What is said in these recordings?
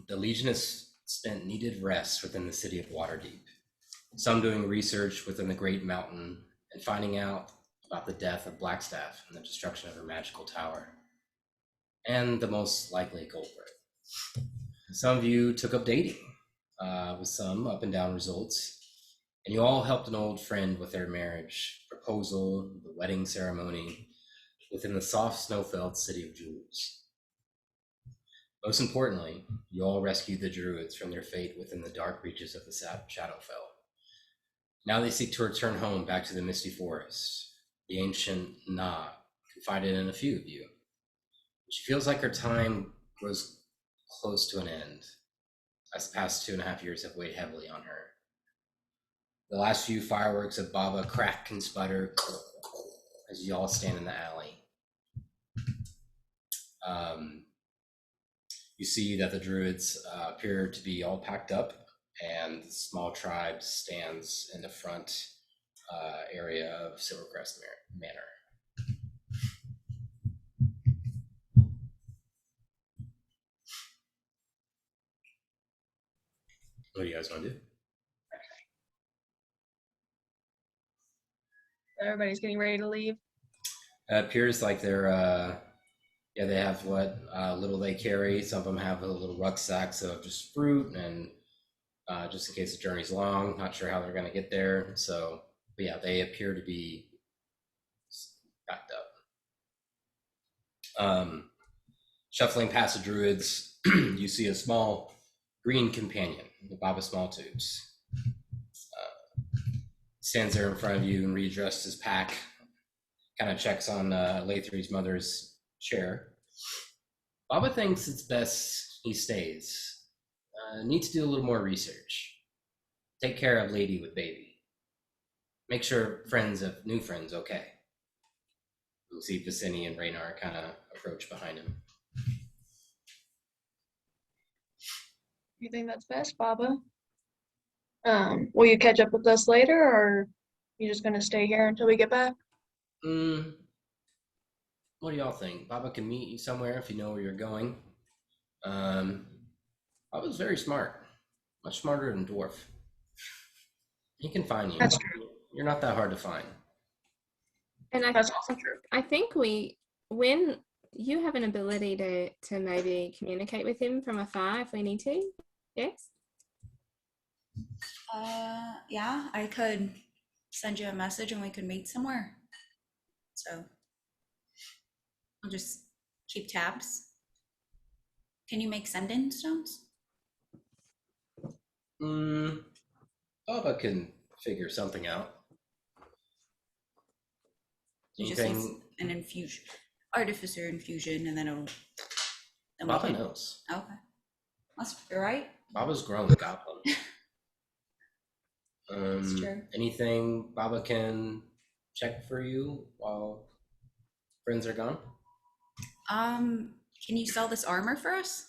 the Legion has spent needed rest within the city of Waterdeep. Some doing research within the Great Mountain and finding out about the death of Blackstaff and the destruction of her magical tower, and the most likely culprit. Some of you took up dating, with some up and down results, and you all helped an old friend with their marriage proposal, the wedding ceremony, within the soft snow-filled city of Jewels. Most importantly, you all rescued the druids from their fate within the dark reaches of the Shadowfell. Now they seek to return home back to the Misty Forest. The ancient Na confided in a few of you. She feels like her time grows close to an end, as the past 2.5 years have weighed heavily on her. The last few fireworks of Baba crack and sputter as you all stand in the alley. You see that the druids appear to be all packed up, and the small tribe stands in the front area of Silvercrest Manor. What do you guys want to do? Everybody's getting ready to leave. It appears like they're, they have what little they carry. Some of them have a little rucksacks of just fruit and just in case the journey's long. Not sure how they're going to get there. So, but yeah, they appear to be packed up. Shuffling past the druids, you see a small green companion, Baba Smalltubes. Stands there in front of you and readjusts his pack, kind of checks on Lathry's mother's chair. Baba thinks it's best he stays. Needs to do a little more research. Take care of lady with baby. Make sure new friends okay. You'll see Vicini and Raynar kind of approach behind him. You think that's best, Baba? Will you catch up with us later, or you just gonna stay here until we get back? What do y'all think? Baba can meet you somewhere if you know where you're going. Baba's very smart, much smarter than Dwarf. He can find you. That's true. You're not that hard to find. And That's also true. I think when you have an ability to maybe communicate with him from afar if we need to, yes? Yeah, I could send you a message and we could meet somewhere. So I'll just keep tabs. Can you make send-in stones? Baba can figure something out. You just need an infusion, artificer infusion, and then Baba knows. Okay, that's right. Baba's grown a goblin. That's true. Anything Baba can check for you while friends are gone? Can you sell this armor for us?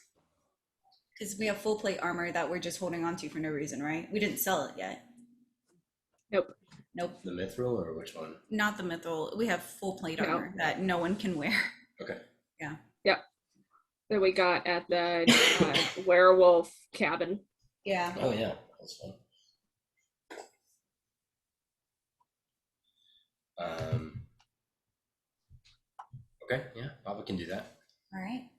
Because we have full plate armor that we're just holding on to for no reason, right? We didn't sell it yet. Nope. The mithril, or which one? Not the mithril. We have full plate armor that no one can wear. Okay. Yeah. Yep. That we got at the werewolf cabin. Yeah. Oh yeah, that's fun. Okay, yeah, Baba can do that. All right.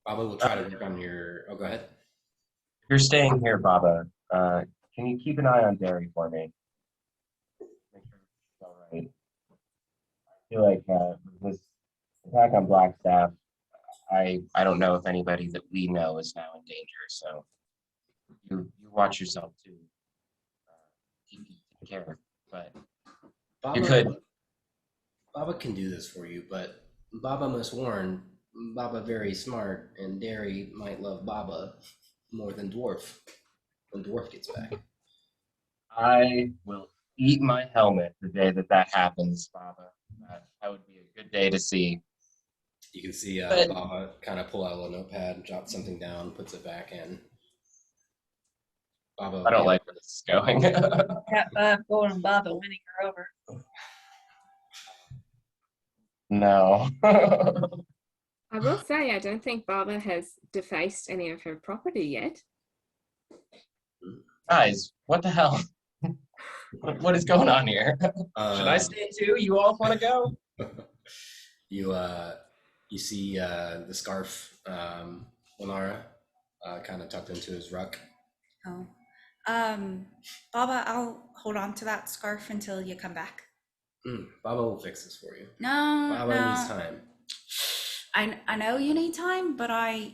Baba will try to work on your. Oh, go ahead. If you're staying here, Baba, can you keep an eye on Derry for me? Make sure she's all right. I feel like with this attack on Blackstaff, I don't know if anybody that we know is now in danger. So you watch yourself too. Take care. But Baba, you could. Baba can do this for you, but Baba must warn. Baba very smart, and Derry might love Baba more than Dwarf when Dwarf gets back. I will eat my helmet the day that happens, Baba. That would be a good day to see. You can see Baba kind of pull out a little notepad, jot something down, puts it back in. Baba, I don't like where this is going. Cat 5 gold and Baba winning her over. No. I will say, I don't think Baba has defaced any of her property yet. Guys, what the hell? What is going on here? Should I stay too? You all want to go? You see the scarf, Lenara, kind of tucked into his ruck. Oh. Baba, I'll hold on to that scarf until you come back. Baba will fix this for you. No, Baba no. needs time. I know you need time, but I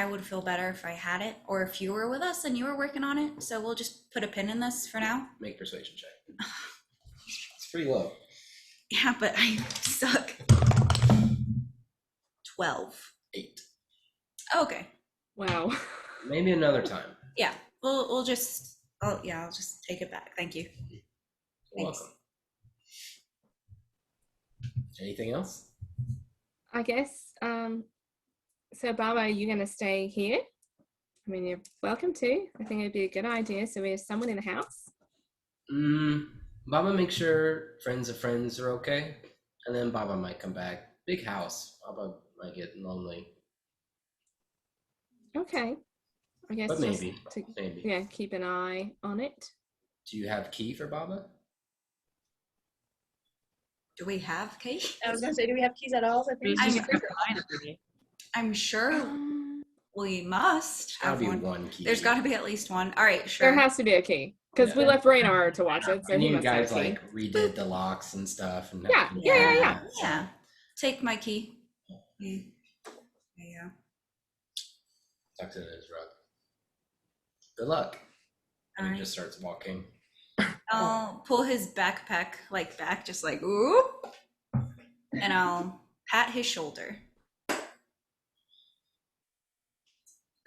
would feel better if I had it, or if you were with us and you were working on it. So we'll just put a pin in this for now. Make persuasion check. It's pretty low. Yeah, but I suck. 12. 8. Okay. Wow. Maybe another time. Yeah. We'll just. Oh yeah, I'll just take it back. Thank you. You're Thanks. welcome. Anything else? I guess, so Baba, are you going to stay here? I mean, you're welcome to. I think it'd be a good idea. So we have someone in the house. Baba make sure friends of friends are okay, and then Baba might come back. Big house. Baba might get lonely, Okay. I guess but just maybe. to, Maybe. yeah, keep an eye on it. Do you have key for Baba? Do we have Kate? I was gonna say, do we have keys at all? I think I'm sure we must Gotta have be one. one key. There's got to be at least one. All right, sure. There has to be a key because we Yeah. left Raynar to watch it, so And he you must have guys a key. like redid the locks and stuff. And Yeah, yeah. Yeah. Take my key. There you go. Tucked it in his rug. Good luck. And All he right. just starts walking. I'll pull his backpack like back, just like ooh, and I'll pat his shoulder.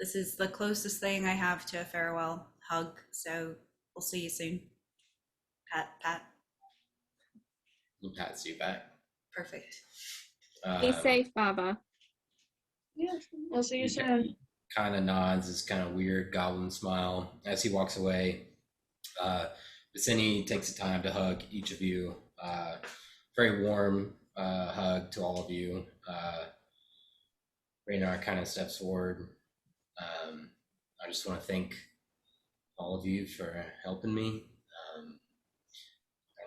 This is the closest thing I have to a farewell hug, so we'll see you soon. Pat, pat. He pats you back. Perfect. Be Um, safe, Baba. Yeah, we'll see you You soon. Kind of nods his kind of weird goblin smile as he walks away. Vicini takes the time to hug each of you. Very warm hug to all of you. Raynar kind of steps forward. I just want to thank all of you for helping me. I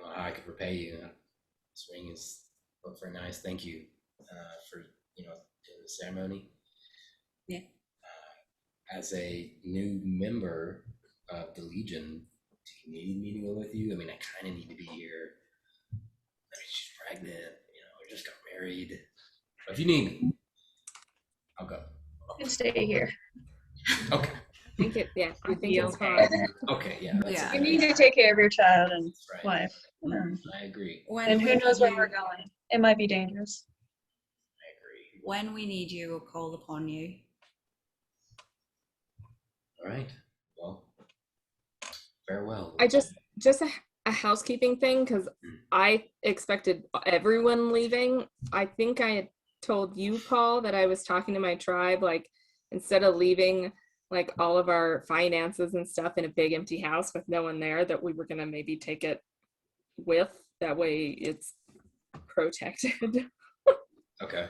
don't know how I could repay you. This ring is look very nice. Thank you for doing the ceremony. Yeah. As a new member of the Legion, do you need me to go with you? I mean, I kind of need to be here. I mean, she's pregnant. We just got married. But if you need me, I'll go. You can stay here. Okay. I think it's Okay. fine. Okay. Yeah. That's Yeah. You need to take care of your child and right. wife. I agree. And who knows where we're going? It might be dangerous. I agree. When we need you, we'll call upon you. All right. Well, farewell. I just a housekeeping thing because I expected everyone leaving. I think I had told you, Paul, that I was talking to my tribe, like instead of leaving like all of our finances and stuff in a big empty house with no one there, that we were gonna maybe take it with. That way it's protected. Okay.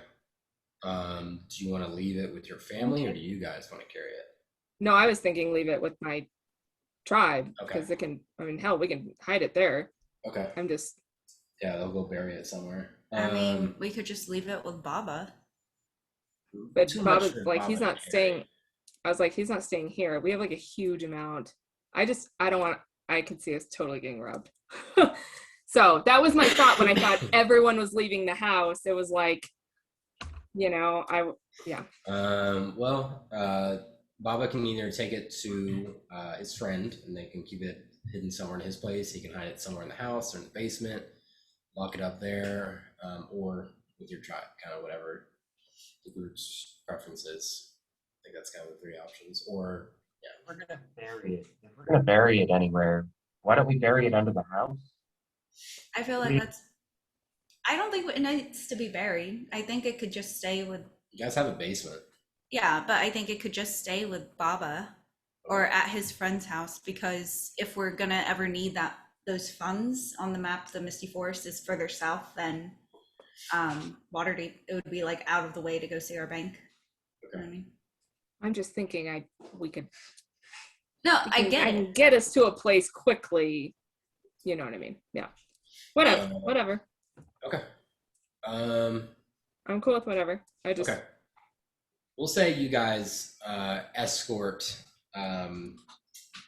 Do you want to leave it with your family, or do you guys want to carry it? No, I was thinking leave it with my tribe Okay. because hell, we can hide it there. Okay. I'm just Yeah, they'll go bury it somewhere. I mean, we could just leave it with Baba. But too much Bob, for like, Baba he's to not carry. staying. I was like, he's not staying here. We have like a huge amount. I don't want. I could see us totally getting robbed. So that was my thought when I thought everyone was leaving the house. It was like, yeah. Well, Baba can either take it to his friend, and they can keep it hidden somewhere in his place. He can hide it somewhere in the house or in the basement, lock it up there, or with your tribe, kind of whatever the group's preference is. I think that's kind of the three options. Or We're gonna bury it. If we're gonna bury it anywhere, why don't we bury it under the house? I feel like I don't think it needs to be buried. I think it could just stay with, you guys have a basement. yeah, but I think it could just stay with Baba or at his friend's house, because if we're gonna ever need those funds on the map, the Misty Forest is further south than Waterdeep, it would be like out of the way to go see our bank. You know what I mean? I'm just thinking we could No, you I can, get I it. can get us to a place quickly. You know what I mean? Yeah. Whatever. Uh, Whatever. Okay. Um, I'm cool with whatever. I just okay. We'll say you guys escort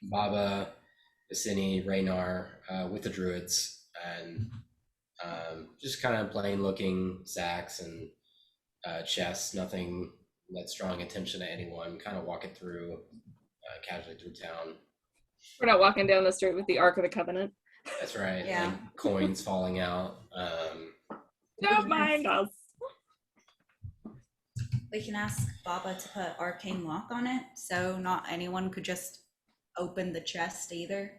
Baba, Vicini, Raynar with the druids, and just kind of plain looking sacks and chests, nothing that's drawing attention to anyone, kind of walking through casually through town. we're not walking down the street with the Ark of the Covenant. That's right. Yeah. Like coins falling out. Don't mind us. We can ask Baba to put arcane lock on it, so not anyone could just open the chest either.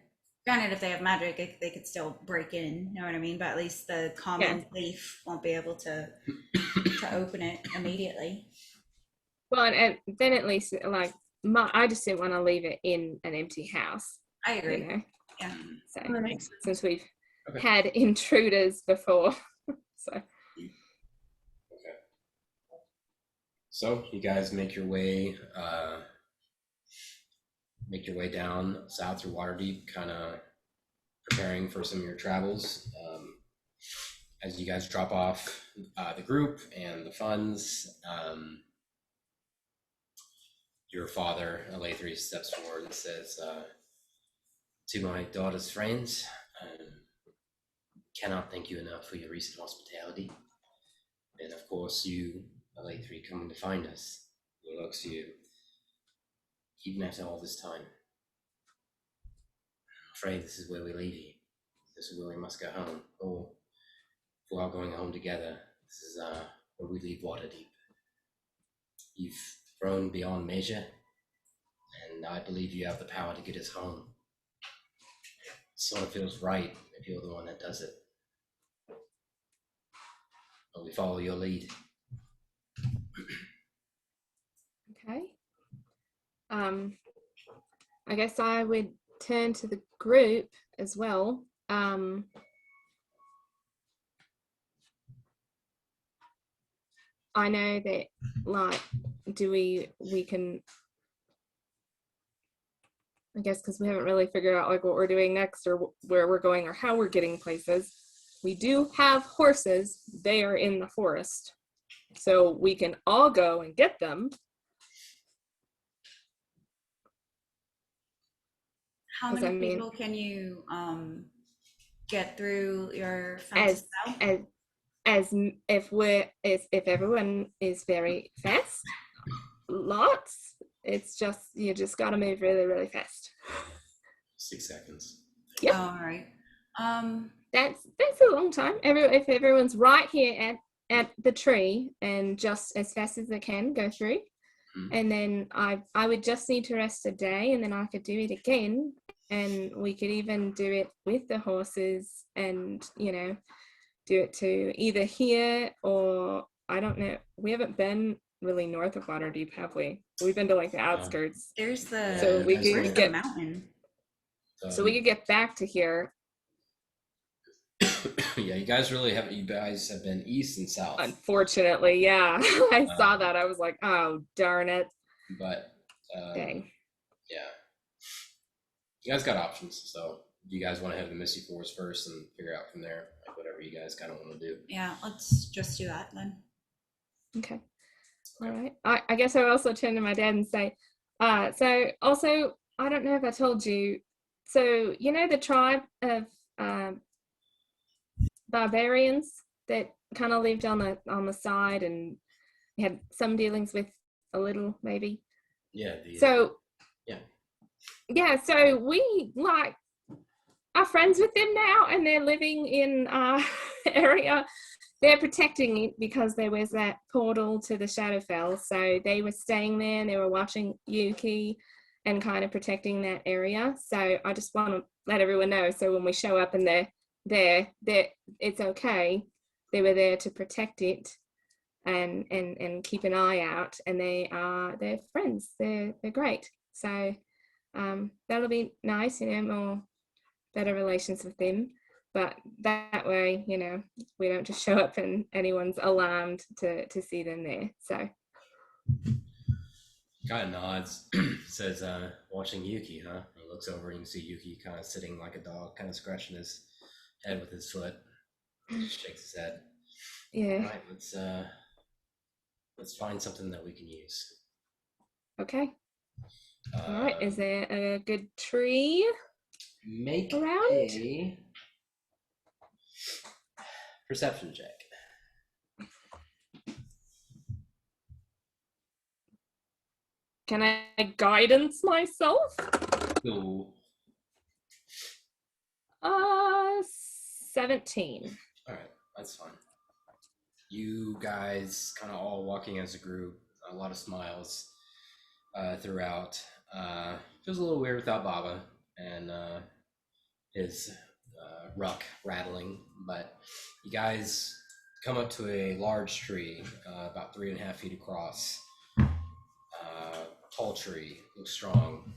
Granted, if they have magic, they could still break in. You know what I mean? But at least the common thief won't be able to open it immediately. Well, and then at least like I just didn't want to leave it in an empty house. I agree. You know? Yeah. So That makes sense. since we've Okay. had intruders before, so So you guys make your way down south through Waterdeep, kind of preparing for some of your travels. As you guys drop off the group and the funds, your father, Alathri, steps forward and says, to my daughter's friends, cannot thank you enough for your recent hospitality. And of course, you, Alathri, coming to find us. He looks to you, even after all this time. I'm afraid this is where we leave you. This is where we must go home. Or if we're all going home together, this is where we leave Waterdeep. You've grown beyond measure, and I believe you have the power to get us home. It sort of feels right if you're the one that does it. But we follow your lead. okay. I guess I would turn to the group as well. I know that like we can, I guess because we haven't really figured out like what we're doing next or where we're going or how we're getting places. We do have horses. They are in the forest. So we can all go and get them. How 'Cause many I mean- people can you get through your fence spell? As if everyone is very fast, lots. It's just you just gotta move really, really fast. 6 seconds. Yep. All right. That's a long time. If everyone's right here at the tree and just as fast as they can go through, and then I would just need to rest a day, and then I could do it again, and we could even do it with the horses, and do it to either here or I don't know. We haven't been really north of Waterdeep, have we? We've been to like the outskirts. There's the So we could where's the get- mountain? So we could get back to here. Yeah, you guys have been east and south, Unfortunately, yeah. I saw that. I was like, oh, darn it. but Dang. yeah, you guys got options. So do you guys want to head to the Misty Forest first and figure out from there, like whatever you guys kind of want to do? Yeah, let's just do that then. Okay. All right. I guess I would also turn to my dad and say, so also, I don't know if I told you, so the tribe of barbarians that kind of lived on the side and we had some dealings with a little maybe. Yeah. So so we are friends with them now, and they're living in our area. They're protecting it because there was that portal to the Shadowfell, so they were staying there and they were watching Yuki and kind of protecting that area. So I just want to let everyone know, so when we show up and they're it's okay. They were there to protect it and keep an eye out, and they're friends. They're great. So that'll be nice, more better relations with them. but that way, you know, we don't just show up and anyone's alarmed to see them there. So Guy nods, says, watching Yuki, huh? He looks over and you see Yuki kind of sitting like a dog, kind of scratching his head with his foot. Just shakes his head. yeah. All right, let's find something that we can use. Okay. All right. Is there a good tree? Make around? a perception check. Can I guidance myself? Ooh. 17. All right, that's fine. You guys kind of all walking as a group, a lot of smiles throughout. Feels a little weird without Baba and his ruck rattling, but you guys come up to a large tree, about 3.5 feet across. Tall tree, looks strong.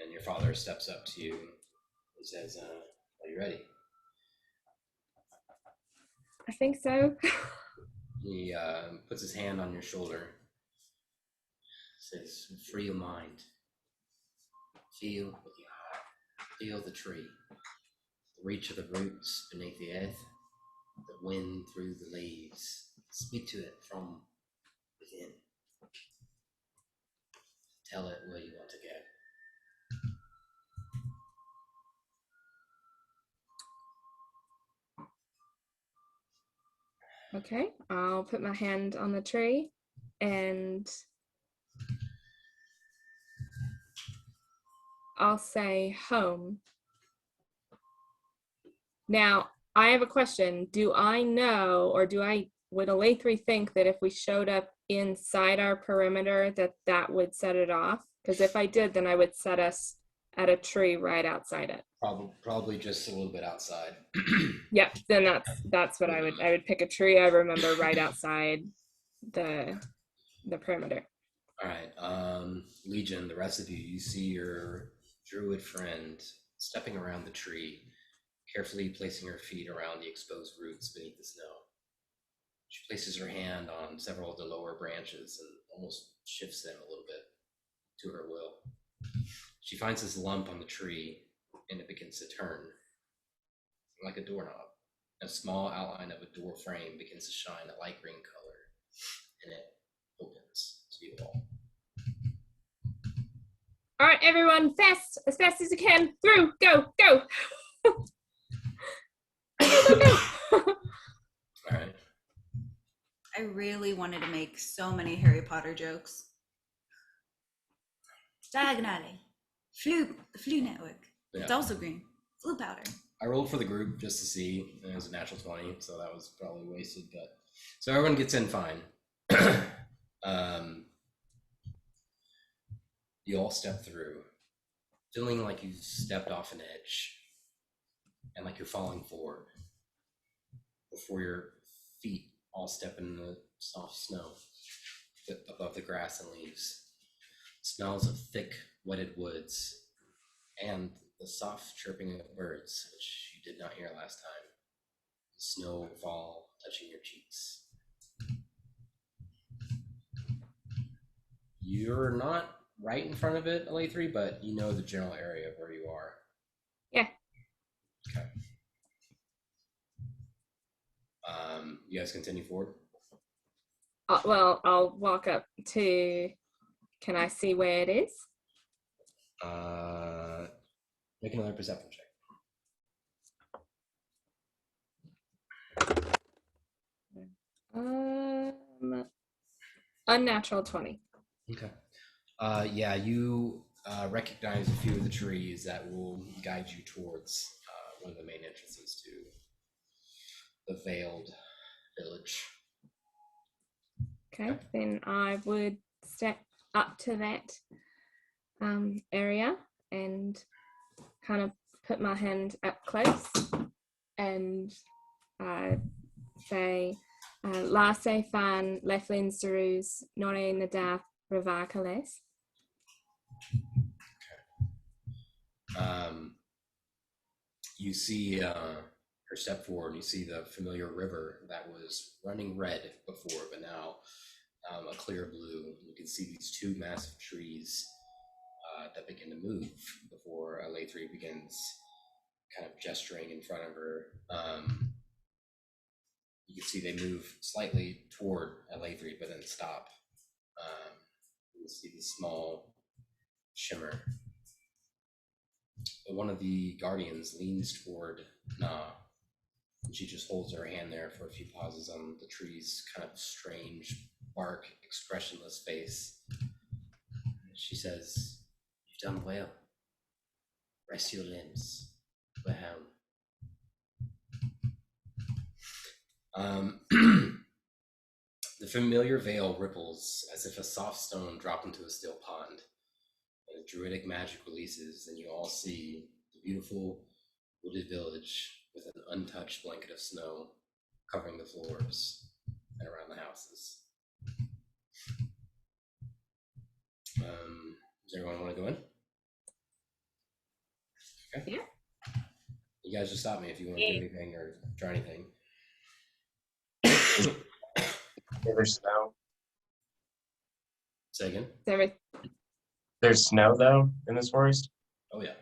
And your father steps up to you and says, are you ready? I think so. He puts his hand on your shoulder, says, free your mind. Feel with your heart. Feel the tree. The reach of the roots beneath the earth. The wind through the leaves. Speak to it from within. Tell it where you want to go. Okay, I'll put my hand on the tree and I'll say home. Now, I have a question. Do I know, or would Alatri think that if we showed up inside our perimeter that would set it off? Because if I did, then I would set us at a tree right outside it. Probably just a little bit outside. Yep, then that's what I would pick a tree I remember right outside the perimeter. All right, Legion, the rest of you see your druid friend stepping around the tree, carefully placing her feet around the exposed roots beneath the snow. She places her hand on several of the lower branches and almost shifts them a little bit to her will. She finds this lump on the tree and it begins to turn like a doorknob. A small outline of a door frame begins to shine a light green color and it opens to you all. All right, everyone, as fast as you can, through, go. All right. I really wanted to make so many Harry Potter jokes. Diagonally. The flu network. Yeah. It's also green. Flu powder. I rolled for the group just to see, and it was a natural 20, so that was probably wasted, but so everyone gets in fine. You all step through, feeling like you've stepped off an edge and like you're falling forward before your feet all step in the soft snow above the grass and leaves. Smells of thick, wetted woods and the soft chirping of birds, which you did not hear last time. The snow fall touching your cheeks. You're not right in front of it, LA3, but you know the general area of where you are. Yeah. Okay. You guys continue forward? Well, I'll walk up to, can I see where it is? Make another perception check. Unnatural 20. Okay. Yeah, you recognize a few of the trees that will guide you towards one of the main entrances to the Veiled Village. Okay, then I would step up to that area and kind of put my hand up close and say, Lasse fan Leflin Sarus Nore Nadaf Ravakales. You see her step forward, and you see the familiar river that was running red before, but now a clear blue. You can see these two massive trees that begin to move before Alatri begins kind of gesturing in front of her. You can see they move slightly toward Alatri, but then stop. You see the small shimmer. But one of the guardians leans toward Na, and she just holds her hand there for a few pauses on the tree's kind of strange, bark, expressionless face. She says, "You've done well. Rest your limbs. We're home." The familiar veil ripples as if a soft stone dropped into a still pond. And a druidic magic releases, and you all see the beautiful wooded village with an untouched blanket of snow covering the floors and around the houses. Does everyone want to go in? Okay. Yeah. You guys just stop me if you want to do anything or try anything. There's snow. Say again? There's snow though in this forest. Oh yeah.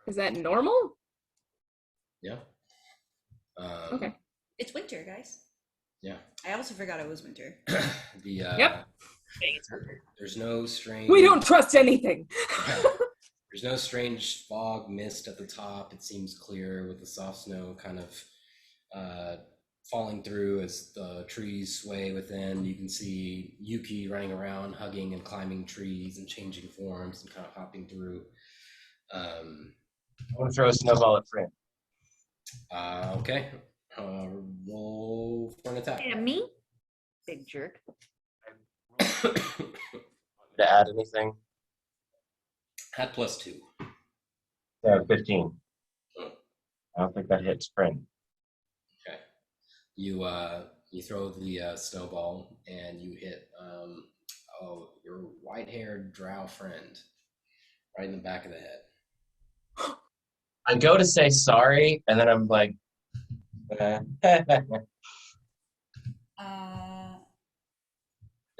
Is that normal? Yeah. Okay. It's winter, guys. Yeah. I also forgot it was winter. The Yep. There's no strange. We don't trust anything. There's no strange fog mist at the top. It seems clear with the soft snow kind of falling through as the trees sway within. You can see Yuki running around, hugging and climbing trees and changing forms and kind of hopping through. I want to throw a snowball at Fran. Okay. Roll for an attack. Yeah, me? Big jerk. To add anything? Had +2. Yeah, 15. Oh. I don't think that hits Fran. Okay. You throw the snowball and you hit your white-haired drow friend right in the back of the head. I go to say sorry, and then I'm like,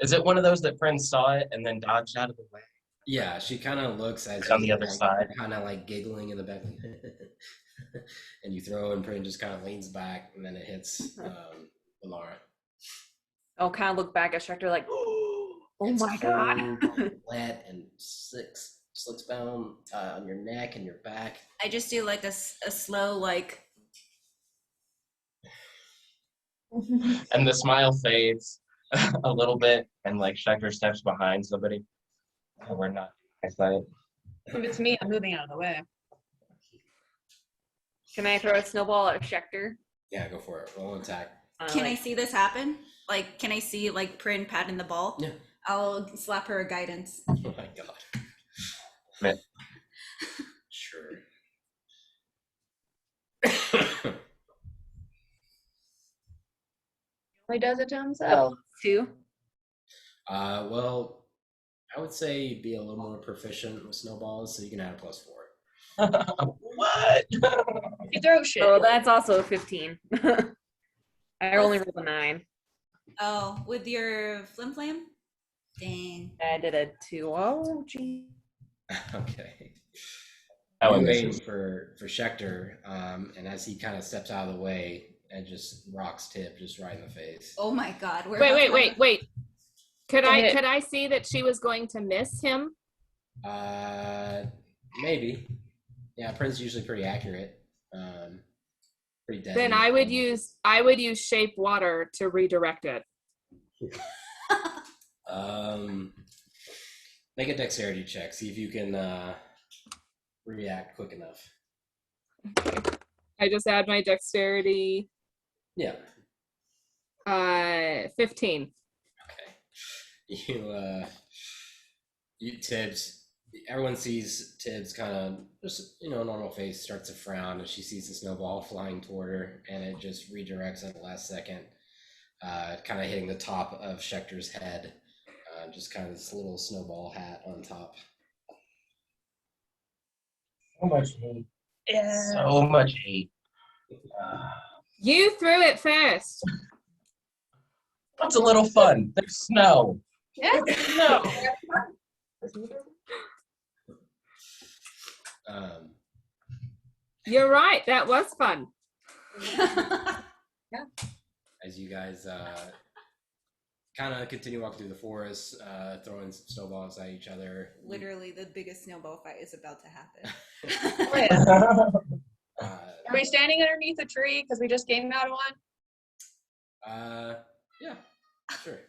is it one of those that Fran saw it and then dodged out of the way? Yeah, she kind of looks as On the other side. kind of like giggling in the back, and you throw, and Prin just kind of leans back, and then it hits Laura. I'll kind of look back at Schecter like, oh my god. Wet and slicks bound on your neck and your back. I just do like a slow like. And the smile fades a little bit, and like Schecter steps behind somebody. And we're not eyesight. If it's me, I'm moving out of the way. Can I throw a snowball at Schecter? Yeah, go for it. Roll an attack. Can I see this happen? Like, can I see like Prin patting the ball? Yeah. I'll slap her a guidance. Oh my god. Man. Sure. He does it to himself. 2. Well, I would say be a little more proficient with snowballs, so you can add a +4. What? You throw shit. Oh, that's also a 15. I only rolled a 9. Oh, with your flim flam? Dang. I did a 2. Oh, gee. Okay. That You're one waiting misses. for Schecter, and as he kind of steps out of the way, and just rocks Tip just right in the face. Oh my god. We're Wait. Could hit. I see that she was going to miss him? Maybe. Yeah, Prince usually pretty accurate. Pretty deadly. Then I would use shape water to redirect it. Make a dexterity check. See if you can react quick enough. I just add my dexterity. Yeah. 15. Okay. You Tibbs. Everyone sees Tibbs kind of just normal face starts to frown as she sees the snowball flying toward her, and it just redirects at the last second, kind of hitting the top of Schecter's head. Just kind of this little snowball hat on top. So much hate. Yeah. So much hate. You threw it first. What's a little fun? There's snow. Yeah. No. You're right. That was fun. As you guys kind of continue walking through the forest, throwing some snowballs at each other. Literally, the biggest snowball fight is about to happen. Oh, yeah. Are we Uh, standing underneath a tree because we just came out of one? yeah, sure.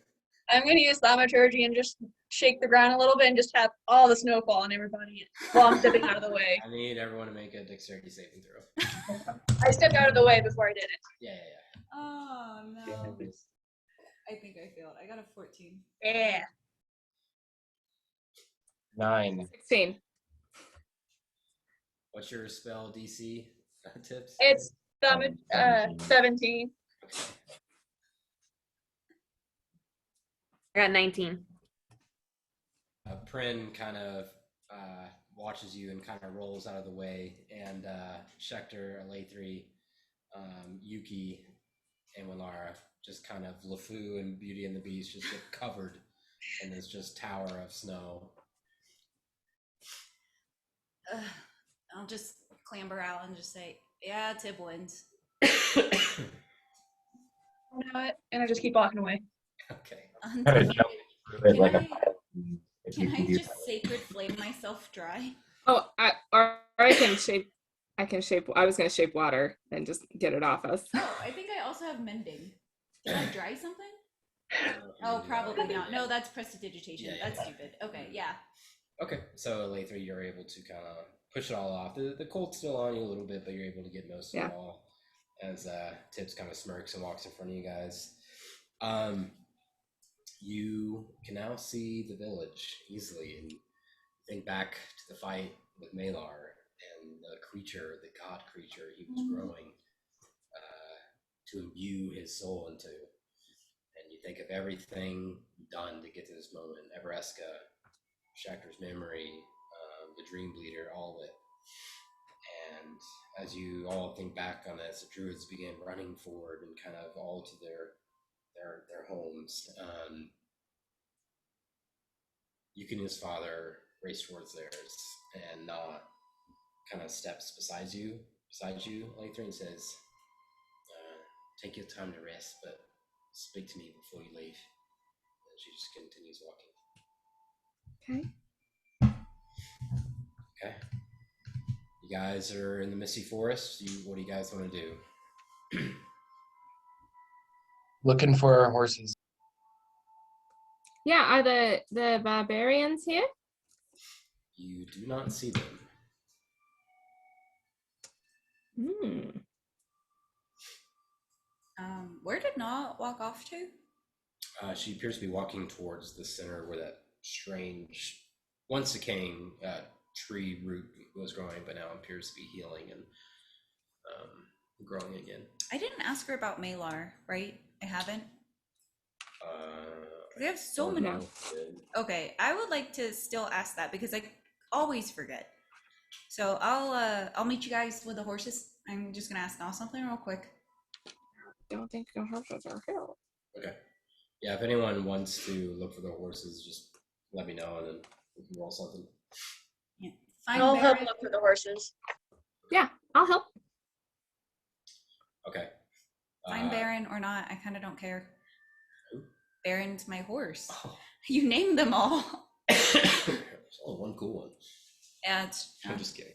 I'm going to use thaumaturgy and just shake the ground a little bit and just have all the snow fall on everybody while I'm stepping out of the way. I need everyone to make a dexterity saving throw. I stepped out of the way before I did it. Yeah. Oh no. I think I failed. I got a 14. Yeah. 9. 16. What's your spell DC tips? It's 17. 17. I got 19. Prin kind of watches you and kind of rolls out of the way, and Schecter, Alathri, Yuki, and Winara just kind of LeFou and Beauty and the Beast just get covered in this just tower of snow. I'll just clamber out and just say, yeah, Tib wins. You know it. And I just keep walking away. Okay. Kind of jump through it Can like a I- pilot. If you Can can I do just sacred flame myself dry? Oh, I can shape. I was gonna shape water and just get it off us. Oh, I think I also have mending. Did I dry something? Oh, probably not. No, that's prestidigitation. Yeah, That's yeah. stupid. Okay, yeah. Okay, so Alathri, you're able to kind of push it all off. The cold's still on you a little bit, but you're able to get most of Yeah. it all. As Tibbs kind of smirks and walks in front of you guys. You can now see the village easily and think back to the fight with Malar and the creature, the god creature he was growing to imbue his soul into. And you think of everything done to get to this moment. Everesca, Schecter's memory, the Dream Bleeder, all of it. And as you all think back on this, the druids began running forward and kind of all to their homes. Yuki and his father race towards theirs, and kind of steps beside you, Lathrine, and says, "Take your time to rest, but speak to me before you leave." And she just continues walking. Okay. Okay. You guys are in the misty forest. What do you guys want to do? Looking for our horses. Yeah, are the barbarians here? You do not see them. Hmm. Where did Naw walk off to? She appears to be walking towards the center where that strange, once decaying tree root was growing, but now appears to be healing and growing again. I didn't ask her about Malar, right? I haven't. We have so many. No. Okay, I would like to still ask that because I always forget. So I'll meet you guys with the horses. I'm just gonna ask Naw something real quick. Don't think your horses are here. Okay. Yeah, if anyone wants to look for the horses, just let me know and then we can roll something. Yeah. Find I'll help Baron. look for the horses. Yeah, I'll help. Okay. Find Baron or not, I kind of don't care. Who? Baron's my horse. Oh. You named them all. There's only one cool one. Yeah, it's I'm just kidding.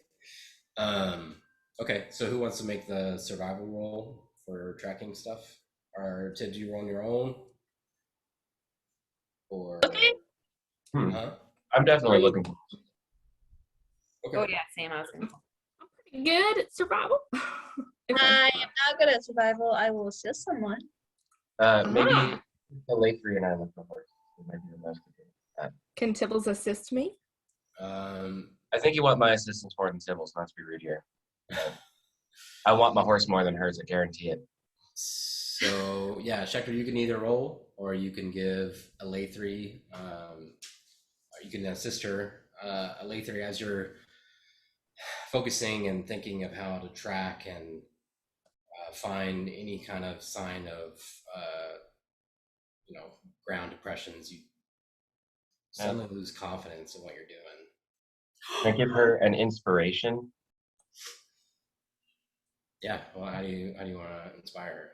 Okay, so who wants to make the survival roll for tracking stuff? Or did you roll on your own? Or Okay. huh? I'm definitely looking for Okay. Oh yeah, same. I was gonna. I'm pretty good at survival. If I am not good at survival. I will assist someone. maybe Ah. the late 3 and I look for horses. It might be the most to do. Can Tibbles assist me? I think you want my assistance more than Sybil's, not to be rude here. But I want my horse more than hers, I guarantee it. So yeah, Schecter, you can either roll or you can give a lay 3. Or you can assist her. A lay 3 as you're focusing and thinking of how to track and find any kind of sign of ground depressions, you suddenly lose confidence in what you're doing. Can I give her an inspiration? Yeah. Well, how do you want to inspire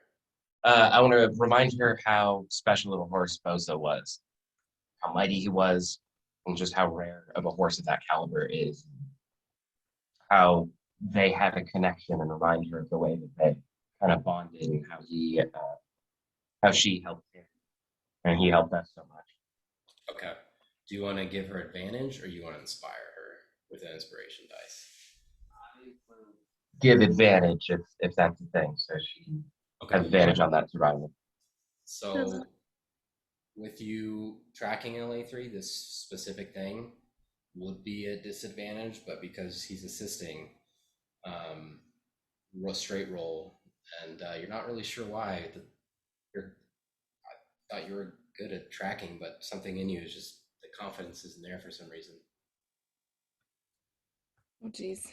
her? I want to remind her how special of a horse Bosa was, how mighty he was, and just how rare of a horse of that caliber is. How they had a connection, and remind her of the way that they kind of bonded, and how she helped him, and he helped us so much. Okay. Do you want to give her advantage, or you want to inspire her with an inspiration dice? Give advantage if that's the thing, so she Okay. has advantage on that survival. So, with you tracking LA3, this specific thing would be a disadvantage, but because he's assisting, roll straight roll, and you're not really sure why. I thought you were good at tracking, but something in you is just the confidence isn't there for some reason. Oh, geez.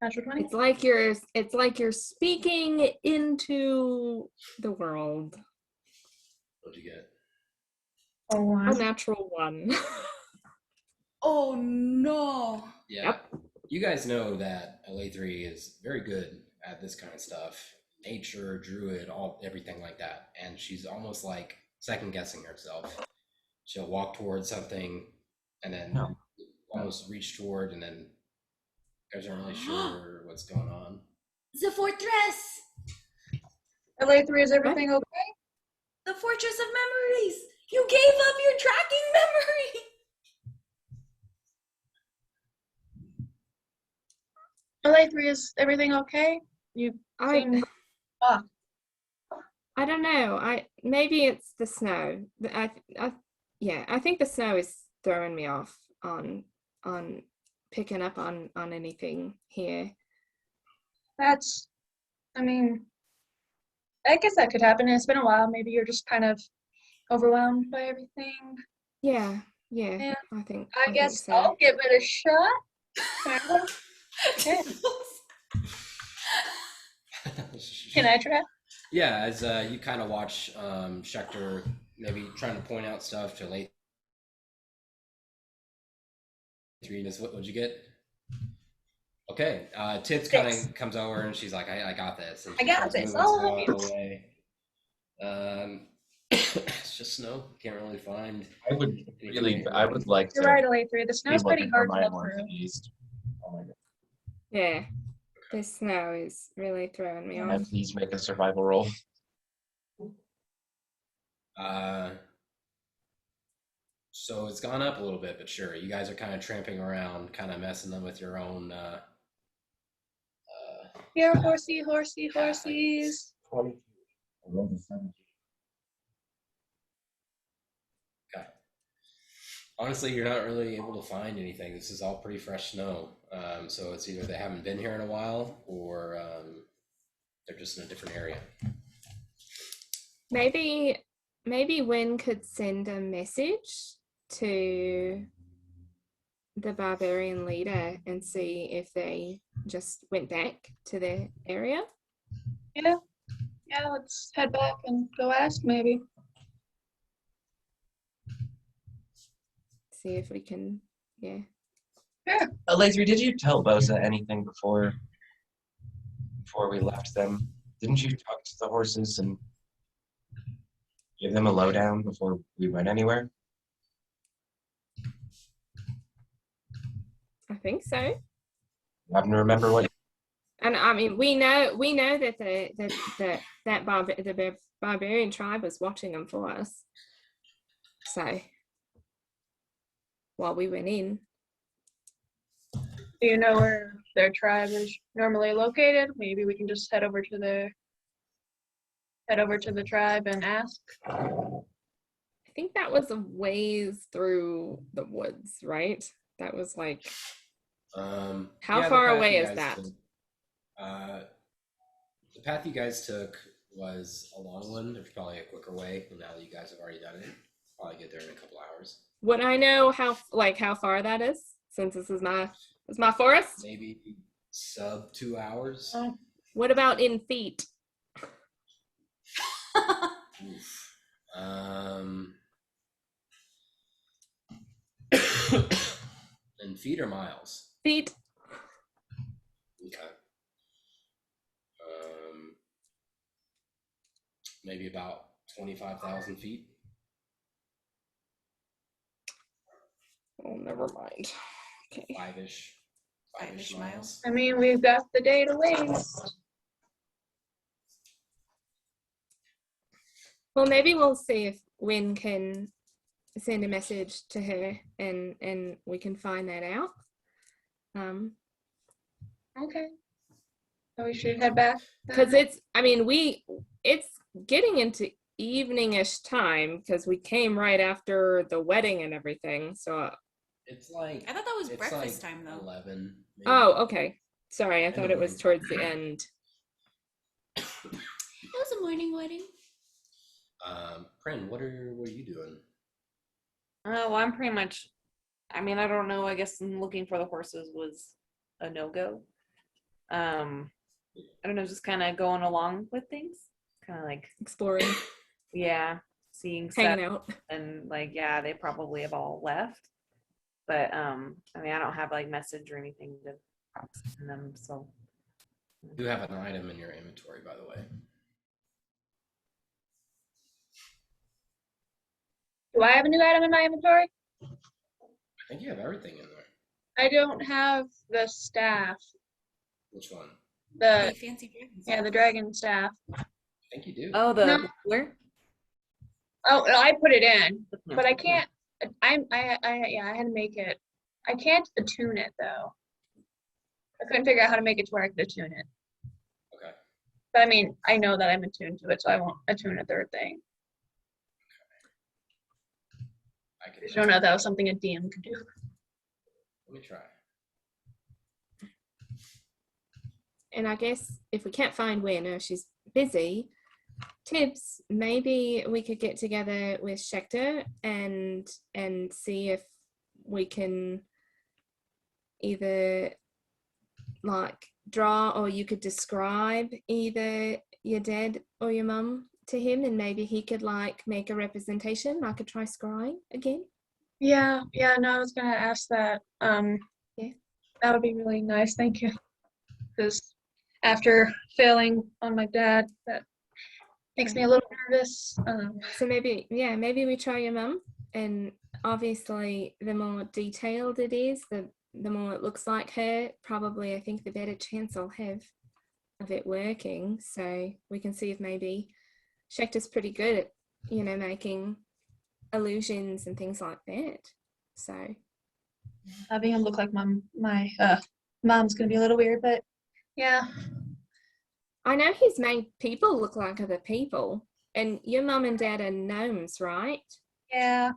Natural 20. It's like you're speaking into the world. What'd you get? Oh, A wow. natural 1. Oh no. Yeah. Yep. You guys know that LA3 is very good at this kind of stuff. Nature, druid, everything like that. And she's almost like second guessing herself. She'll walk towards something and then almost reach toward, and then you guys aren't really sure what's going on. The fortress. LA3, is everything okay? The fortress of memories. You gave up your tracking memory. LA3, is everything okay? You seem off. I don't know. Maybe it's the snow. I think the snow is throwing me off on picking up on anything here. I mean, I guess that could happen. It's been a while. Maybe you're just kind of overwhelmed by everything. Yeah, Yeah. I think guess so. I'll give it a shot. Okay. Can I try? Yeah, as you kind of watch Schechter maybe trying to point out stuff to late 3. What'd you get? Okay, Tips kind of comes over and she's like, I got this. And I got this. I'll I'll help you. away. It's just snow. Can't really find. I would like You're to right, LA3. The snow's be pretty looking for hard to my look horse through. at least. Oh my god. Yeah, the snow is really throwing me off. Please make a survival roll. So it's gone up a little bit, but sure, you guys are kind of tramping around, kind of messing them with your own. Here, horsey, horsey, horsies. 22. I rolled a 17. Okay. Honestly, you're not really able to find anything. This is all pretty fresh snow. So it's either they haven't been here in a while, or they're just in a different area. Maybe Wynn could send a message to the barbarian leader and see if they just went back to their area. Yeah, let's head back and go ask maybe. See if we can, yeah. Sure. Laser, did you tell Bosa anything before we left them? Didn't you talk to the horses and give them a lowdown before we went anywhere? I think so. You happen to remember what? And I mean, we know that the barbarian tribe was watching them for us. So while we went in. Do you know where their tribe is normally located? Maybe we can just head over to the tribe and ask. I think that was a ways through the woods, right? That was like, how far away is that? The path you guys took was a long one. There's probably a quicker way, now that you guys have already done it. Probably get there in a couple hours. Would I know how far that is, since this is my forest? Maybe sub 2 hours. Oh, What about in feet? Oof. And feet or miles? Feet. Okay. Maybe about 25,000 feet. Oh, never mind. Okay. Five-ish Five-ish miles. miles. I mean, we've got the day to waste. Well, maybe we'll see if Win can send a message to her, and we can find that out. Okay. So we should head back. Because it's getting into evening-ish time, because we came right after the wedding and everything. So It's like I thought that was it's breakfast like time though. 11. Maybe. oh, okay. Sorry, I In the thought it was morning. towards the end. It was a morning wedding. Prin, what are you doing? Well, I'm pretty much. I mean, I don't know. I guess looking for the horses was a no-go. I don't know, just kind of going along with things, kind of like, Exploring, yeah, seeing hanging stuff, out. and like, yeah, they probably have all left. But I mean, I don't have like message or anything to send them, so. You have an item in your inventory, by the way. Do I have a new item in my inventory? I think you have everything in there. I don't have the staff. Which one? The Fancy dragons. yeah, the dragon staff. I think you do. Oh, the No. where? Oh, I put it in, No. but I can't. I had to make it. I can't attune it though. I couldn't figure out how to make it to where I could attune it. Okay. But I mean, I know that I'm attuned to it, so I won't attune a third thing. I can. I don't know if that was something a DM could do. Let me try. And I guess if we can't find Win, or she's busy, Tibbs, maybe we could get together with Schechter and see if we can either like draw, or you could describe either your dad or your mum to him, and maybe he could like make a representation. I could try scrying again. Yeah, no, I was gonna ask that. Yeah. That would be really nice. Thank you. Because after failing on my dad, that makes me a little nervous. So maybe we try your mum, and obviously the more detailed it is, the more it looks like her, probably I think the better chance I'll have of it working. So we can see if maybe Schechter's pretty good at, making illusions and things like that. So Having him look like my mom's gonna be a little weird, but yeah. I know he's made people look like other people, and your mum and dad are gnomes, right? Yeah.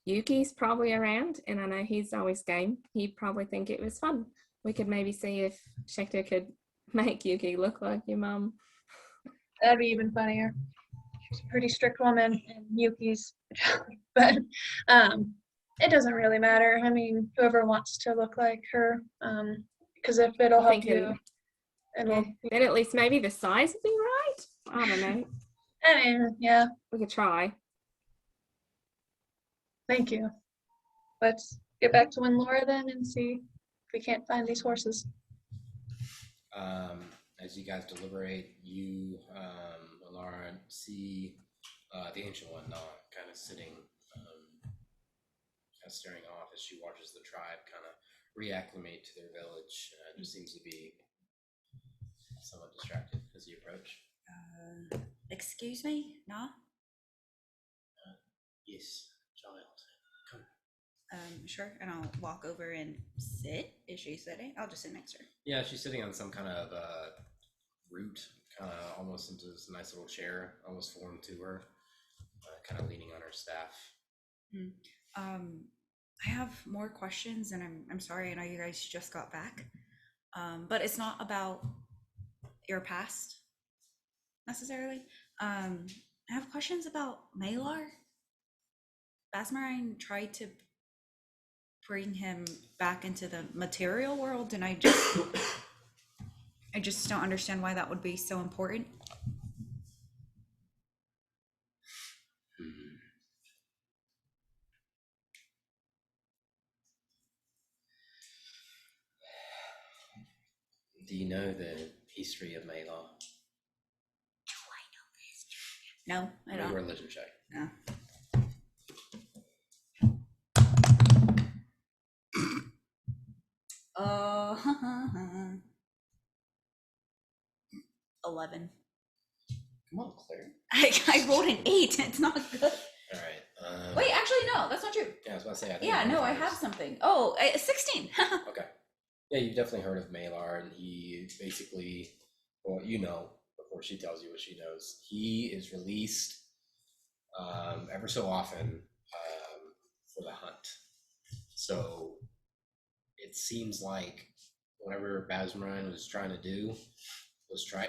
Yuki's probably around, and I know he's always game. He'd probably think it was fun. We could maybe see if Schechter could make Yuki look like your mum. That'd be even funnier. She's a pretty strict woman, and Yuki's, but it doesn't really matter. I mean, whoever wants to look like her, because if it'll help you, it'll. Then at least maybe the size would be right. I don't know. I mean, yeah. We could try. Thank you. Let's get back to Laura then and see if we can't find these horses. As you guys deliberate, you, Laura, see the Ancient One, kind of sitting, kind of staring off as she watches the tribe kind of reacclimate to their village. Just seems to be somewhat distracted as you approach. Excuse me, nah? Yes, child. Sure, and I'll walk over and sit. Is she sitting? I'll just sit next to her. Yeah, she's sitting on some kind of root, kind of almost into this nice little chair, almost formed to her, kind of leaning on her staff. I have more questions, and I'm sorry. I know you guys just got back, but it's not about your past necessarily. I have questions about Malar. Basmarine tried to bring him back into the material world, and I just don't understand why that would be so important. Hmm. Do you know the history of Malar? No, I Make a don't. religion check. No. Uh, 11. Come on, Claire. I rolled an 8. It's not good. All right. Wait, actually, no, that's not true. Yeah, I was about to say. I think Yeah, no, I modifiers. have something. Oh, 16. Okay. Yeah, you've definitely heard of Malar, and he basically, well, you know, before she tells you what she knows, he is released ever so often for the hunt. So it seems like whatever Basmarin was trying to do was try.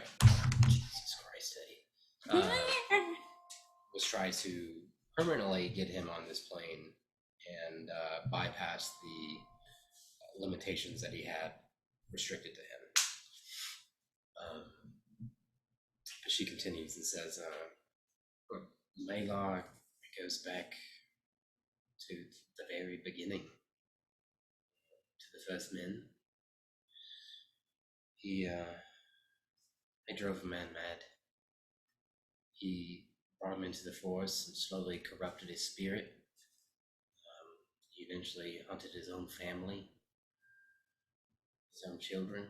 Jesus Christ, Eddie. Was try to permanently get him on this plane and bypass the limitations that he had restricted to him. But she continues and says, Malar goes back to the very beginning, to the first men. He drove a man mad. He brought him into the forest and slowly corrupted his spirit. He eventually hunted his own family, his own children.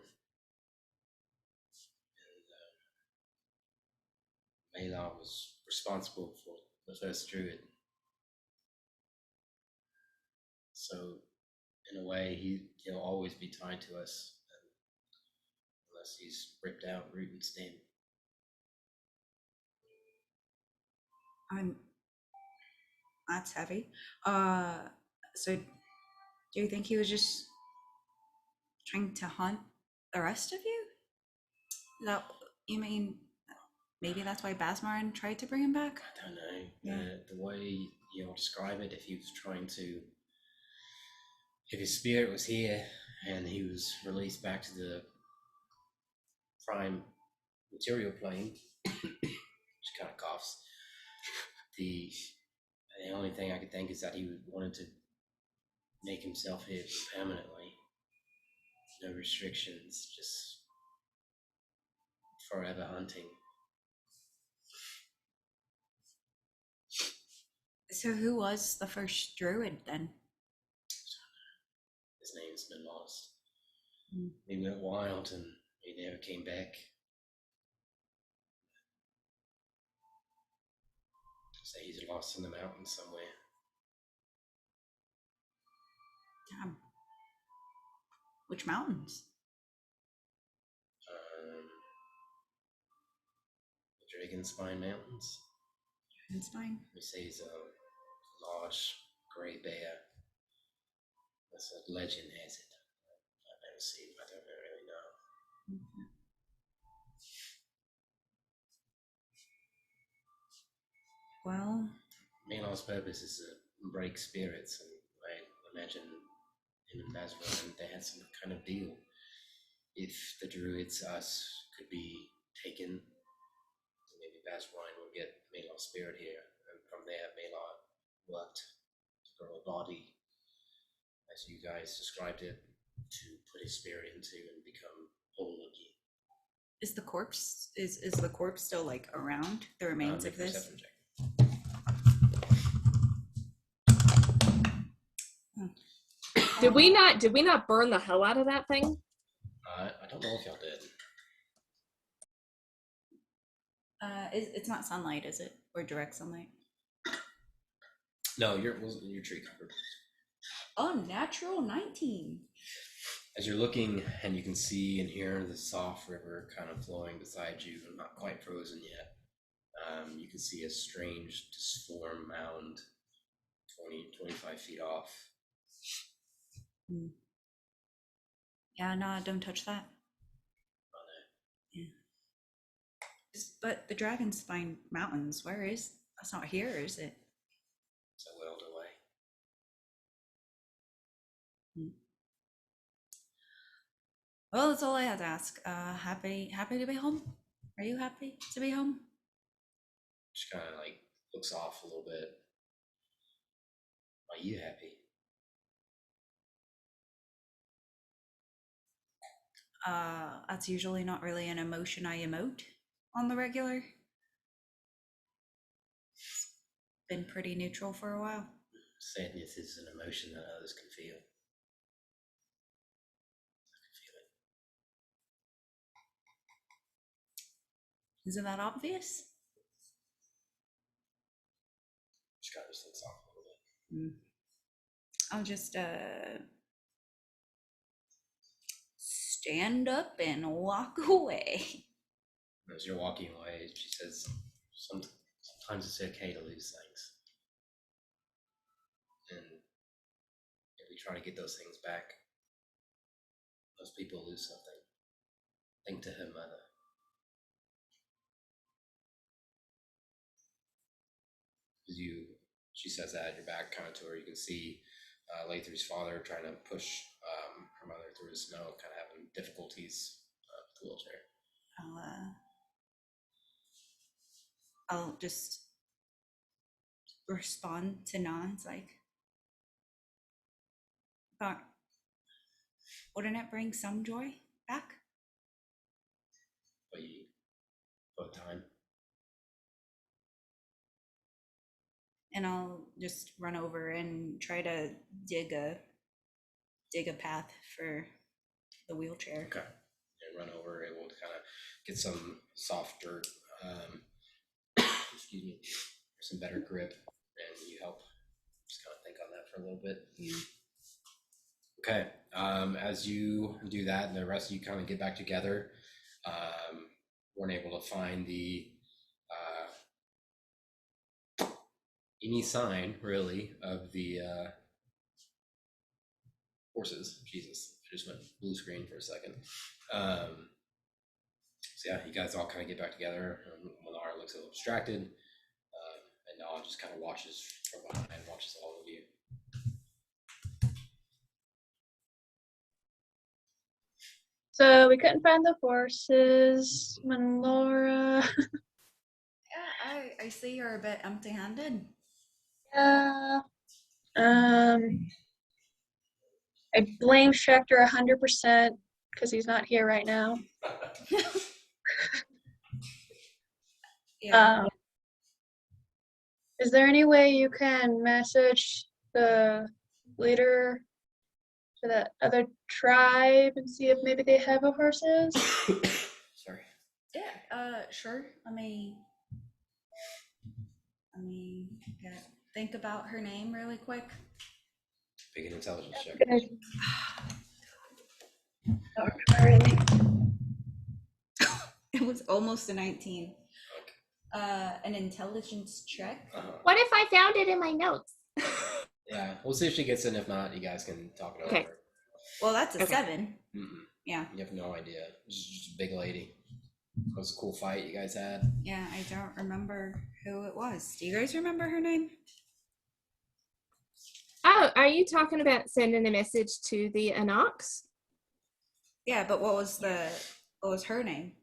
And Malar was responsible for the first druid. So, in a way, he'll always be tied to us unless he's ripped out root and stem. That's heavy. So do you think he was just trying to hunt the rest of you? That you mean maybe that's why Basmarin tried to bring him back? I don't know. Yeah. The way you'll describe it, if he was trying to, if his spirit was here and he was released back to the prime material plane, which kind of coughs, the only thing I could think is that he wanted to make himself here permanently. No restrictions, just forever hunting. So who was the first druid then? His name's been lost. Mm. He went wild and he never came back. So he's lost in the mountains somewhere. Damn. Which mountains? The Dragon Spine Mountains. Dragonstein? We say he's a large grey bear. That's a legend has it. I've never seen him. I don't really know. Well, Malar's purpose is to break spirits, and I imagine him and Basra, and they had some kind of deal. If the druids, us, could be taken, maybe Baswine will get Malar's spirit here, and from there, Malar worked to grow a body, as you guys described it, to put his spirit into and become whole again. is the corpse still like around the remains Make of a this? perception check. Did we not burn the hell out of that thing? I don't know if y'all did. It's not sunlight, is it? Or direct sunlight? No, your tree covered. Unnatural 19. As you're looking, and you can see and hear the soft river kind of flowing beside you, not quite frozen yet. You can see a strange, disformed mound 25 feet off. Yeah, no, don't touch that. On it. Yeah. But the Dragonspine Mountains, where is, that's not here, is it? It's a world away. Well, that's all I had to ask. Happy to be home. Are you happy to be home? She kind of like looks off a little bit. Are you happy? That's usually not really an emotion I emote on the regular. Been pretty neutral for a while. Sadness is an emotion that others can feel. I can feel it. Isn't that obvious? She kind of just looks off a little bit. I'll just stand up and walk away. As you're walking away, she says, sometimes it's okay to lose things. And if we try to get those things back, most people lose something. Think to her mother. She says that at your back kind of to her. You can see Lathrie's father trying to push her mother through the snow, kind of having difficulties with the wheelchair. I'll just respond to nods, like, but wouldn't it bring some joy back? But you both time. And I'll just run over and try to dig a path for the wheelchair. Okay. And run over, able to kind of get some soft dirt, excuse me, some better grip, and you help just kind of think on that for a little bit. Yeah. Okay. As you do that, the rest of you kind of get back together. Weren't able to find the any sign really of the horses. Jesus, I just went blue screen for a second. So yeah, you guys all kind of get back together. Malar looks a little distracted, and Nala just kind of watches from behind and watches all of you. So we couldn't find the horses when Laura. Yeah, I see you're a bit empty-handed. Yeah. I blame Schecter 100% because he's not here right now. Yeah. Is there any way you can message the leader to the other tribe and see if maybe they have a horses? Sorry. Yeah, sure. Let me think about her name really quick. Pick an intelligence check. It was almost a 19. An intelligence check. What if I found it in my notes? Yeah, we'll see if she gets in. If not, you guys can talk it Okay. over. Well, that's a Okay. 7. Mm-mm. Yeah. You have no idea. She's just a big lady. It was a cool fight you guys had. Yeah, I don't remember who it was. Do you guys remember her name? Oh, are you talking about sending a message to the Anox? Yeah, but what was her name?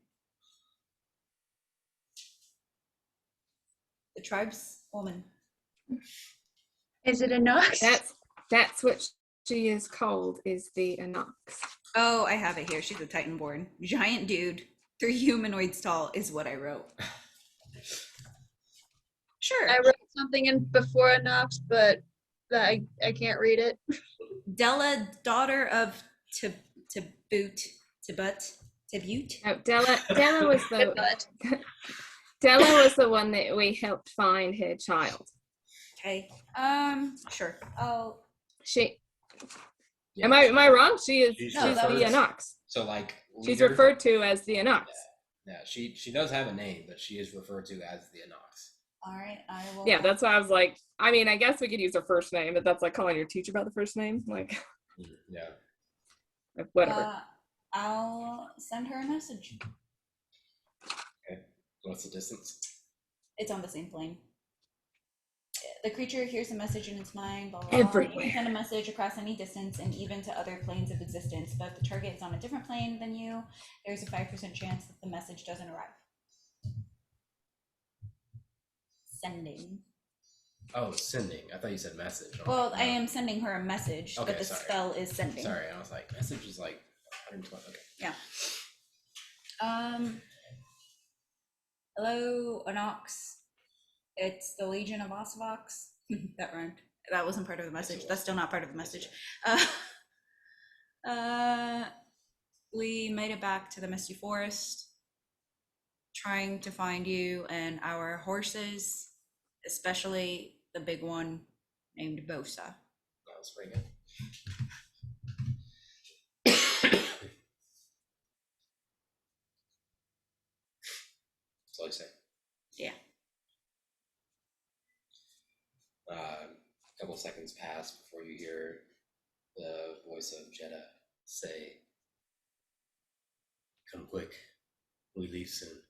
The tribeswoman. Is it a Nox? That's what she is called, is the Anox. Oh, I have it here. She's a Titanborn. Giant dude, 3 humanoids tall is what I wrote. Sure. I wrote something in before a Nox, but I can't read it. Della, daughter of Tabut. No, Della was the But Della was the one that we helped find her child. Okay. Sure. Oh, She Yeah. am I wrong? She's No, the that was- Anox. So like She's leader- referred to as the Anox. Yeah, she does have a name, but she is referred to as the Anox. all right. I will. Yeah, that's why I was like, I mean, I guess we could use her first name, but that's like calling your teacher by the first name. Like, Yeah. whatever. I'll send her a message. What's the distance? It's on the same plane. The creature hears a message in its mind, blah, blah, blah. You Everywhere. can send a message across any distance and even to other planes of existence, but if the target is on a different plane than you, there's a 5% chance that the message doesn't arrive. Sending. Oh, sending. I thought you said message. I'm Well, like, I no. am sending her a message, Okay, but the sorry. spell is sending. Sorry, I was like, message is like 120. Okay. Yeah. Hello, Anox. It's the Legion of Osuvox. That rhymed. That wasn't part of the message. That's still not part of the message. We made it back to the Misty Forest, trying to find you and our horses, especially the big one named Bosa. That was pretty good. That's all I say. Yeah. A couple seconds pass before you hear the voice of Jeddah say, "Come quick, we leave soon."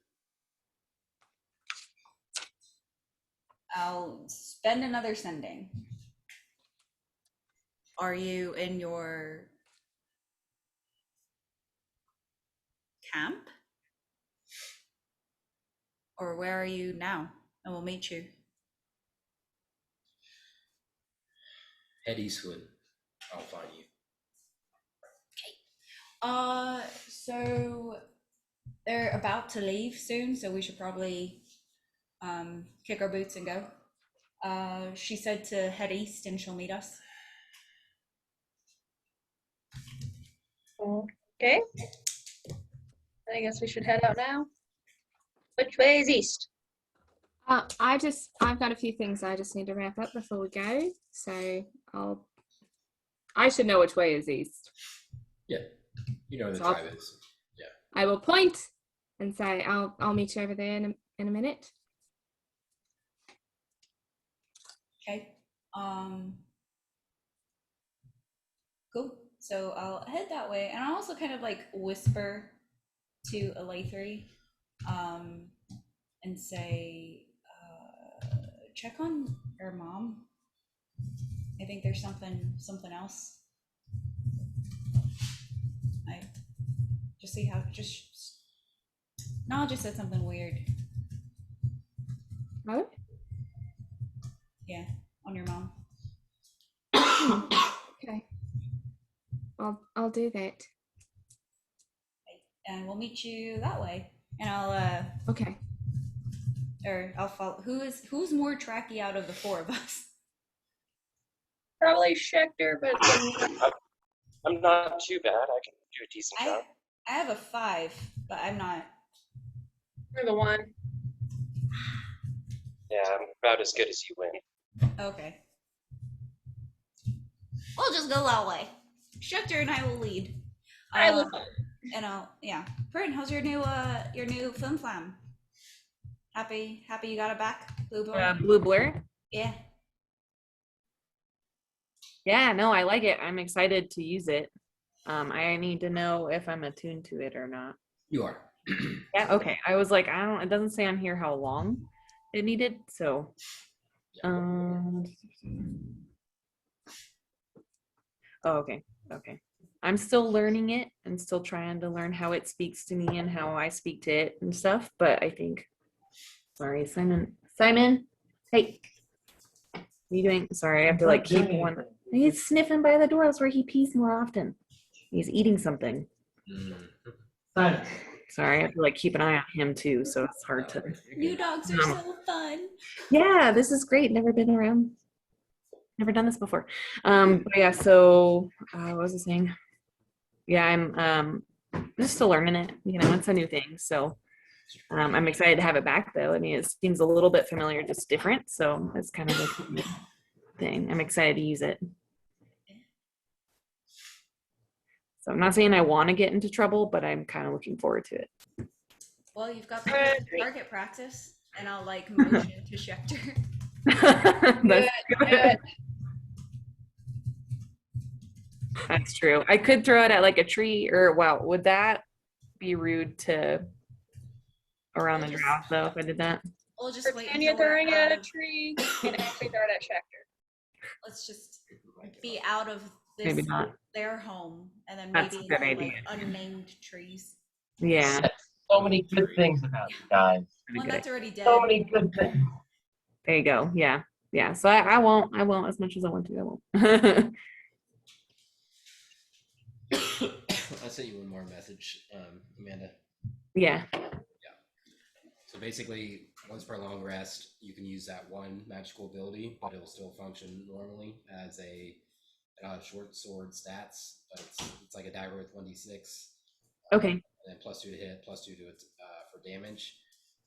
I'll spend another sending. Are you in your camp? Or where are you now? And we'll meet you. Head eastward. I'll find you. So they're about to leave soon, so we should probably kick our boots and go. She said to head east and she'll meet us. Okay. I guess we should head out now. Which way is east? I've got a few things I just need to wrap up before we go. So I should know which way is east. Yeah, you know where the So tribe is. I will point and say, I'll meet you over there in a minute. Okay. Cool. So I'll head that way, and I'll also kind of like whisper to Elethri, and say, check on her mom. I think there's something else. I just see how Nala just said something weird. Oh, Yeah, on your mom. okay. I'll do that. And we'll meet you that way. And I'll Okay. I'll follow. Who's more tracky out of the four of us? Probably Schecter, but I'm not too bad. I can do a decent job. I have a 5, but I'm not. you're the one. Yeah, I'm about as good as you win. Okay. We'll just go that way. Schecter and I will lead. I look. And Prin, how's your new film flam? Happy you got it back, Blue Boy? Blue Blur. Yeah. Yeah, no, I like it. I'm excited to use it. I need to know if I'm attuned to it or not. You are. Yeah, okay. I was like, it doesn't say on here how long it needed, so oh, okay. I'm still learning it and still trying to learn how it speaks to me and how I speak to it and stuff, but I think Simon, hey, what are you doing? Sorry, I have to like keep one. He's sniffing by the door. That's where he pees more often. He's eating something. Sorry, I have to like keep an eye on him too, so it's hard to. New dogs are so fun. Yeah, this is great. Never been around. Never done this before. But yeah, so what was I saying? Yeah, I'm just still learning it. You know, it's a new thing. So I'm excited to have it back though. I mean, it seems a little bit familiar, just different. So it's kind of like a new thing. I'm excited to use it. So I'm not saying I want to get into trouble, but I'm kind of looking forward to it. Well, you've got target practice, and I'll like motion to Schecter. That's good. That's true. I could throw it at like a tree or wow, would that be rude to around the draft though if I did that. We'll just wait Pretend you're until we're throwing it out at a of, tree and actually throw it at Schecter. let's just be out of Maybe this, not. their home, and then That's maybe a good into, idea. like unnamed trees. Yeah. So many good things about you guys. Pretty One good that's already dead. So many good things. There you go. Yeah. Yeah. So I won't as much as I want to. I won't. I sent you one more message, Amanda. Yeah. So basically, once per long rest, you can use that one magical ability, but it'll still function normally as a short sword stats. But it's like a dagger with 1d6. Okay. And then +2 to hit, +2 to it for damage,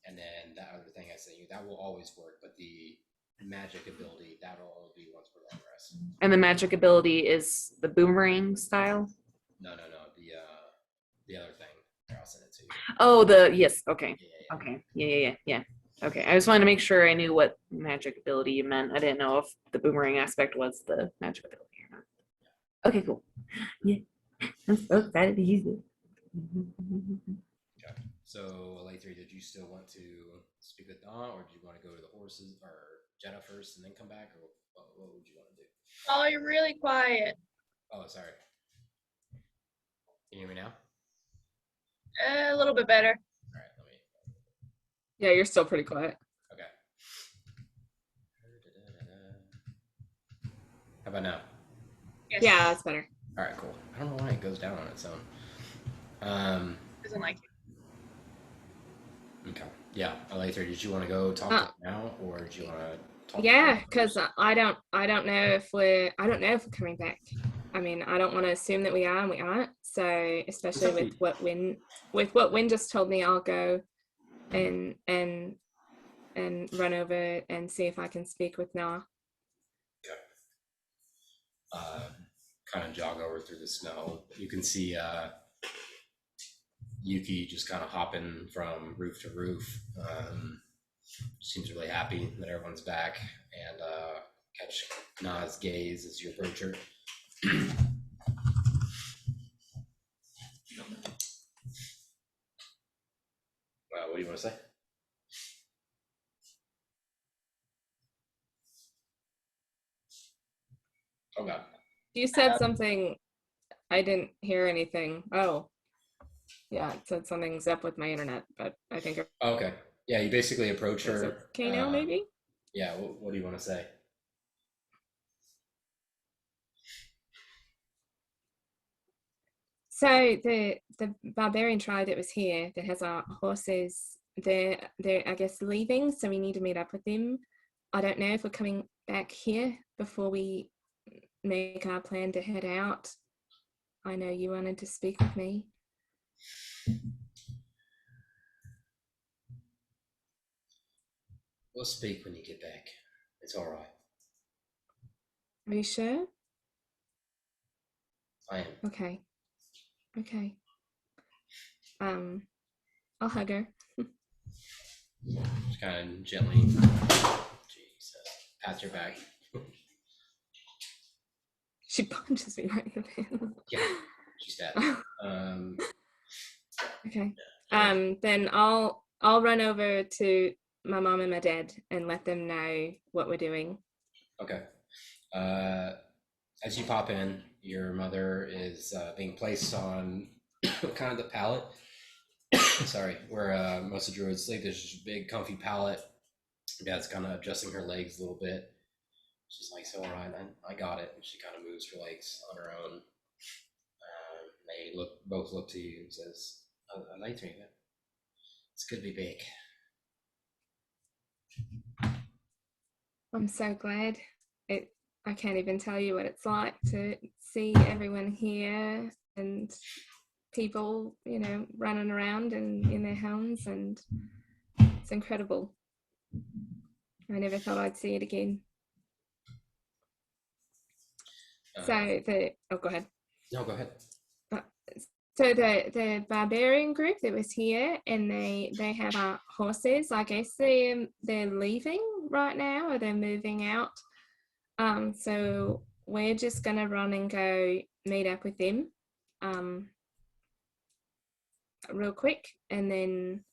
and then that other thing I sent you that will always work. But the magic ability that'll only be once per long rest. And the magic ability is the boomerang style. No, the other thing. Here, I'll send it to you. Oh, yes. Okay. Yeah. Okay. Yeah. Okay. I just wanted to make sure I knew what magic ability you meant. I didn't know if the boomerang aspect was the magic ability or not. Okay, cool. Yeah. I'm so excited to use it. Okay. So, Lathree, did you still want to speak with Dawn, or do you want to go to the horses or Jenna first and then come back, or what would you want to do? Oh, you're really quiet. Oh, sorry. Can you hear me now? A little bit better. All right, let me. Yeah, you're still pretty quiet. Okay. How about now? Yes. Yeah, that's better. All right, cool. I don't know why it goes down on its own. Doesn't like it. Okay. Yeah, Lathree, did you want to go talk to them now, or did you want to talk? Yeah, because I don't know if we're coming back. I mean, I don't want to assume that we are and we aren't. So especially with what Win just told me, I'll go and run over and see if I can speak with Noah. Kind of jog over through the snow. You can see Yuki just kind of hopping from roof to roof. Seems really happy that everyone's back, and catch Na's gaze as you approach her. What do you want to say? Oh God. You said something. I didn't hear anything. Oh, yeah, it said something's up with my internet, but I think Okay. Yeah, you basically approach it's her. okay now, maybe. Yeah. What do you want to say? So the barbarian tribe that was here that has our horses, they're I guess leaving, so we need to meet up with them. I don't know if we're coming back here before we make our plan to head out. I know you wanted to speak with me. We'll speak when you get back. It's all right. Are you sure? I am. Okay. I'll hug her. Just kind of gently. Jesus. Pat your back. She punches me right in the face. Yeah. She's dead. Okay. Then I'll run over to my mom and my dad and let them know what we're doing. Okay. As you pop in, your mother is being placed on kind of the pallet. Sorry, where most of the druids sleep. There's just a big, comfy pallet. Dad's kind of adjusting her legs a little bit. She's like, "So, all right, I got it." And she kind of moves her legs on her own. They both look to you and says, "I like to meet you. It's good to be back." I'm so glad. I can't even tell you what it's like to see everyone here and people, running around and in their homes, and it's incredible. I never thought I'd see it again. Go ahead. No, go ahead. So the barbarian group that was here, and they have horses. I guess they're leaving right now, or they're moving out. So we're just gonna run and go meet up with them, real quick, and then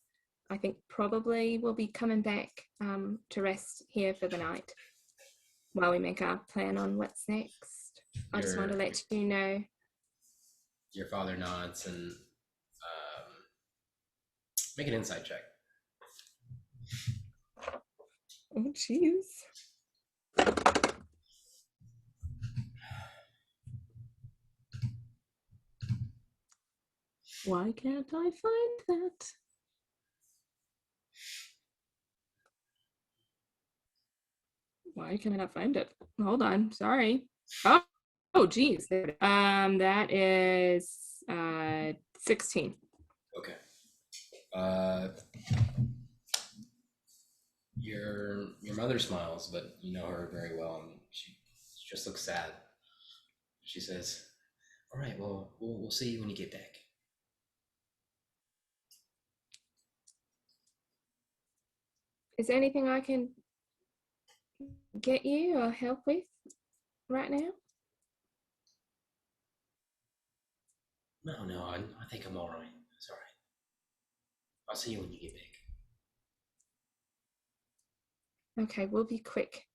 I think probably we'll be coming back to rest here for the night while we make our plan on what's next. I just wanted to let you know. Your father nods and make an insight check. Oh, jeez. Why can't I find that? Why can I not find it? Hold on, sorry. Oh, geez. That is 16. Okay. Your mother smiles, but you know her very well, and she just looks sad. She says, "All right, well, we'll see you when you get back." Is there anything I can get you or help with right now? No, I think I'm all right. It's all right. I'll see you when you get back. Okay, we'll be quick.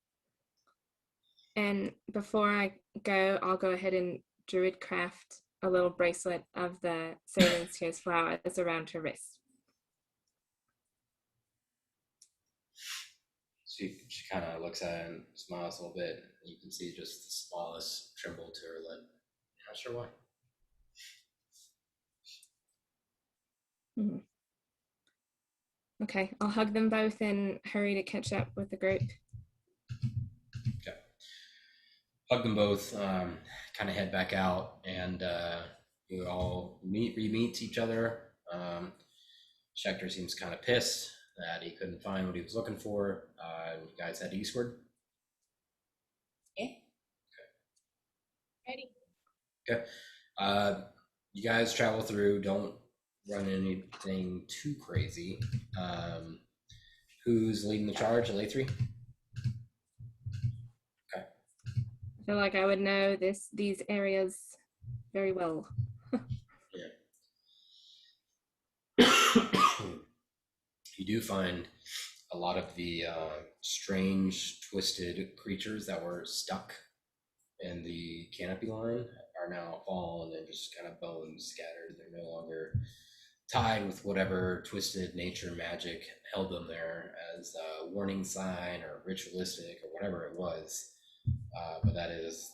And before I go, I'll go ahead and druid craft a little bracelet of the Sailing Tears flowers around her wrist. She kind of looks at it and smiles a little bit. You can see just the smallest tremble to her lip. Not sure why. Mm-hmm. Okay, I'll hug them both and hurry to catch up with the group. Okay. Hug them both, kind of head back out, and you all meet each other. Schechter seems kind of pissed that he couldn't find what he was looking for. You guys head eastward. Yeah. Ready? Okay. You guys travel through. Don't run anything too crazy. Who's leading the charge? Elathri? Okay. I feel like I would know these areas very well. You do find a lot of the strange, twisted creatures that were stuck in the canopy line are now fallen and just kind of bones scattered. They're no longer tied with whatever twisted nature magic held them there as a warning sign or ritualistic or whatever it was. But that is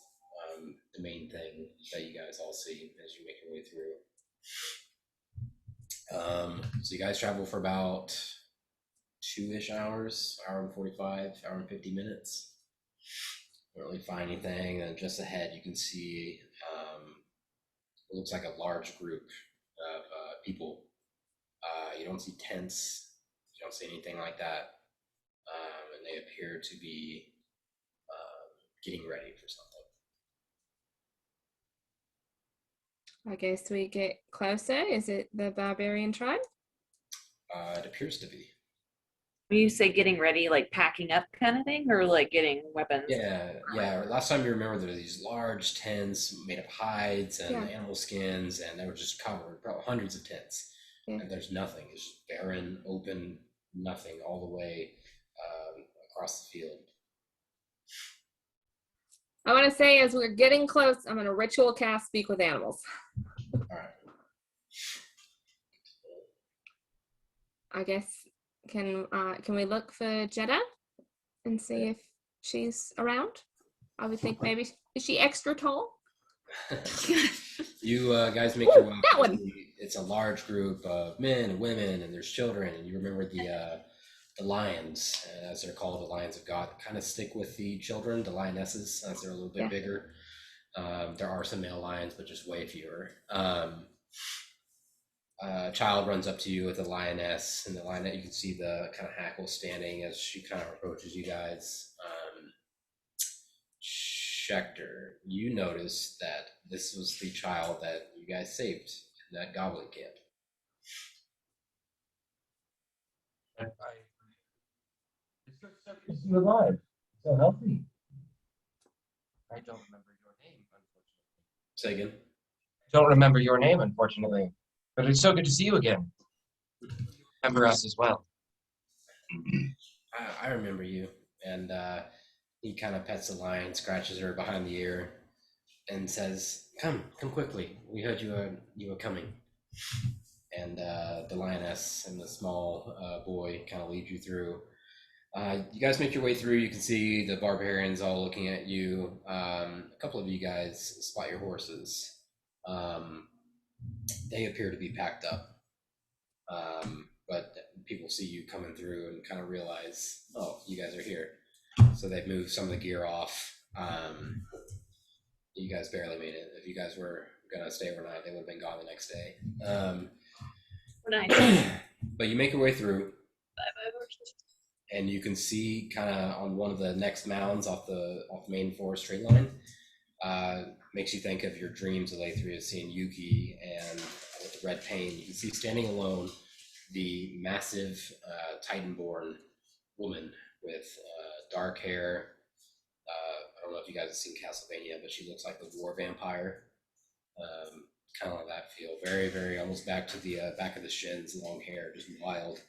the main thing that you guys all see as you make your way through. So you guys travel for about 2-ish hours, hour and 45, hour and 50 minutes. Don't really find anything. And just ahead, you can see it looks like a large group of people. You don't see tents. You don't see anything like that. And they appear to be getting ready for something. I guess we get closer. Is it the barbarian tribe? It appears to be. When you say getting ready, like packing up kind of thing, or like getting weapons? Yeah. Last time you remember, there were these large tents made of hides and animal skins, and they were just covered, probably hundreds of tents. Yeah. And there's nothing. It's just barren, open, nothing all the way across the field. I want to say, as we're getting close, I'm going to ritual cast Speak with Animals. All right. I guess can we look for Jeddah and see if she's around? I would think maybe, is she extra tall? You guys make your way. That one. It's a large group of men and women, and there's children. And you remember the lions, as they're called, the lions of God, kind of stick with the children, the lionesses, as they're a little bit bigger. There are some male lions, but just way fewer. A child runs up to you with a lioness, and the lioness, you can see the kind of hackle standing as she kind of approaches you guys. Schechter, you notice that this was the child that you guys saved in that goblin camp. It's so good to see you alive. So healthy. I don't remember your name, unfortunately. Say again? I don't remember your name, unfortunately. But it's so good to see you again. remember us as well. I remember you. And he kind of pets the lion, scratches her behind the ear, and says, come quickly. We heard you were coming. And the lioness and the small boy kind of lead you through. You guys make your way through. You can see the barbarians all looking at you. A couple of you guys spot your horses. They appear to be packed up. But people see you coming through and kind of realize, oh, you guys are here. So they've moved some of the gear off. You guys barely made it. If you guys were gonna stay overnight, they would have been gone the next day. Nice. But you make your way through, Bye-bye horses. and you can see kind of on one of the next mounds off the main forest straight line. Makes you think of your dreams of Lathria, seeing Yuki and with the red paint. You can see standing alone the massive Titan-born woman with dark hair. I don't know if you guys have seen Castlevania, but she looks like the war vampire. Kind of like that feel. Very, very almost back to the back of the shins, long hair, just wild.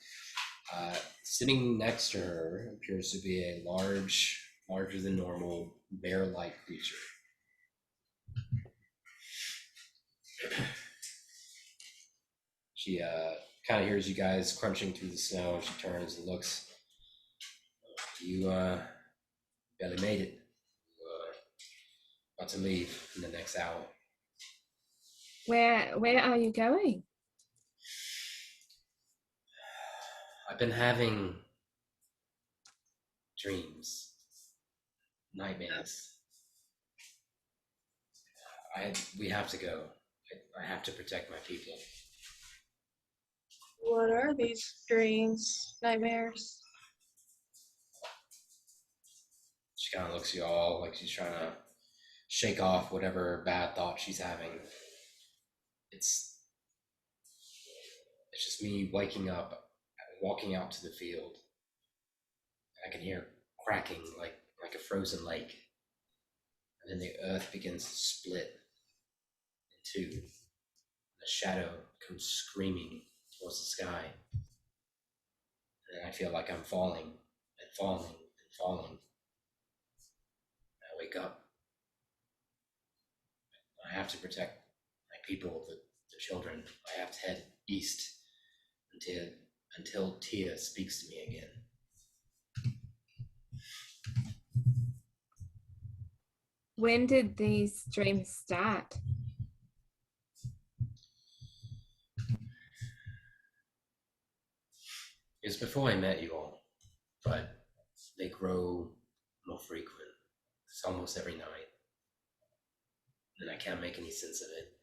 Sitting next to her appears to be a larger than normal bear-like creature. She kind of hears you guys crunching through the snow, and she turns and looks. You barely made it. About to leave in the next hour. Where are you going? I've been having dreams, nightmares. We have to go. I have to protect my people. What are these dreams, nightmares? She kind of looks at you all like she's trying to shake off whatever bad thought she's having. It's just me waking up, walking out to the field, and I can hear cracking like a frozen lake, and then the earth begins to split in two. The shadow comes screaming towards the sky, and I feel like I'm falling and falling and falling. I wake up. I have to protect my people, the children. I have to head east until Tia speaks to me again. When did these dreams start? It's before I met you all, but they grow more frequent. It's almost every night, and I can't make any sense of it.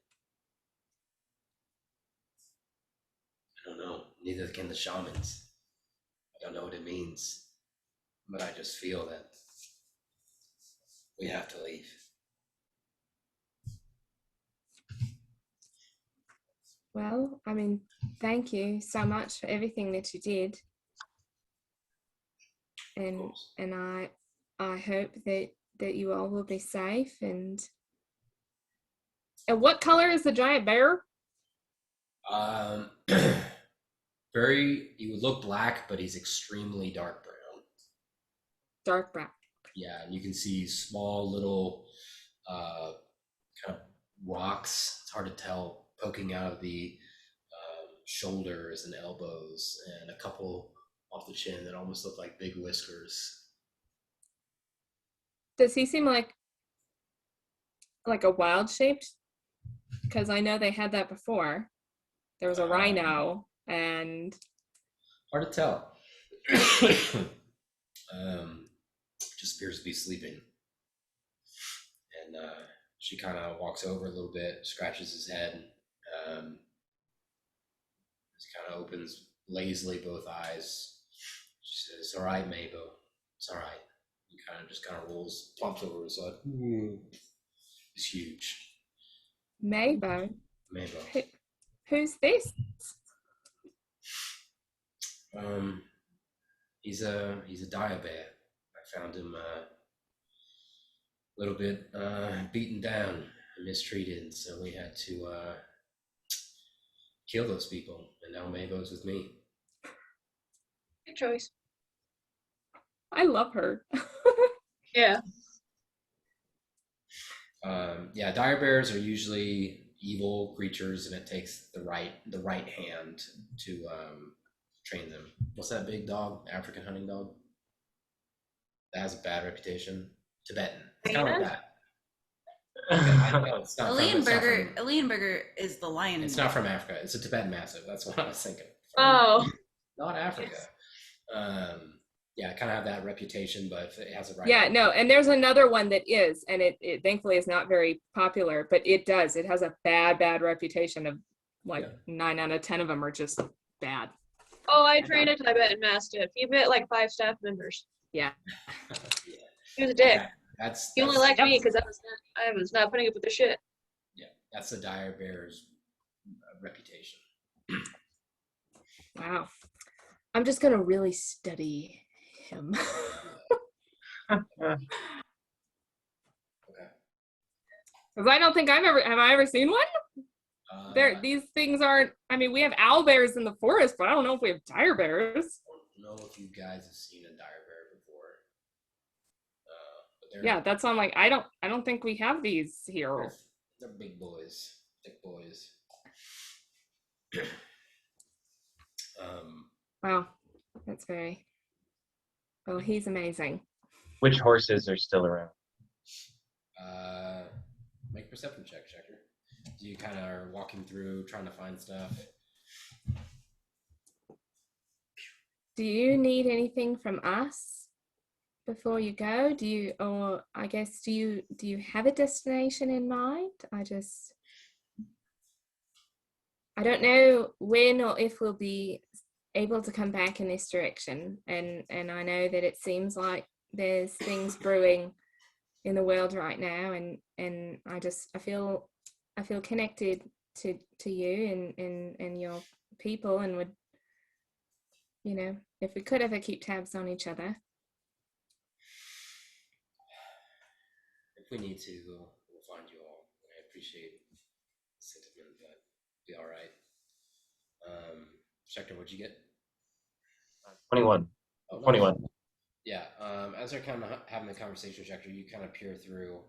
I don't know, neither can the shamans. I don't know what it means, but I just feel that we have to leave. Well, I mean, thank you so much for everything that you did. And I hope that you all will be safe. And what color is the giant bear? He would look black, but he's extremely dark brown. Dark brown. Yeah, and you can see small little kind of rocks. It's hard to tell, poking out of the shoulders and elbows, and a couple off the chin that almost look like big whiskers. Does he seem like a wild shaped? Because I know they had that before. There was a rhino, and hard to tell. Just appears to be sleeping, and she kind of walks over a little bit, scratches his head. He kind of opens lazily both eyes. She says, "It's all right, Mabel. It's all right." He kind of rolls, plops over his side. It's huge. Mabo. Mabel. Who's this? He's a dire bear. I found him a little bit beaten down and mistreated, so we had to kill those people, and now Mabo's with me. Good choice. I love her. Yeah. Yeah, dire bears are usually evil creatures, and it takes the right hand to train them. What's that big dog? African hunting dog? That has a bad reputation. Tibetan. It's kind of like that. I know it's not Leonberger is the lion. It's not from Africa. It's a Tibetan Mastiff. That's what I was thinking. Oh. Not Africa. Yeah, kind of have that reputation, but if it has a right. Yeah, no, and there's another one that is, and it thankfully is not very popular, but it does. It has a bad reputation of like 9 out of 10 of them are just bad. Oh, I trained a Tibetan Mastiff. He bit like 5 staff members. Yeah. He was a dick. Yeah, He only liked me because I was not putting up with the shit. Yeah, that's the dire bear's reputation. Wow. I'm just gonna really study him. Okay. Because I don't think have I ever seen one? These things aren't, I mean, we have owl bears in the forest, but I don't know if we have dire bears. I don't know if you guys have seen a dire bear before. But Yeah, that's on like, I don't think we have these here. They're big boys, thick boys. Wow, that's very, well, he's amazing. Which horses are still around? Make a perception check, Checker. Do you kind of are walking through, trying to find stuff? Do you need anything from us before you go? Do you, or I guess, do you have a destination in mind? I don't know when or if we'll be able to come back in this direction. And I know that it seems like there's things brewing in the world right now. And I feel connected to you and your people, and would, you know, if we could ever keep tabs on each other. If we need to, we'll find you all. I appreciate the sentiment, but be all right. Schecter, what'd you get? 21. Oh, no. 21. Yeah. As they're kind of having the conversation, Schecter, you kind of peer through,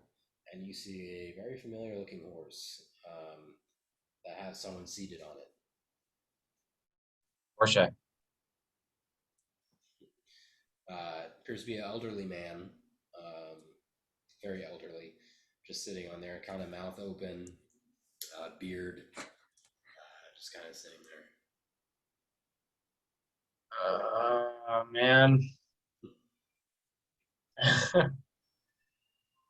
and you see a very familiar looking horse that has someone seated on it. Porsche. Appears to be an elderly man, very elderly, just sitting on there, kind of mouth open, beard, just kind of sitting there. Man.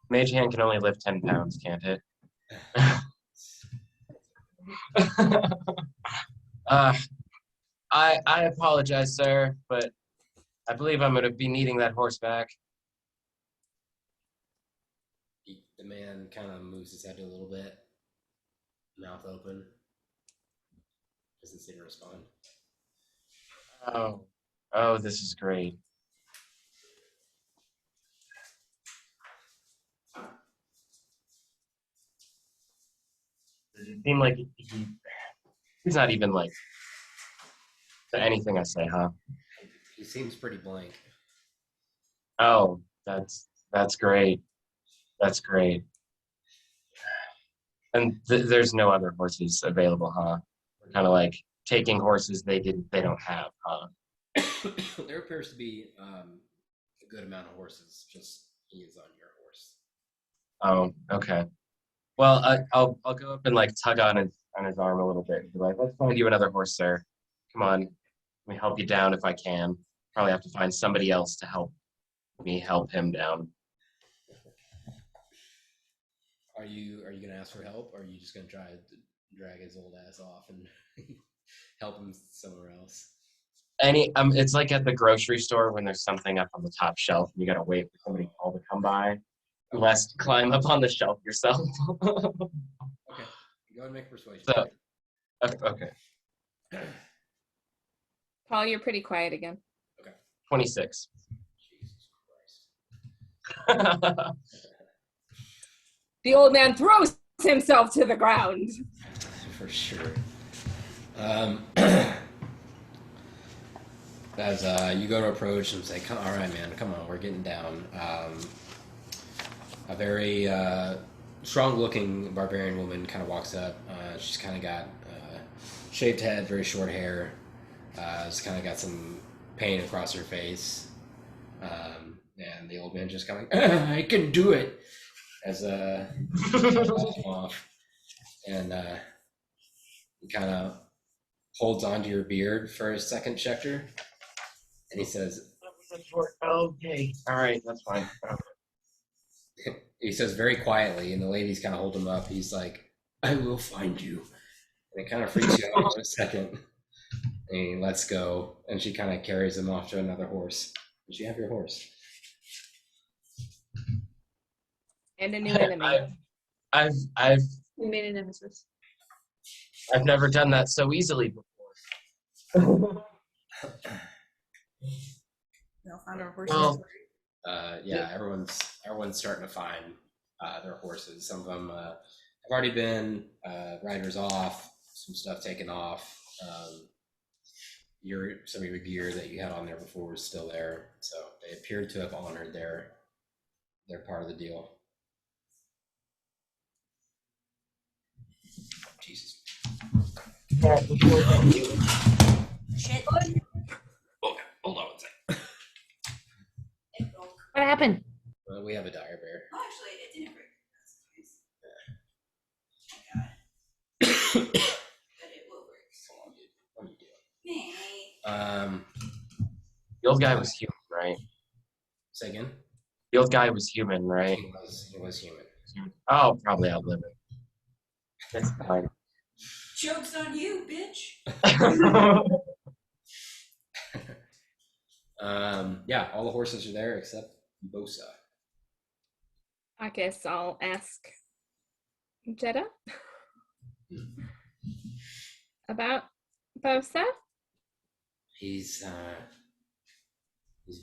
Mage hand can only lift 10 pounds, can't it? I apologize, sir, but I believe I'm going to be needing that horse back. The man kind of moves his head a little bit, mouth open. Doesn't seem to respond. Oh, this is great. Does it seem like he's not even like to anything I say, huh? He seems pretty blank. Oh, that's great. That's great. And there's no other horses available, huh? We're kind of like taking horses they don't have, huh? There appears to be a good amount of horses. Just he is on your horse. Oh, okay. Well, I'll go up and like tug on his arm a little bit and be like, let's find you another horse, sir. Come on, let me help you down if I can. Probably have to find somebody else to help me help him down. Are you gonna ask for help, or are you just gonna try to drag his old ass off and help him somewhere else? It's like at the grocery store when there's something up on the top shelf and you gotta wait for somebody to come by. Less climb up on the shelf yourself. Okay, go ahead and make a persuasion. So, okay. Paul, you're pretty quiet again. Okay. 26. Jesus Christ. The old man throws himself to the ground. For sure. as you go to approach and say, "Come, all right, man, come on, we're getting down." A very strong-looking barbarian woman kind of walks up. She's kind of got shaved head, very short hair. She's kind of got some pain across her face. And the old man just kind of like, I can do it, as walks him off, and he kind of holds onto your beard for a second, Schecter, and he says, Okay, all right, that's fine. he says very quietly, and the ladies kind of hold him up. He's like, I will find you, and it kind of freaks you out for a second. And he lets go, and she kind of carries him off to another horse. Does she have your horse? And a new enemy. I've We made a nemesis. never done that so easily before. We all found our horses. Well, Yeah, everyone's starting to find their horses. Some of them have already been riders off, some stuff taken off. Some of your gear that you had on there before was still there, so they appeared to have honored their part of the deal. Jesus. Shit. Okay, hold on one second. It broke. What happened? We have a dire bear. Oh, actually, it didn't break. That's nice. Oh, God. But it will break. Hold on, dude. What are you doing? Hey. the old guy was human, right? Say again. The old guy was human, right? He was human. Oh, probably outlive it. That's fine. Joke's on you, bitch. Yeah, all the horses are there except Bosa. I guess I'll ask Jetta about Bosa. He's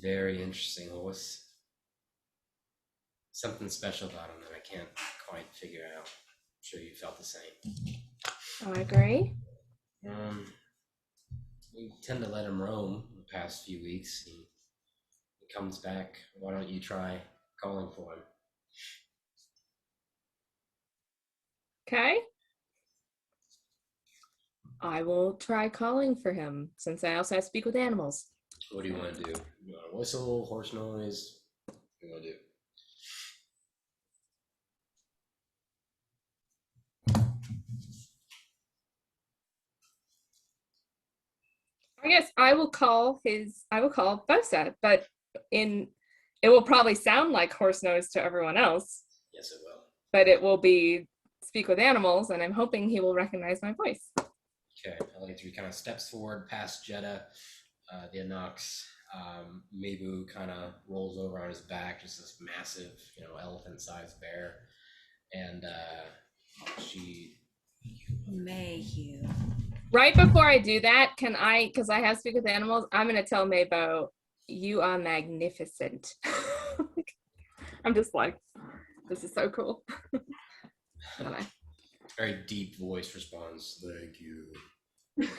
very interesting horse. Something special about him that I can't quite figure out. I'm sure you felt the same. I agree. We tend to let him roam the past few weeks. He comes back. Why don't you try calling for him? Okay. I will try calling for him since I also have to speak with animals. What do you want to do? You want to whistle, horse noise? What do you want to do? I guess I will call Bosa, but it will probably sound like horse nose to everyone else, Yes, it will. but it will be speak with animals, and I'm hoping he will recognize my voice. Okay, LA3 kind of steps forward past Jetta, the Anox. Mebu kind of rolls over on his back, just this massive, elephant-sized bear, and she. Mayhew. Right before I do that, because I have to speak with animals, I'm going to tell Maybo, you are magnificent. I'm just like, this is so cool. Very deep voice responds, thank you.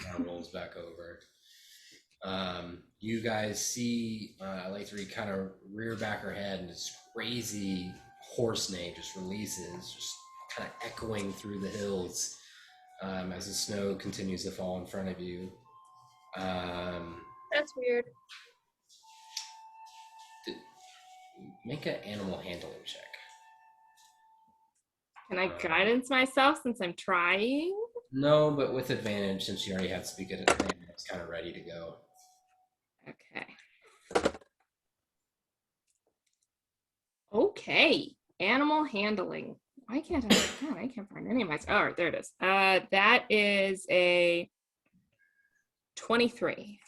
Kind of rolls back over. You guys see LA3 kind of rear back her head, and this crazy horse neigh just releases, just kind of echoing through the hills as the snow continues to fall in front of you. That's weird. Make an animal handling check. Can I guidance myself since I'm trying? No, but with advantage since you already had speak at it, it's kind of ready to go. Okay. Animal handling. Why can't I can't find any of my. Oh, there it is. That is a 23.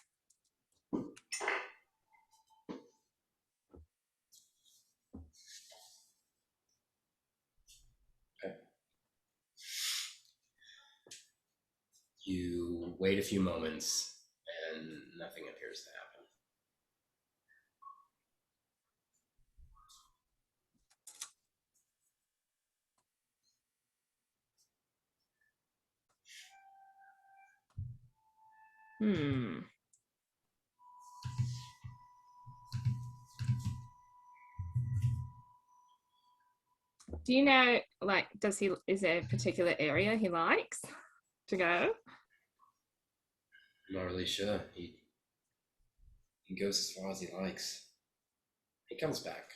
You wait a few moments and nothing appears to happen. Do you know, like, is there a particular area he likes to go? I'm not really sure. He goes as far as he likes. He comes back.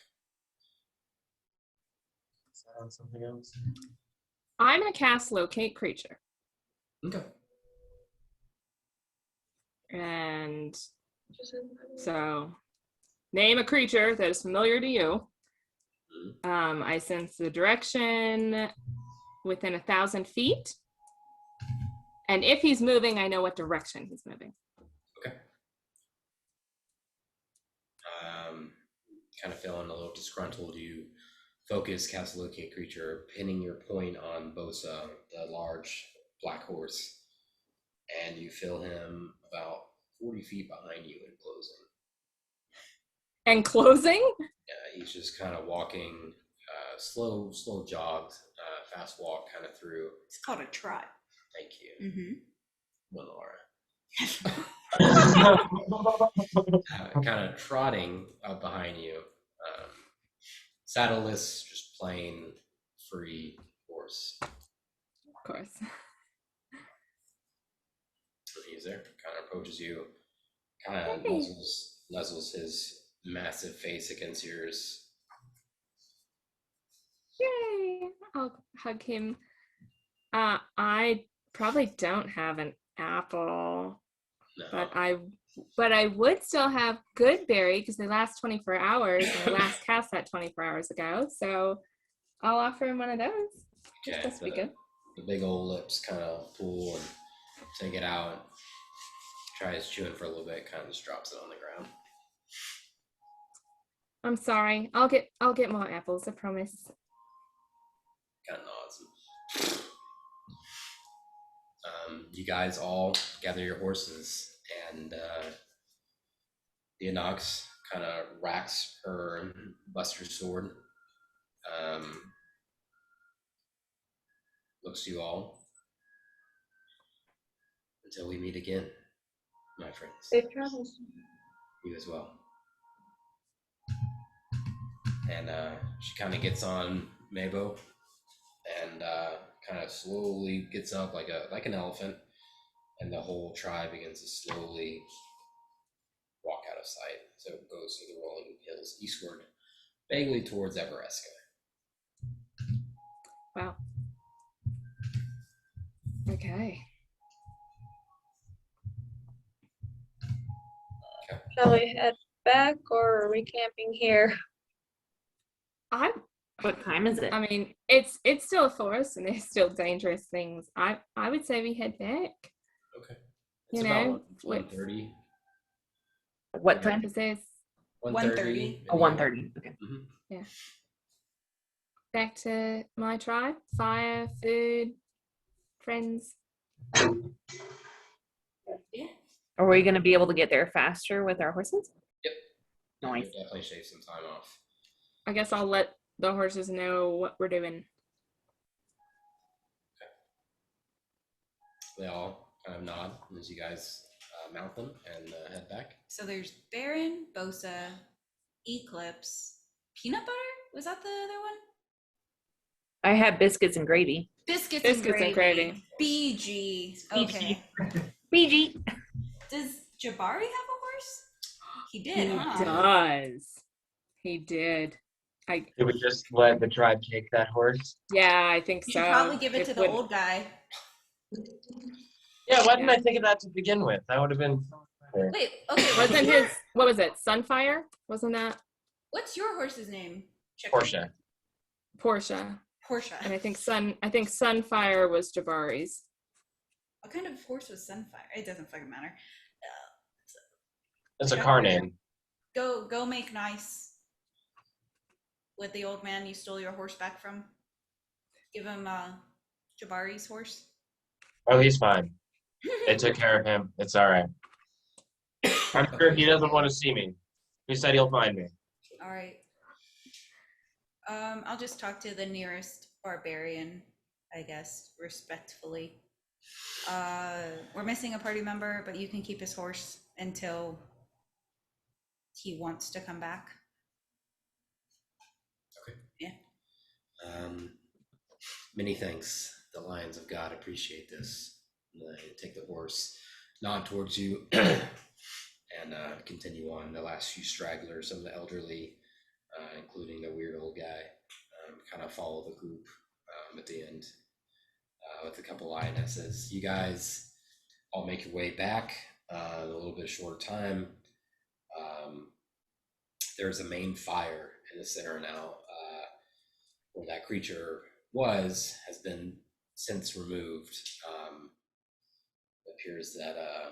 Is that on something else? I'm gonna cast locate creature. Okay. And so name a creature that is familiar to you. I sense the direction within 1,000 feet. And if he's moving, I know what direction he's moving. Okay. Kind of feeling a little disgruntled, you focus, cast locate creature, pinning your point on Bosa, the large black horse, and you feel him about 40 feet behind you and closing. And closing? He's just kind of walking, slow jog, fast walk kind of through. It's called a trot. Thank you, Mm-hmm. Lenora. Kind of trotting up behind you, saddleless, just plain free horse. Of course. He's there, kind of approaches you, kind of nuzzles his massive face against yours. Yay! I'll hug him. I probably don't have an apple, No. but I would still have good berry because they last 24 hours and I last cast that 24 hours ago. So I'll offer him one of those. Okay, That's be good. The big old lips kind of pull and take it out and tries chewing for a little bit, kind of just drops it on the ground. I'm sorry. I'll get more apples, I promise. Kind of nods. You guys all gather your horses, and the Inox kind of racks her Buster sword, looks to you all until we meet again, my friends. Safe travels. You as well. And she kind of gets on Mabo and kind of slowly gets up like an elephant, and the whole tribe begins to slowly walk out of sight. So it goes through the rolling hills eastward, vaguely towards Everesca. Wow. Okay. Shall we head back or are we camping here? What time is it? I mean, it's still a forest and there's still dangerous things. I would say we head back. Okay. It's You about know, 1:30. What time? Because there's 1:30. Oh, 1:30. Okay. Mm-hmm. back to my tribe, fire, food, friends. Yeah. Are we going to be able to get there faster with our horses? Yep. Nice. You'll definitely shave some time off. I guess I'll let the horses know what we're doing. They all kind of nod as you guys mount them and head back. So there's Baron, Bosa, Eclipse, Peanut Butter? Was that the other one? I had biscuits and gravy. Biscuits Biscuits and gravy. and BG. Okay. BG. Does Jabari have a horse? He He did, huh? does. He did. Did we just let the tribe take that horse? Yeah, I think You so. should probably give it to the would- old guy. Yeah, why didn't I think of that to begin with? That would have been better. Wait, okay. Wasn't his, what was it, Sunfire? Wasn't that What's your horse's name? Check Portia. Portia? Portia. And I think Sunfire was Jabari's. What kind of horse was Sunfire? It doesn't fucking matter. That's a car name. Go make nice with the old man you stole your horse back from. Give him Jabari's horse. Oh, he's fine. They took care of him. It's all right. I'm sure he doesn't want to see me. He said he'll find me. All right. I'll just talk to the nearest barbarian, I guess, respectfully. We're missing a party member, but you can keep his horse until he wants to come back. Okay. Yeah. Um, Many thanks. The Lions of God appreciate this. And they take the horse, nod towards you, and continue on. The last few stragglers, some of the elderly, including the weird old guy, kind of follow the group at the end with a couple lionesses. You guys all make your way back in a little bit shorter time. There's a main fire in the center now. Where that creature has been since removed. It appears that a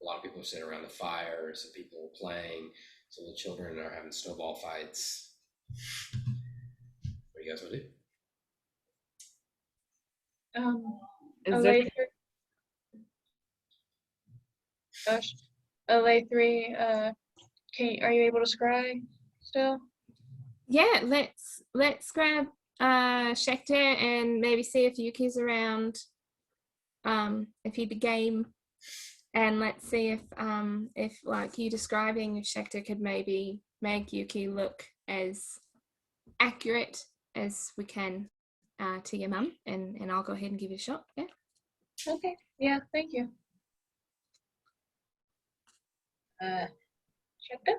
lot of people are sitting around the fire, some people are playing, some of the children are having snowball fights. What do you guys want to do? Is there, Gosh, LA3, are you able to scry still? Yeah, let's grab Schechter and maybe see if Yuki's around, if he'd be game, and let's see if like you describing, if Schechter could maybe make Yuki look as accurate as we can to your mum, and I'll go ahead and give you a shot. Yeah. Okay, yeah, thank you. Schechter?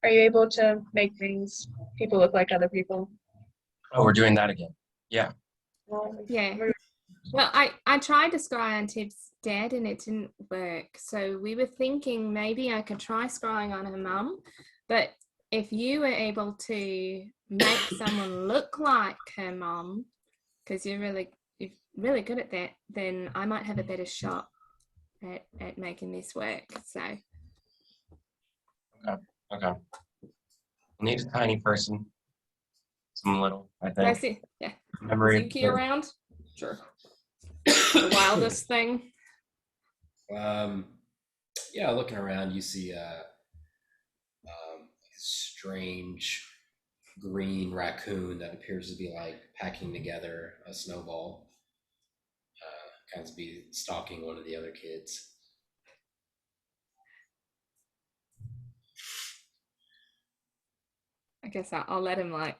Are you able to make people look like other people? Oh, we're doing that again. Yeah. Yeah. Well, I tried to scry on Tib's dad and it didn't work. So we were thinking maybe I could try scrying on her mum, but if you were able to make someone look like her mum, because you're really good at that, then I might have a better shot at making this work. So Okay. I need a tiny person. Some little, I did I think. see? Yeah. Memory. Is Yuki around? Sure. The wildest thing. Yeah, looking around, you see a strange green raccoon that appears to be like packing together a snowball. Kind of be stalking one of the other kids. I guess I'll let him like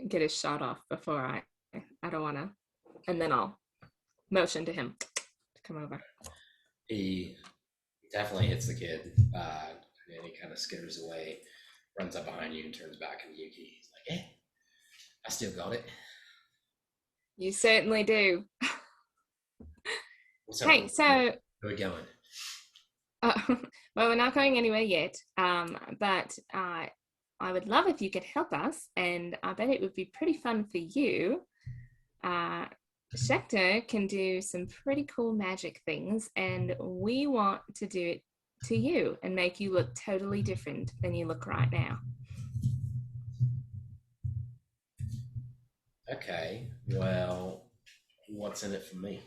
get his shot off before I don't want to, and then I'll motion to him to come over. He definitely hits the kid, and he kind of skitters away, runs up behind you, and turns back to Yuki. He's like, "Hey, I still got it." You certainly do. Hey, so where are we going? well, we're not going anywhere yet, but I would love if you could help us, and I bet it would be pretty fun for you. Schechter can do some pretty cool magic things, and we want to do it to you and make you look totally different than you look right now. Okay, well, what's in it for me?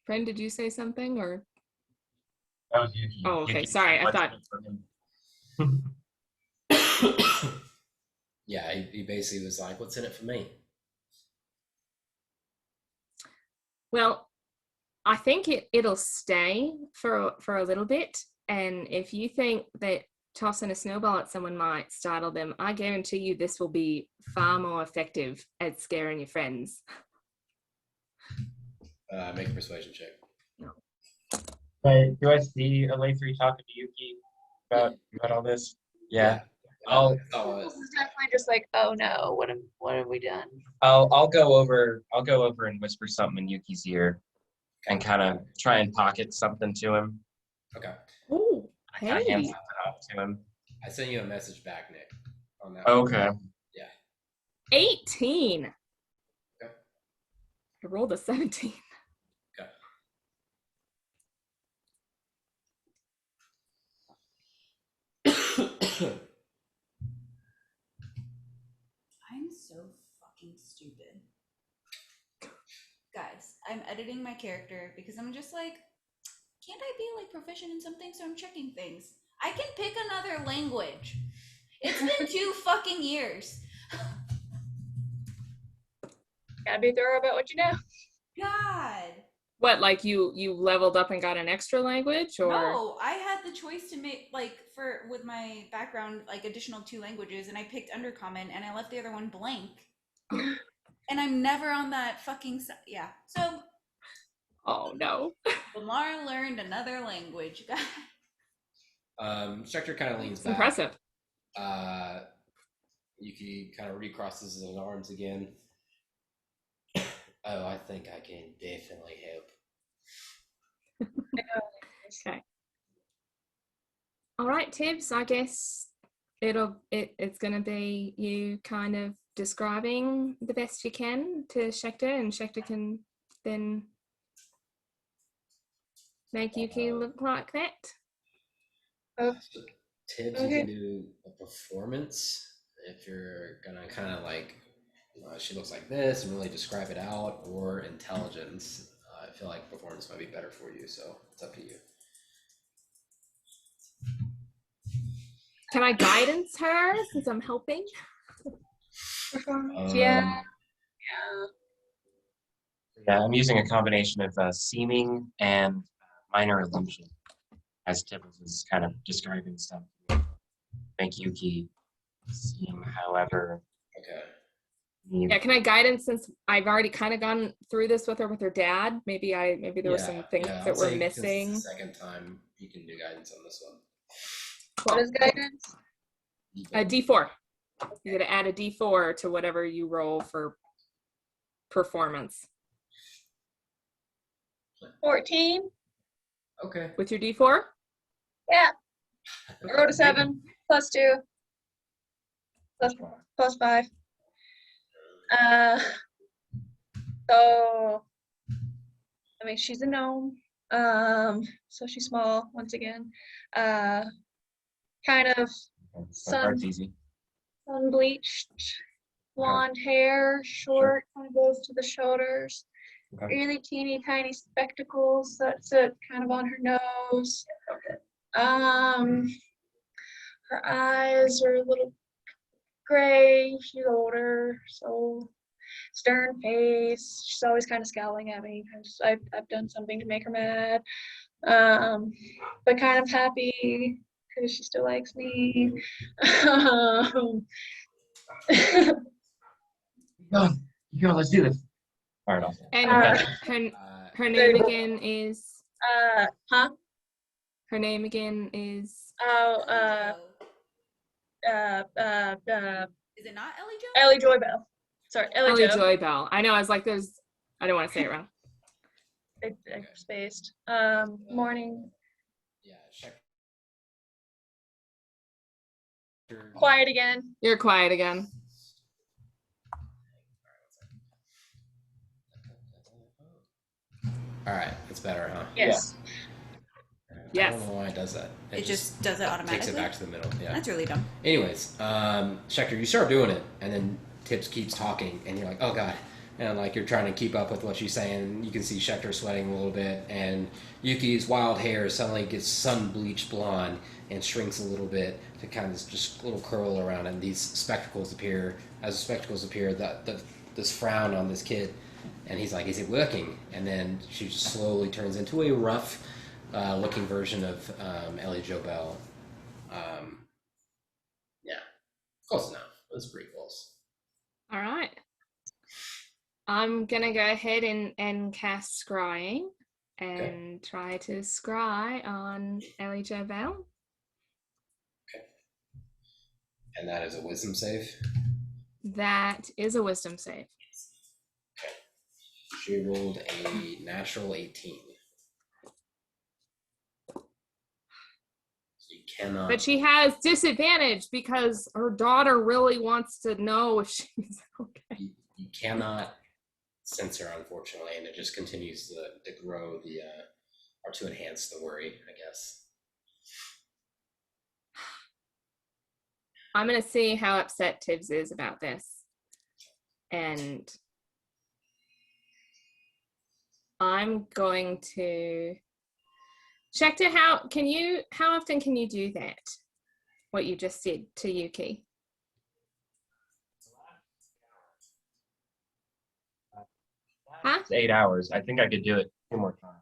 Friend, did you say something or? That was Yuki. Oh, okay. Yuki Sorry, I what's thought. in it for him? Yeah, he basically was like, "What's in it for me?" Well, I think it'll stay for a little bit, and if you think that tossing a snowball at someone might startle them, I guarantee you this will be far more effective at scaring your friends. Make a persuasion check. Do I see LA3 talking to Yuki about all this? Yeah. Oh, This is definitely just like, oh no, what have we done? I'll go over and whisper something in Yuki's ear and kind of try and pocket something to him. okay. Oh, I kind of hand hey. something up to him. I sent you a message back, Nick, on that. Okay. 18. Okay. I rolled a 17. I'm so fucking stupid. Guys, I'm editing my character because I'm just like, can't I be like proficient in something? So I'm checking things. I can pick another language. It's been 2 fucking years. Gotta be thorough about what you know. God. What, like you leveled up and got an extra language, or? No, I had the choice to make like for with my background like additional 2 languages, and I picked undercommon, and I left the other one blank. And I'm never on that fucking yeah. So Oh no. Lamar learned another language, guys. Schecter kind of leans It's back. impressive. Yuki kind of recrosses his arms again. Oh, I think I can definitely help. Okay. All right, Tibbs, I guess it's gonna be you kind of describing the best you can to Schecter, and Schecter can then make Yuki look like that. Tibbs, Okay. you can do a performance if you're gonna kind of like, she looks like this and really describe it out, or intelligence. I feel like performance might be better for you, so it's up to you. Can I guidance her since I'm helping? Performance, yeah. Yeah, I'm using a combination of seeming and minor illusion as Tibbs is kind of describing stuff. Make Yuki seem however. Okay. Yeah, can I guidance since I've already kind of gone through this with her dad? Maybe there were some things I'd that were say 'cause it's missing. the second time you can do guidance on this one. What is guidance? A D4. You gotta add a D4 to whatever you roll for performance. 14. Okay. With your D4? Yeah. I wrote a 7 plus 2 plus 5. So I mean, she's a gnome. So she's small once again. Kind of That part's easy. sun bleached blonde hair, short, kind of goes to the shoulders. Okay. Really teeny tiny spectacles that sit kind of on her nose. Her eyes are a little gray. She's older, so stern face. She's always kind of scowling at me because I've done something to make her mad. But kind of happy because she still likes me. Go, let's do this. All right, awesome. And her name Very well. again is Huh? her name again is Oh, Is it not Ellie Jo? Ellie Joy Bell. Sorry, Ellie Jo. Joy Bell. I know, I was like, I don't want to say it wrong. I spaced. Morning. Yeah, check. Quiet again. You're quiet again. All right, it's better, huh? Yes. Yes. I don't know why it does that. It just does it automatically. Takes it back to the middle. Yeah. That's really dumb. Anyways, Schecter, you start doing it, and then Tibbs keeps talking, and you're like, oh god, and like you're trying to keep up with what she's saying. You can see Schecter sweating a little bit, and Yuki's wild hair suddenly gets sun bleached blonde and shrinks a little bit to kind of just a little curl around, and these spectacles appear. As the spectacles appear, this frown on this kid, and he's like, is it working? And then she just slowly turns into a rough looking version of Ellie Jo Bell. Yeah, close enough. It was pretty close. All right. I'm gonna go ahead and cast scrying and try to scry on Ellie Jo Bell. Okay. And that is a wisdom save. That is a wisdom save. Okay. She rolled a natural 18. So you cannot. But she has disadvantage because her daughter really wants to know if she's okay. You cannot censor, unfortunately, and it just continues to grow or to enhance the worry, I guess. I'm gonna see how upset Tibbs is about this. And I'm going to Schecter, how often can you do that? What you just said to Yuki? Huh? It's 8 hours. I think I could do it 2 more times.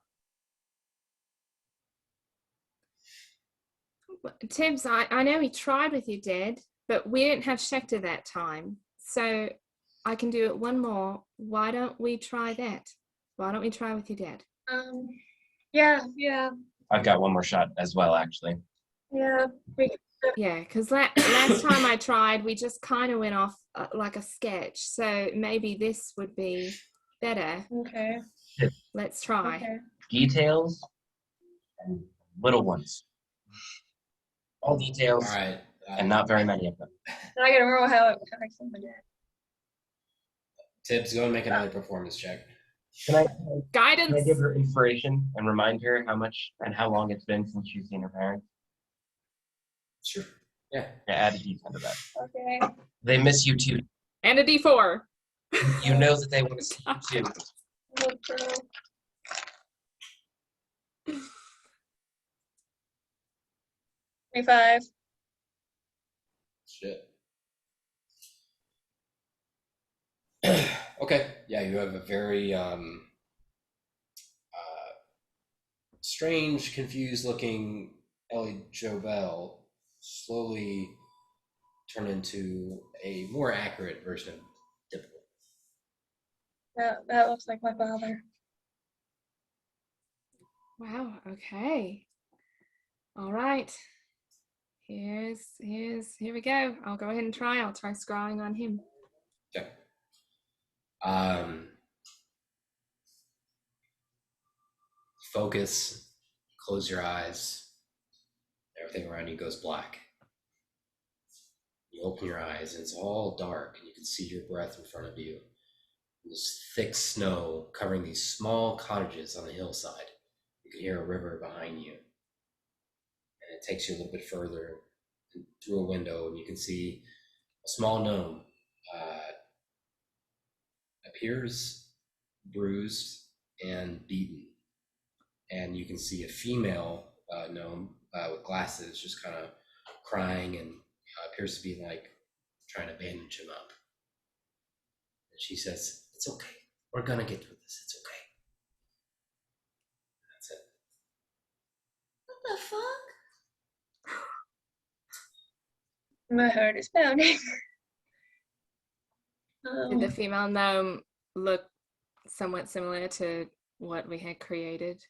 Tibbs, I know we tried with your dad, but we didn't have Schecter that time. So I can do it one more. Why don't we try that? Why don't we try with your dad? Yeah. I've got one more shot as well, actually. Yeah. Yeah, because last time I tried, we just kind of went off like a sketch. So maybe this would be better. Okay. Let's try. Okay. Details and little ones. All details All right. and not very many of them. Now I gotta remember how I said my dad. Tibbs, go and make another performance check. Can I Guidance. give her inspiration and remind her how much and how long it's been since she's seen her parents? Sure. Yeah. Yeah, add a D10 to that. Okay. They miss you too. And a D4. You know that they want to see you too. Look, bro. 25. Shit. Okay. Yeah, you have a very strange, confused looking Ellie Jovel slowly turn into a more accurate version of typical. That looks like my father. Wow. Okay. All right. Here we go. I'll go ahead and try. I'll try scrying on him. Okay. Focus, close your eyes. Everything around you goes black. You open your eyes and it's all dark and you can see your breath in front of you. There's thick snow covering these small cottages on the hillside. You can hear a river behind you. And it takes you a little bit further through a window and you can see a small gnome appears bruised and beaten. And you can see a female gnome with glasses just kind of crying and appears to be like trying to bandage him up. And she says, "It's okay. We're gonna get through this. It's okay." That's it. What the fuck? My heart is pounding. Did the female gnome look somewhat similar to what we had created?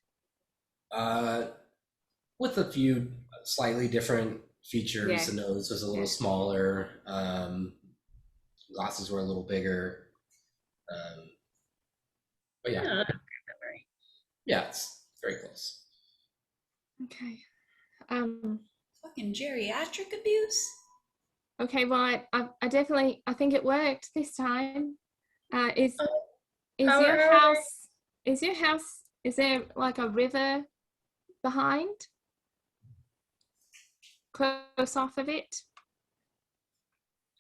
With a few slightly different features. Yeah. The nose was a little Yeah. smaller. Glasses were a little bigger. But yeah, yeah, it's very close. Okay. Fucking geriatric abuse? Okay, well, I definitely, I think it worked this time. Is how your early? house, is there like a river behind? Close off of it?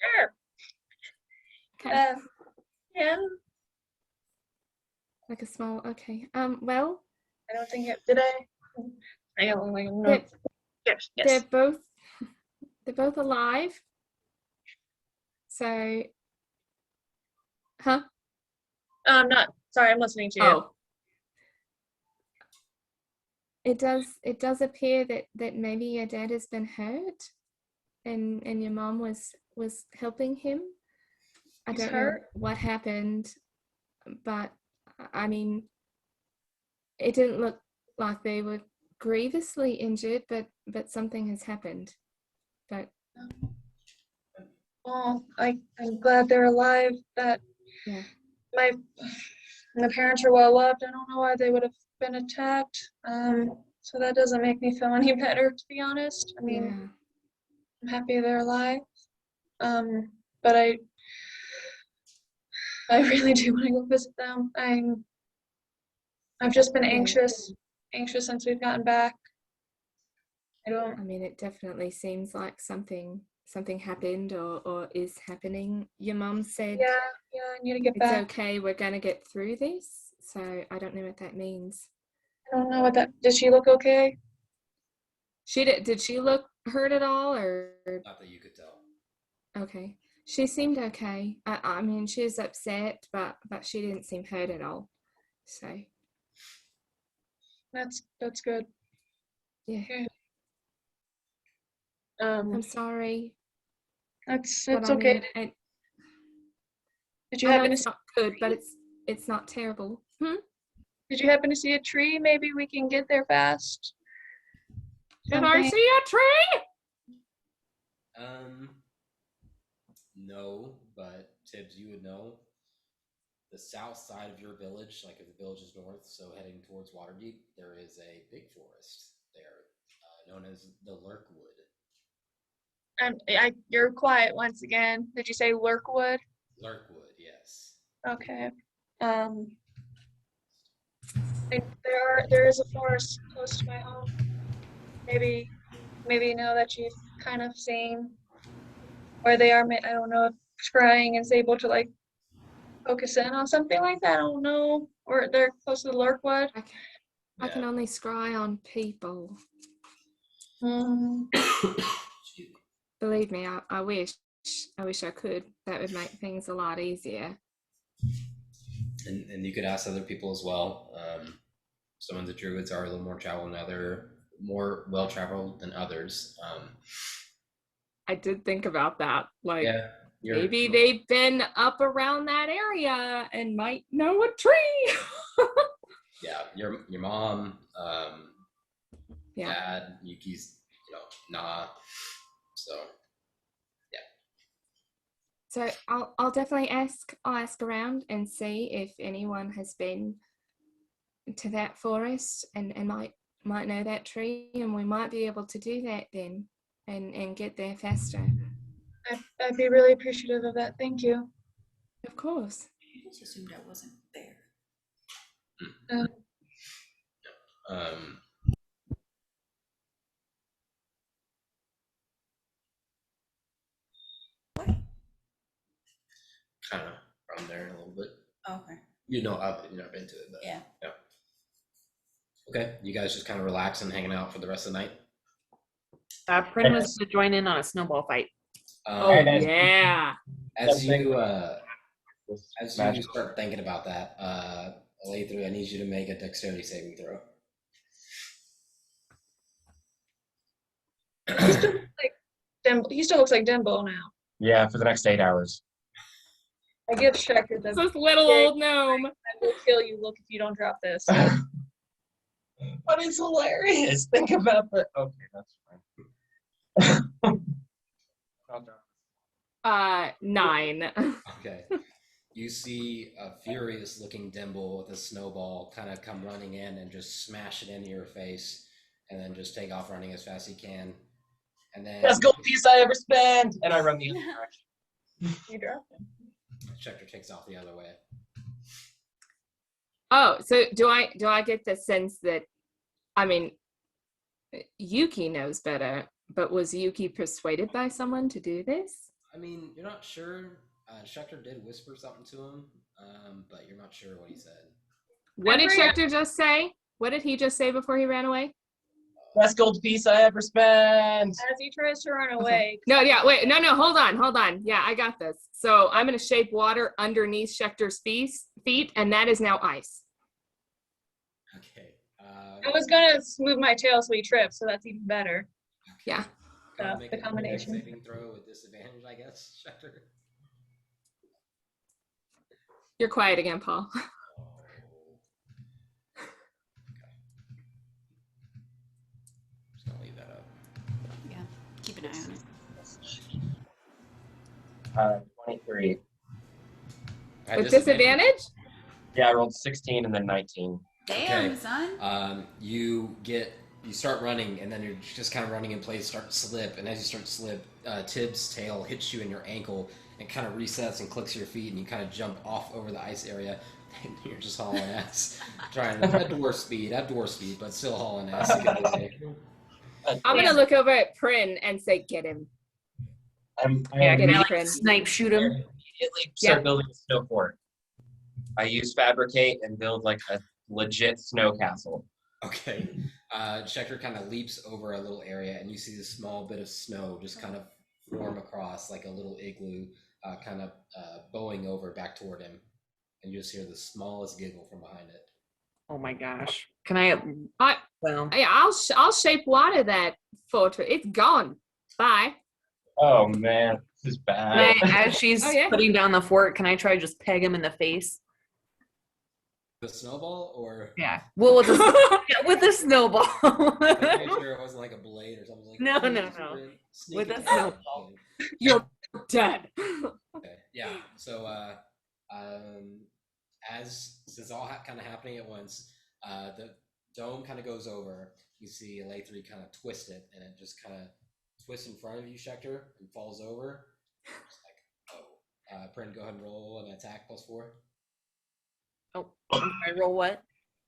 Sure. Okay, Yeah. like a small, okay. Well, I don't think it did. I don't like no. they're, Yes. they're both alive. So, huh? Not sorry. I'm listening to you. Oh. It does appear that maybe your dad has been hurt and your mom was helping him. I He's don't know hurt? what happened, but I mean, it didn't look like they were grievously injured, but something has happened. But Well, I'm glad they're alive. That yeah, my parents are well loved. I don't know why they would have been attacked. So that doesn't make me feel any better, to be honest. I mean, yeah. I'm happy they're alive. But I really do want to go visit them. I've just been Yeah. anxious since we've gotten back. I mean, it definitely seems like something happened or is happening. Your mom said, Yeah, I need to get it's back. okay, we're gonna get through this. So I don't know what that means. I don't know what that. Does she look okay? Did she look hurt at all or Not that you could tell. okay? She seemed okay. I mean, she was upset, but she didn't seem hurt at all. So That's good. yeah, Okay. I'm sorry. It's But I okay. mean, Did you I know happen to it's not good, but it's not terrible. did you happen to see a tree? Maybe we can get there fast. Did I Something. see a tree? No, but Tibbs, you would know. The south side of your village, like if the village is north, so heading towards Waterdeep, there is a big forest there, known as the Lurkwood. You're quiet once again. Did you say Lurkwood? Lurkwood, yes. Okay. There is a forest close to my home. Maybe now that you've kind of seen where they are, I don't know if scrying is able to like focus in on something like that. I don't know. Or they're close to the Lurkwood. I can only scry on people. Believe me, I wish I could. That would make things a lot easier. And you could ask other people as well. Some of the druids are a little more traveled than more well traveled than others. I did think about that. Like, Yeah, maybe they've been up around that area and might know a tree. Yeah, your mom, Yeah. dad, Yuki's, nah. So So I'll definitely I'll ask around and see if anyone has been to that forest and might know that tree, and we might be able to do that then and get there faster. I'd be really appreciative of that. Thank you. Of course. I just assumed I wasn't there. What? kind of from there a little bit. Okay. You know of it, you've never been to it, but Yeah. Okay, you guys just kind of relax and hanging out for the rest of the night. Prin was to join in on a snowball fight. Oh yeah. As you Magic. start thinking about that, Alethu, I need you to make a dexterity saving throw. He still looks like Dimbo now. Yeah, for the next 8 hours. I give Strecker This the little old gnome. I will kill you look if you don't drop this. But it's hilarious. Think about that. Okay, that's fine. 9. Okay. You see a furious looking Dimble with a snowball kind of come running in and just smash it into your face and then just take off running as fast as he can. And then Best gold piece I ever spent! And I run the other direction. You dropped him. Schecter takes off the other way. Oh, so do I get the sense that, I mean, Yuki knows better, but was Yuki persuaded by someone to do this? I mean, you're not sure. Schecter did whisper something to him, but you're not sure what he said. What did Schecter just say? What did he just say before he ran away? Best gold piece I ever spent! As he tries to run away. No, yeah, wait, no, hold on. Yeah, I got this. So I'm going to shape water underneath Schecter's feet, and that is now ice. Okay. I was gonna smooth my tail so he trips, so that's even better. Yeah. Make The a combination. saving throw with disadvantage, I guess, Schecter. You're quiet again, Paul. Just gonna leave that up. Yeah. Keep an eye on it. 23. With disadvantage? Yeah, I rolled 16 and then 19. Damn, Okay. son. You start running, and then you're just kind of running in place, start to slip, and as you start to slip, Tibbs' tail hits you in your ankle and kind of resets and clicks your feet, and you kind of jump off over the ice area, and you're just hauling ass, trying at dwarf speed, but still hauling ass to get away. I'm going to look over at Prin and say, get him. Yeah, can I like Prin. snipe shoot him? Immediately start building a snow fort. I use fabricate and build like a legit snow castle. Okay. Schecter kind of leaps over a little area, and you see this small bit of snow just kind of form across like a little igloo, kind of bowing over back toward him. And you just hear the smallest giggle from behind it. Oh my gosh. Can I? I, Well, I'll shape water that fortress. It's gone. Bye. Oh man, this is bad. as she's Oh, yeah. putting down the fort, can I try to just peg him in the face? The snowball, or Yeah. Well, with a snowball. I made sure it wasn't like a blade or something. Like, No, "Oh, no, just no. sneak With a attack." snowball. You're dead. Okay, yeah. So, since all kind of happening at once, the dome kind of goes over. You see Lathree kind of twist it, and it just kind of twists in front of you, Schecter, and falls over. It's like, oh. Prin, go ahead and roll an attack +4. Oh, I roll what?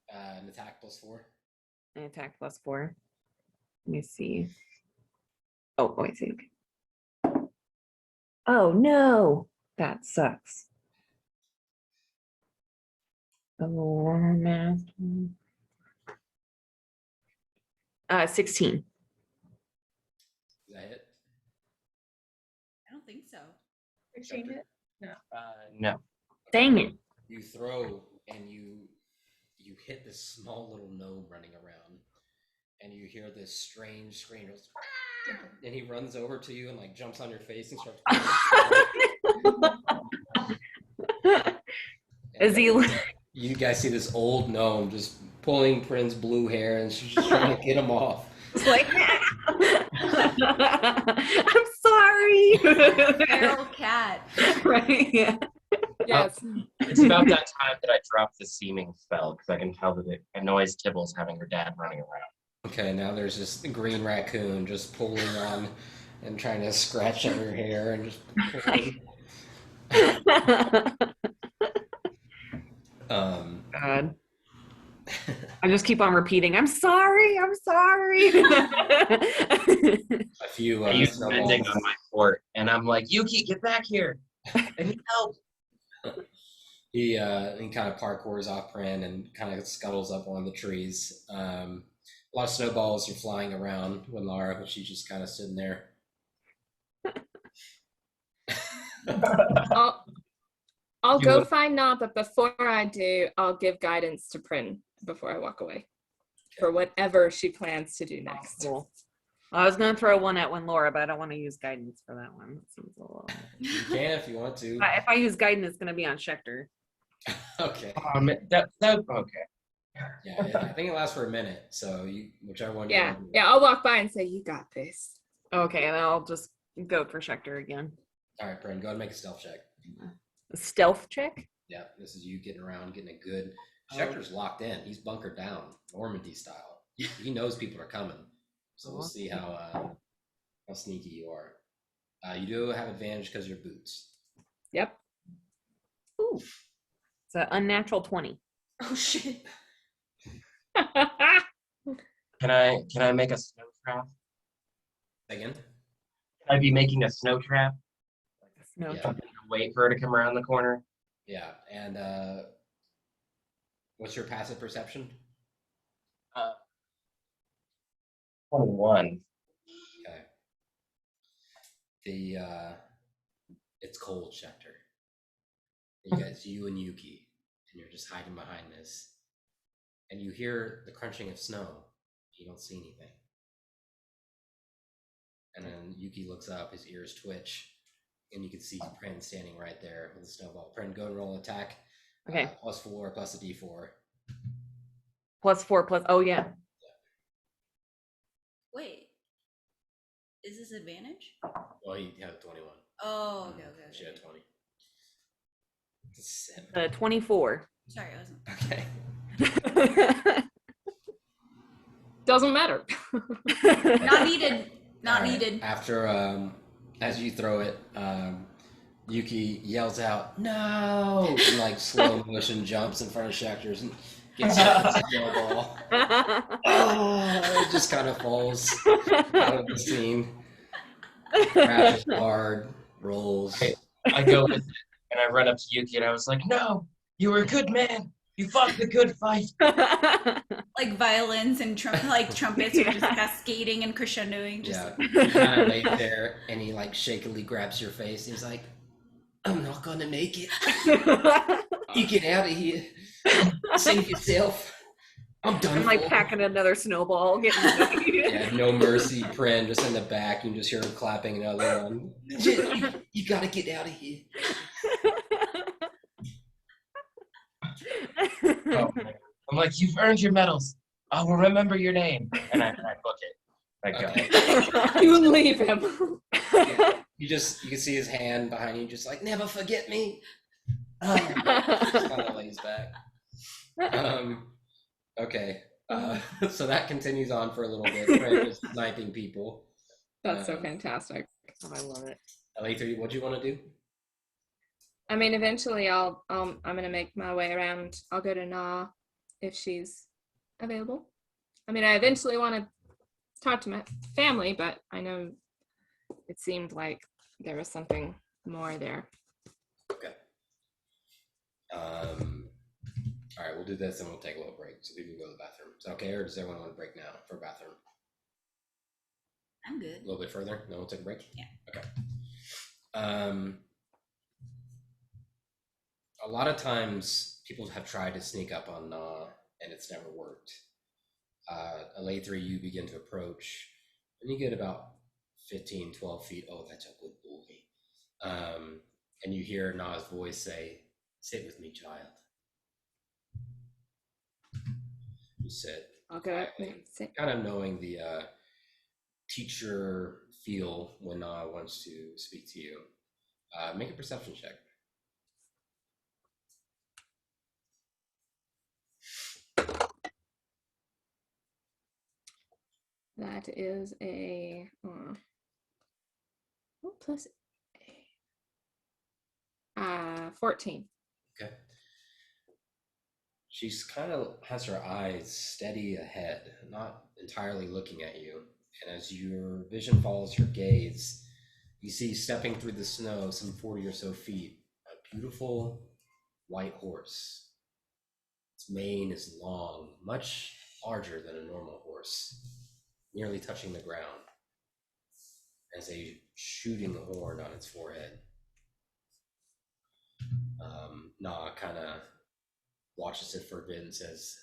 An attack +4. An attack +4. Let me see. Oh, I think. Oh no, that sucks. Oh, math. 16. Is that it? I don't think so. 16 hit? No. Dang it. You throw and you hit this small little gnome running around, and you hear this strange scream. Goes, "Ah!" And he runs over to you and like jumps on your face and starts. Is he? You guys see this old gnome just pulling Prin's blue hair, and she's just trying to get him off. Like, I'm sorry. Feral cat. Right? Yeah. Yes. It's about that time that I dropped the seeming spell because I can tell that it annoys Tibbles having her dad running around. Okay, now there's this green raccoon just pulling on and trying to scratch at her hair and just pulling. God. I just keep on repeating, I'm sorry, I'm sorry. A few I use snowballs. mending on my fort, and I'm like, Yuki, get back here. I need help. He kind of parkours off Prin and kind of scuttles up one of the trees. A lot of snowballs are flying around when Lara, but she's just kind of sitting there. I'll You go would- find Nod, but before I do, I'll give guidance to Prin before I walk away for whatever she plans to do next. Cool. I was gonna throw one at Laura, but I don't want to use guidance for that one. That seems a little... You can if you want to. If I use guidance, it's gonna be on Schecter. Okay. Okay. Yeah, I think it lasts for a minute. So whichever one. Yeah, I'll walk by and say, "You got this." Okay, and then I'll just go for Schecter again. All right, Prin, go ahead and make a stealth check. A stealth check? Yeah, this is you getting around, getting a good. Schecter's locked in. He's bunkered down, Normandy style. He knows people are coming. So we'll see how sneaky you are. You do have advantage because you're boots. Yep. Ooh. It's an unnatural 20. Oh shit. Can I make a snow trap? Again? Can I be making a snow trap? No. Yeah. Wait for her to come around the corner. Yeah, and what's your passive perception? 21. Okay. It's cold, Schecter. You and Yuki, and you're just hiding behind this, and you hear the crunching of snow. You don't see anything, and then Yuki looks up. His ears twitch, and you can see Prin standing right there with a snowball. Prin, go and roll an attack. Okay. +4 plus a d4. +4 plus. Oh, yeah. Wait. Is this advantage? Well, he had a 21. Oh, okay. She had 20. 7. 24. Sorry, I wasn't. Okay. Doesn't matter. Not needed. Not All right. needed. After as you throw it, Yuki yells out, "No!" and like slow motion jumps in front of Schecter's and gets a snowball. Oh, it just kind of falls out of the scene. Crashes hard, rolls. I go with it, and I run up to Yuki, and I was like, "No, you were a good man. You fought the good fight." Like violins and trumpets are just cascading and crescendoing. Just Yeah, you kind of lay there, and he like shakily grabs your face. And he's like, "I'm not gonna make it. You get out of here. Save yourself." I'm done. I'm like for. packing another snowball, getting Yeah, no mercy, Pren, just in the back. You can just hear him clapping another one. You gotta get out of here. Oh, I'm like, you've earned your medals. I will remember your name. And I book it. I go. Okay. You leave him. You can see his hand behind you, just like, never forget me. Just kind of lays back. Okay. So that continues on for a little bit. Pren is sniping people. That's so fantastic. Oh, I love it. Lather, what do you want to do? I mean, eventually I'm gonna make my way around. I'll go to Na if she's available. I mean, I eventually want to talk to my family, but I know it seemed like there was something more there. Okay. All right, we'll do this and we'll take a little break so people can go to the bathroom. Is that okay, or does everyone want to break now for a bathroom? I'm good. A little bit further? No, we'll take a break? Yeah. Okay. A lot of times people have tried to sneak up on Na and it's never worked. Lather, you begin to approach and you get about 15, 12 feet. Oh, that's a good boy. And you hear Na's voice say, sit with me, child. You sit. I'll go. quietly, Sit. kind of knowing the teacher feel when Na wants to speak to you. Make a perception check. That is a plus 14. Okay. She's kind of has her eyes steady ahead, not entirely looking at you. And as your vision follows her gaze, you see stepping through the snow some 40 or so feet, a beautiful white horse. Its mane is long, much larger than a normal horse, nearly touching the ground. Has a shooting horn on its forehead. Na kind of watches it for a bit and says,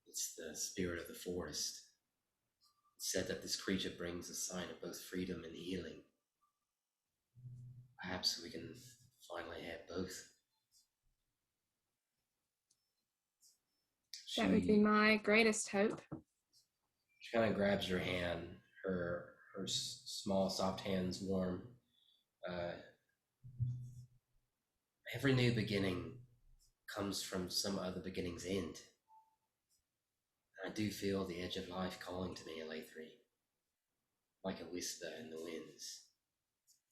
it's the spirit of the forest. It's said that this creature brings a sign of both freedom and healing. Perhaps we can finally have both. That would be my greatest hope. She kind of grabs your hand, her small, soft hands warm. Every new beginning comes from some other beginning's end. I do feel the edge of life calling to me, Elathri, like a whisper in the winds.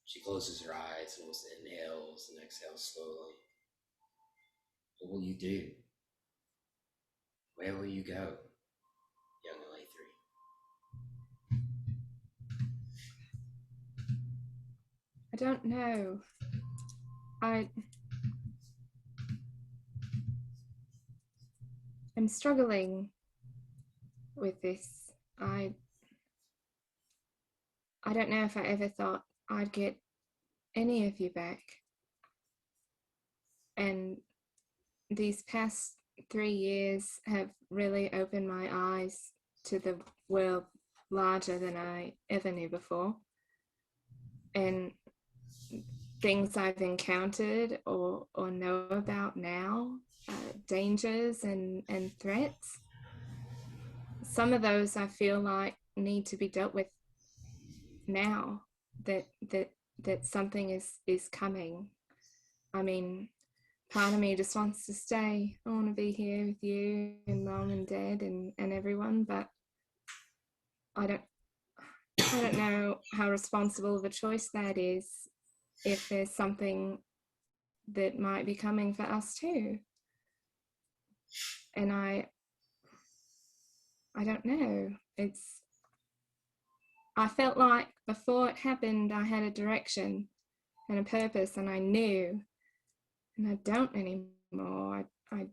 She closes her eyes and inhales and exhales slowly. What will you do? Where will you go, young Elathri? I don't know. I'm struggling with this. I don't know if I ever thought I'd get any of you back. And these past 3 years have really opened my eyes to the world larger than I ever knew before. And things I've encountered or know about now, dangers and threats. Some of those I feel like need to be dealt with now. That something is coming. I mean, part of me just wants to stay. I want to be here with you and Mom and Dad and everyone, but I don't know how responsible of a choice that is if there's something that might be coming for us too. And I don't know. I felt like before it happened, I had a direction and a purpose and I knew, and I don't anymore. I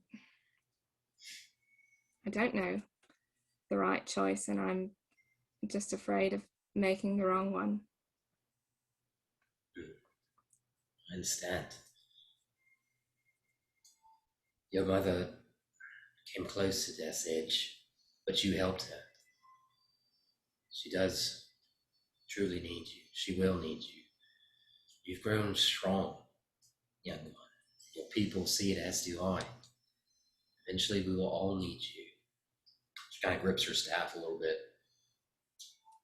don't know the right choice and I'm just afraid of making the wrong one. I understand. Your mother came close to death's edge, but you helped her. She does truly need you. She will need you. You've grown strong, young one. Your people see it, as do I. Eventually, we will all need you. She kind of grips her staff a little bit,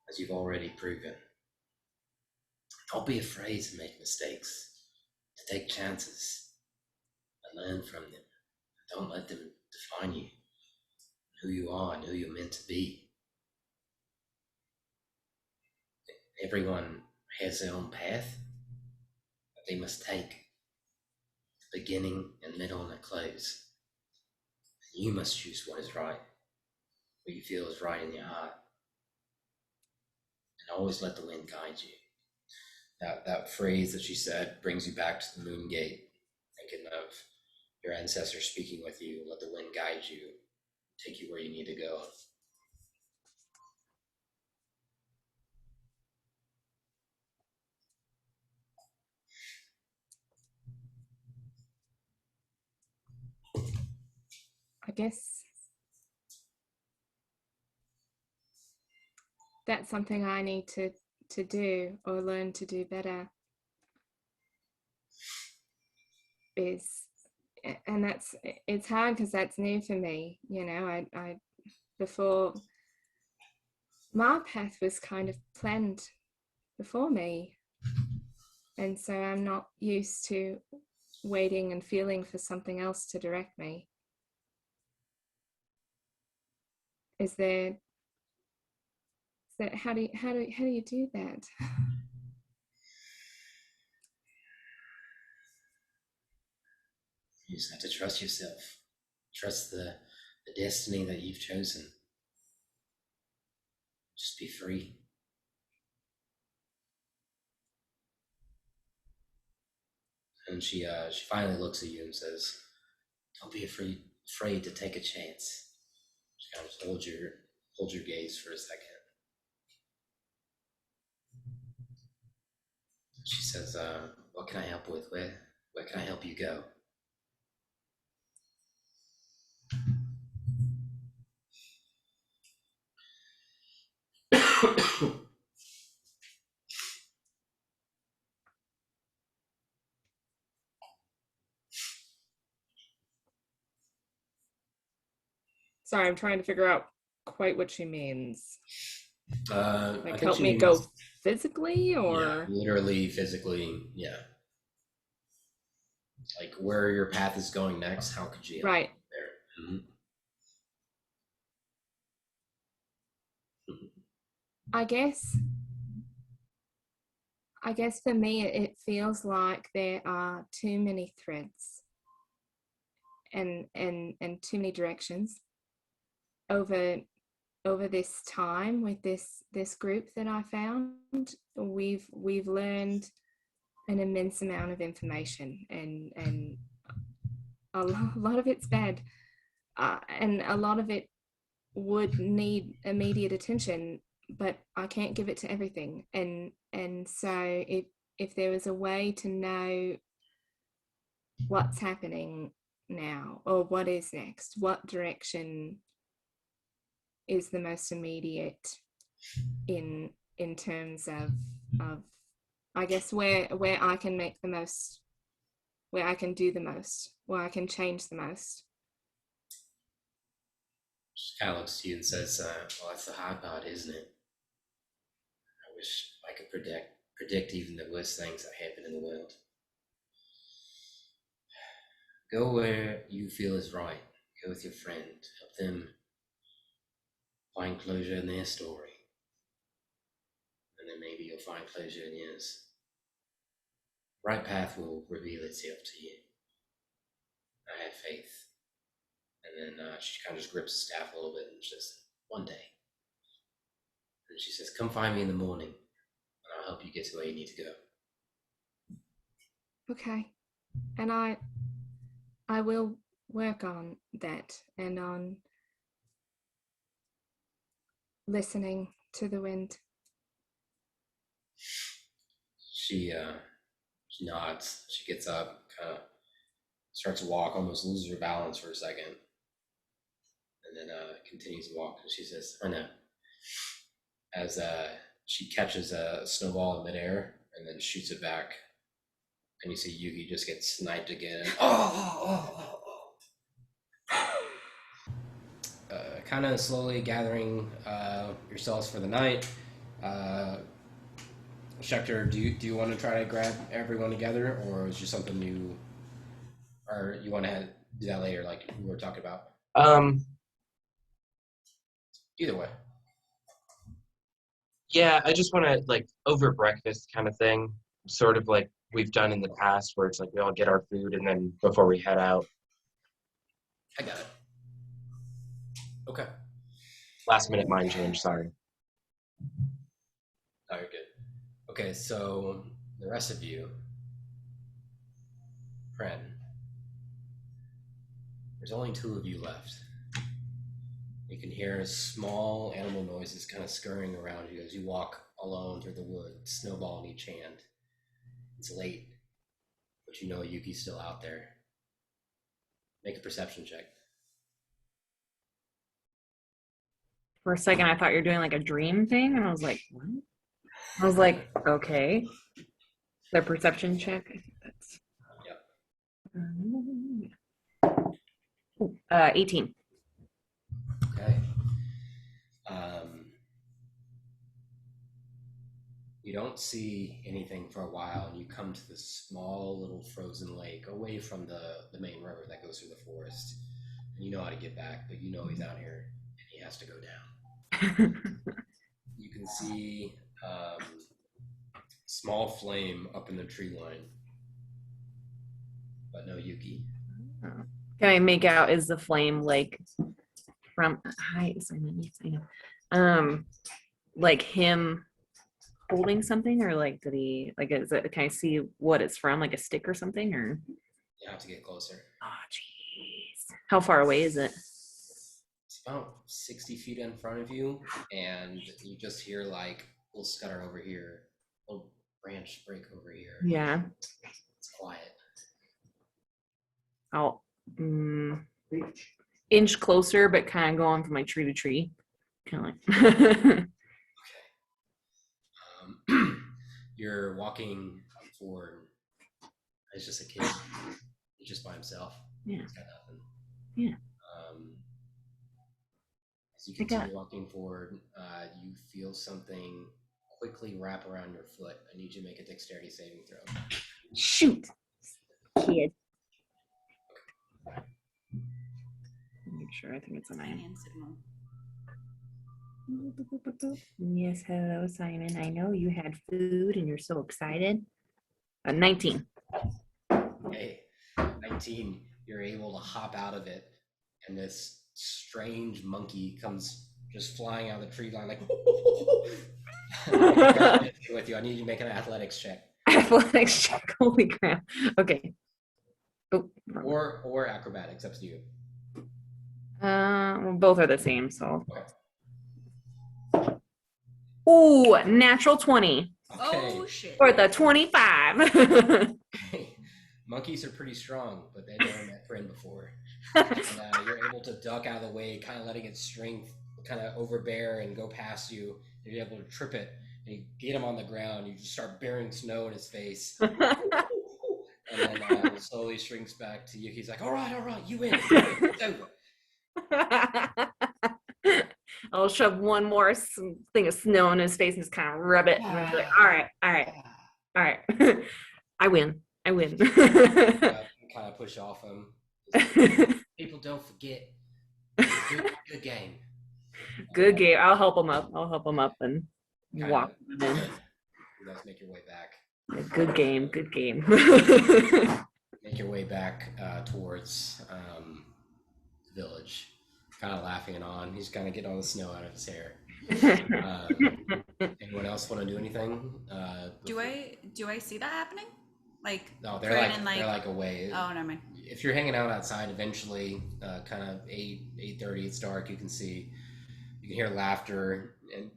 as you've already proven. Don't be afraid to make mistakes, to take chances, and learn from them. Don't let them define you, who you are, and who you're meant to be. Everyone has their own path that they must take, a beginning and middle and a close. You must choose what is right, what you feel is right in your heart, and always let the wind guide you. That phrase that she said brings you back to the moon gate, thinking of your ancestors speaking with you. Let the wind guide you, take you where you need to go. I guess that's something I need to do or learn to do better. And it's hard because that's new for me. You know, I before my path was kind of planned before me, and so I'm not used to waiting and feeling for something else to direct me. Is there how do you do that? You just have to trust yourself, trust the destiny that you've chosen. Just be free. And she finally looks at you and says, "Don't be afraid to take a chance." Just kind of hold your gaze for a second. She says, "What can I help with? Where can I help you go?" Sorry, I'm trying to figure out quite what she means. I Like, think help she me means, go physically, yeah, or literally, physically, yeah. Like where your path is going next, how could you help right? there? Mm-hmm. I guess for me it feels like there are too many threads and too many directions over this time with this group that I found. We've learned an immense amount of information, and a lot of it's bad, and a lot of it would need immediate attention, but I can't give it to everything. And so if there was a way to know what's happening now or what is next, what direction is the most immediate in terms of I guess where I can make the most, where I can do the most, where I can change the most. She kind of looks to you and says, "Well, that's the hard part, isn't it? I wish I could predict even the worst things that happen in the world. Go where you feel is right. Go with your friend. Help them find closure in their story, and then maybe you'll find closure in yours. Right path will reveal itself to you. I have faith." And then she kind of just grips the staff a little bit and says, "One day." And she says, "Come find me in the morning, and I'll help you get to where you need to go." Okay. And I will work on that and on listening to the wind. She nods. She gets up, kind of starts to walk, almost loses her balance for a second. and then continues to walk. And she says, "Oh no," as she catches a snowball in midair and then shoots it back, and you see Yuki just get sniped again. Kind of slowly gathering yourselves for the night. Schecter, do you want to try to grab everyone together, or is just something new, or you want to do that later, like we were talking about? Either way. Yeah, I just want to like over breakfast kind of thing, sort of like we've done in the past, where it's like we all get our food and then before we head out. I got it. Okay. Last minute mind change. Sorry. Oh, you're good. Okay, so the rest of you, Pren, there's only 2 of you left. You can hear small animal noises kind of scurrying around you as you walk alone through the woods, snowball in each hand. It's late, but you know Yuki's still out there. Make a perception check. For a second, I thought you were doing like a dream thing, and I was like, what? I was like, okay. The perception check. I think that's. Yep. 18. Okay. You don't see anything for a while, and you come to this small little frozen lake away from the main river that goes through the forest. And you know how to get back, but you know he's out here and he has to go down. You can see small flame up in the tree line, but no Yuki. Can I make out, is the flame like from, hi, like him holding something, or like did he, like, is it, can I see what it's from, like a stick or something, or? You have to get closer. Oh jeez, how far away is it? It's about 60 feet in front of you, and you just hear like a little scutter over here, a little branch break over here. Yeah, It's quiet. I'll inch closer, but kind of going from like tree to tree, kind of like. You're walking forward. It's just a kid. He's just by himself. Yeah. He's got nothing. Yeah. As you continue walking forward, you feel something quickly wrap around your foot. I need you to make a dexterity saving throw. Shoot, kid. Make sure, I think it's a 9. Hand signal. Yes, hello, Simon. I know you had food and you're so excited. 19. Okay, 19. You're able to hop out of it, and this strange monkey comes just flying out of the tree line like with you. I need you to make an athletics check. Athletics check. Holy crap. Okay. Oh, or acrobatics, up to you. well, both are the same, so. Okay. Ooh, natural 20. Okay. Oh shit. For the 25. Okay. Monkeys are pretty strong, but they've never met Friend before. And you're able to duck out of the way, kind of letting its strength kind of overbear and go past you. And you're able to trip it, and you get him on the ground. You just start bearing snow in his face. And then it slowly shrinks back to you. He's like, all right, you win. It's over. I'll shove one more thing of snow in his face and just kind of rub it. And I'll be like, all right. I win. Kind of push off him. People don't forget. Good game. Good game. I'll help him up. And walk him in. You guys make your way back. Good game. Make your way back towards the village. Kind of laughing and on. He's kind of getting all the snow out of his hair. Anyone else want to do anything? Do I see that happening? Like no, they're Brandon, like away. Oh, never mind. If you're hanging out outside, eventually, kind of 8:30, it's dark. You can hear laughter, and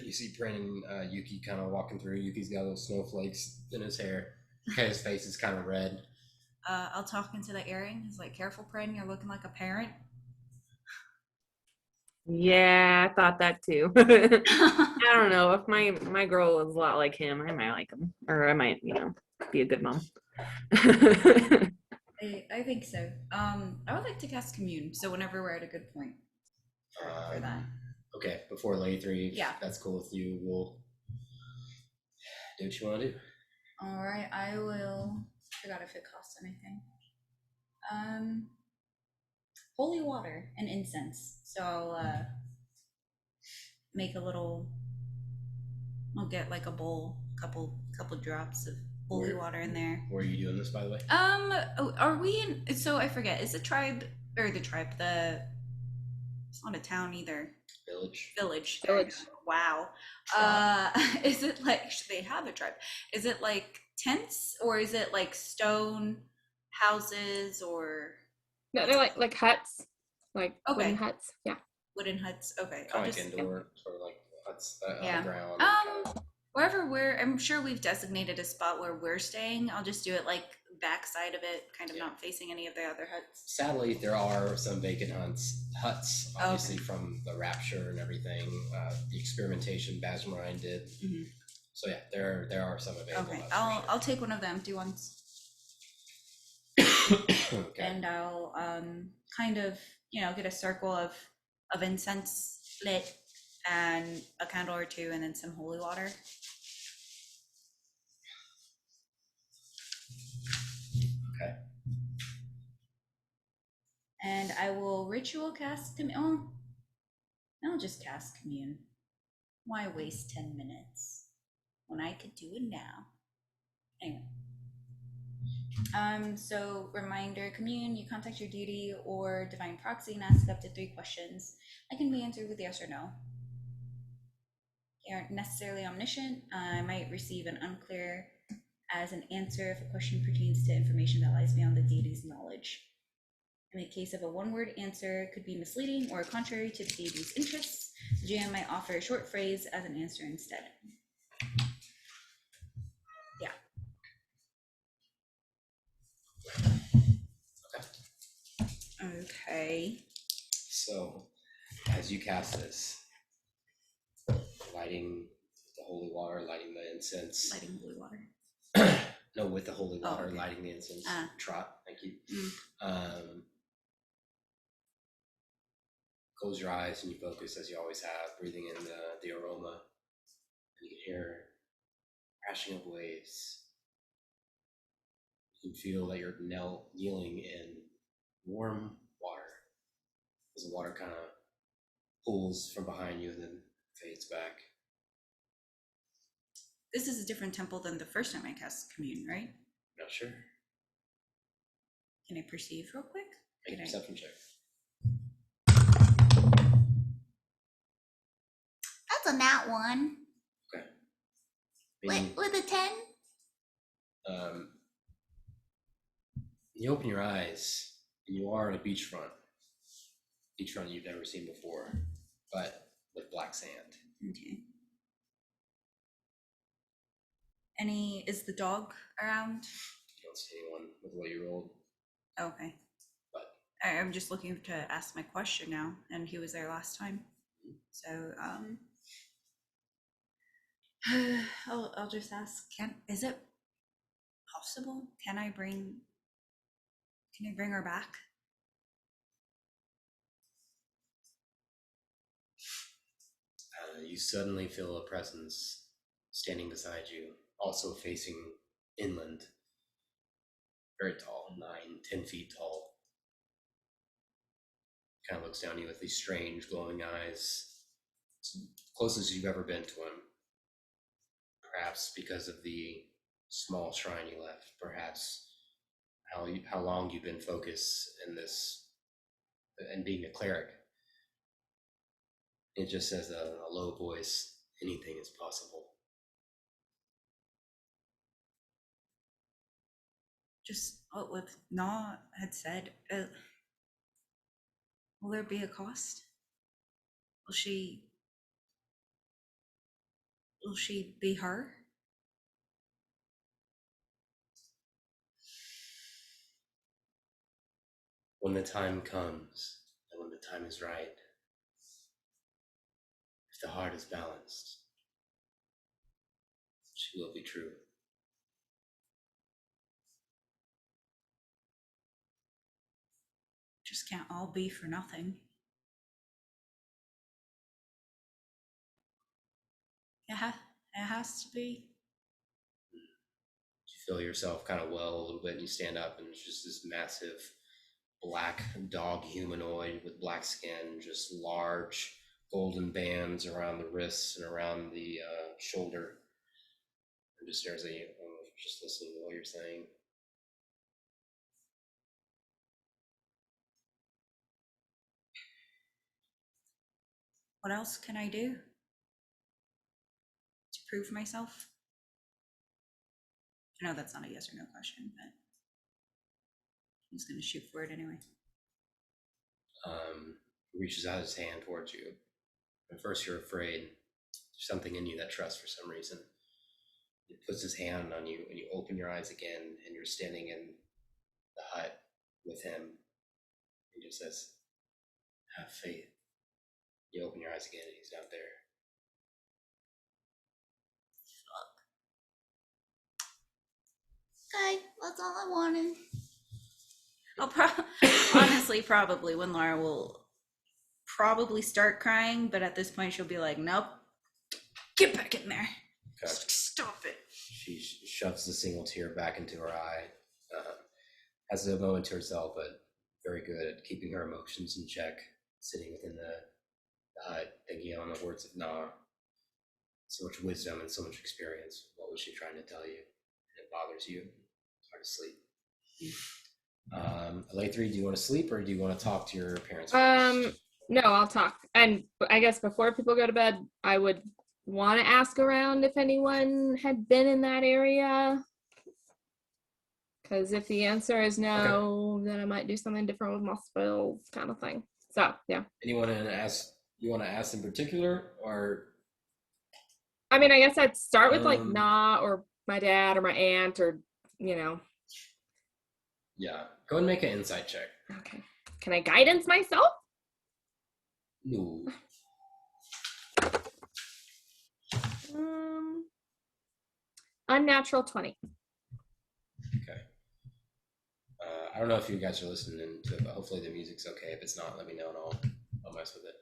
you see Brandon, Yuki kind of walking through. Yuki's got little snowflakes in his hair. His face is kind of red. I'll talk into the earring. He's like, "Careful, Prin, you're looking like a parent." Yeah, I thought that too. I don't know. If my girl is a lot like him, I might like him, or I might, be a good mom. I think so. I would like to cast commune, so whenever we're at a good point for that. Okay, before lay 3, if Yeah. that's cool with you, we'll do what you want to do. All right, I will. Forgot if it costs anything. Holy water and incense. So I'll make a little. I'll get like a bowl, couple drops of holy water in there. Where are you doing this, by the way? Are we in? So I forget. Is the tribe or the tribe? It's not a town either. Village. Village. Village. Wow. Is it like they have a tribe? Is it like tents or is it like stone houses or No, they're like huts, like Okay. wooden huts. Yeah. wooden huts? Okay, Kind of like indoor, sort of like huts on Yeah. the ground. Wherever I'm sure we've designated a spot where we're staying. I'll just do it like backside of it, kind of not facing any of the other huts. Sadly, there are some vacant huts, obviously from the rapture and everything, the experimentation Basmarine did. Mhm. So yeah, there are some available. Okay, huts for I'll take one of them. Do ones. sure. Okay. And I'll kind of get a circle of incense lit and a candle or two and then some holy water. Okay. And I will ritual cast I'll just cast commune. Why waste 10 minutes when I could do it now? Anyway. So reminder, commune, you contact your deity or divine proxy and ask up to 3 questions. I can be answered with yes or no. They aren't necessarily omniscient. I might receive an unclear as an answer if a question pertains to information that lies beyond the deity's knowledge. In the case of a one-word answer, it could be misleading or contrary to the deity's interests. The GM might offer a short phrase as an answer instead. Yeah. Okay. So, as you cast this, lighting the holy water, lighting the incense. Lighting blue water. No, with the holy water, okay. lighting the incense. Trot, thank you. Close your eyes and you focus as you always have, breathing in the aroma. And you can hear crashing of waves. You can feel that you're kneeling in warm water as the water kind of pulls from behind you and then fades back. This is a different temple than the first time I cast commune, right? Not sure. Can I perceive real quick? Make a perception check. That's a nat 1. Okay. Meaning, With a 10? you open your eyes and you are on a beachfront you've never seen before, but with black sand. Okay. Is the dog around? You don't see anyone with what you rolled. Okay. But I'm just looking to ask my question now, and he was there last time. So I'll just ask, is it possible? Can I bring her back? you suddenly feel a presence standing beside you, also facing inland. Very tall, 9-10 feet tall. Kind of looks down at you with these strange glowing eyes. It's the closest you've ever been to him. Perhaps because of the small shrine you left. Perhaps how long you've been focused in this and being a cleric. It just says a low voice, anything is possible. Just what Na had said. Will there be a cost? Will she be her? When the time comes, and when the time is right, If the heart is balanced, she will be true. Just can't all be for nothing. It has to be. You feel yourself kind of well a little bit, and you stand up, and it's just this massive black dog humanoid with black skin, just large golden bands around the wrists and around the shoulder, and just stares at you, just listening to what you're saying. What else can I do to prove myself? I know that's not a yes or no question, but I'm just gonna shoot for it anyway. He reaches out his hand towards you. At first, you're afraid. There's something in you that trusts for some reason. He puts his hand on you, and you open your eyes again, and you're standing in the hut with him. He just says, "Have faith." You open your eyes again, and he's not there. Okay, that's all I wanted. Honestly, probably when Laura will probably start crying, but at this point she'll be like, nope, get back in there. Okay. Stop it. She shoves the single tear back into her eye, has a moment to herself, but very good at keeping her emotions in check, sitting within the hut, thinking on the words of Na. So much wisdom and so much experience. What was she trying to tell you? It bothers you. It's hard to sleep. Lathree, do you want to sleep or do you want to talk to your parents first? No, I'll talk. And I guess before people go to bed, I would want to ask around if anyone had been in that area. Because if the answer is no, then I might do something different with my spells, kind of thing. So, yeah. Anyone you want to ask in particular, or? I mean, I guess I'd start with like Na or my dad or my aunt or, you know. Yeah, go and make an insight check. Okay. Can I guidance myself? No. Unnatural 20. Okay. I don't know if you guys are listening to it, but hopefully the music's okay. If it's not, let me know and I'll mess with it.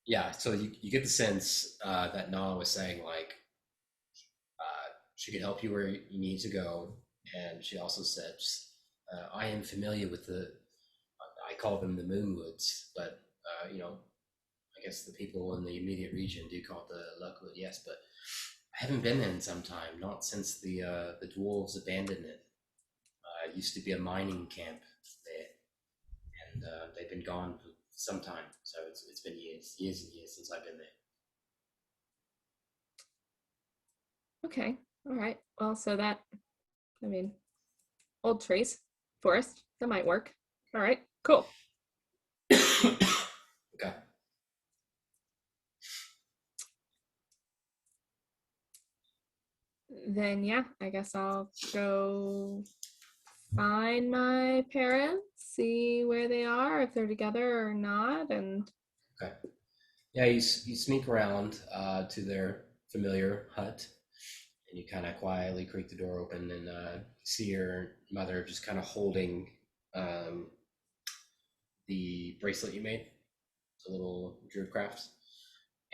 Yeah, so you get the sense that Na was saying, like, she can help you where you need to go. And she also says, I am familiar with I call them the Moonwoods, but, I guess the people in the immediate region do call it the Luckwood, yes, but I haven't been there in some time, not since the dwarves abandoned it. It used to be a mining camp there, and they've been gone for some time, so it's been years and years since I've been there. Okay. All right. Well, old trees, forest, that might work. All right. Cool. Okay. Then, yeah, I guess I'll go find my parents, see where they are, if they're together or not, and Okay. Yeah, you sneak around to their familiar hut, and you kind of quietly creak the door open and see your mother just kind of holding the bracelet you made, the little druid craft,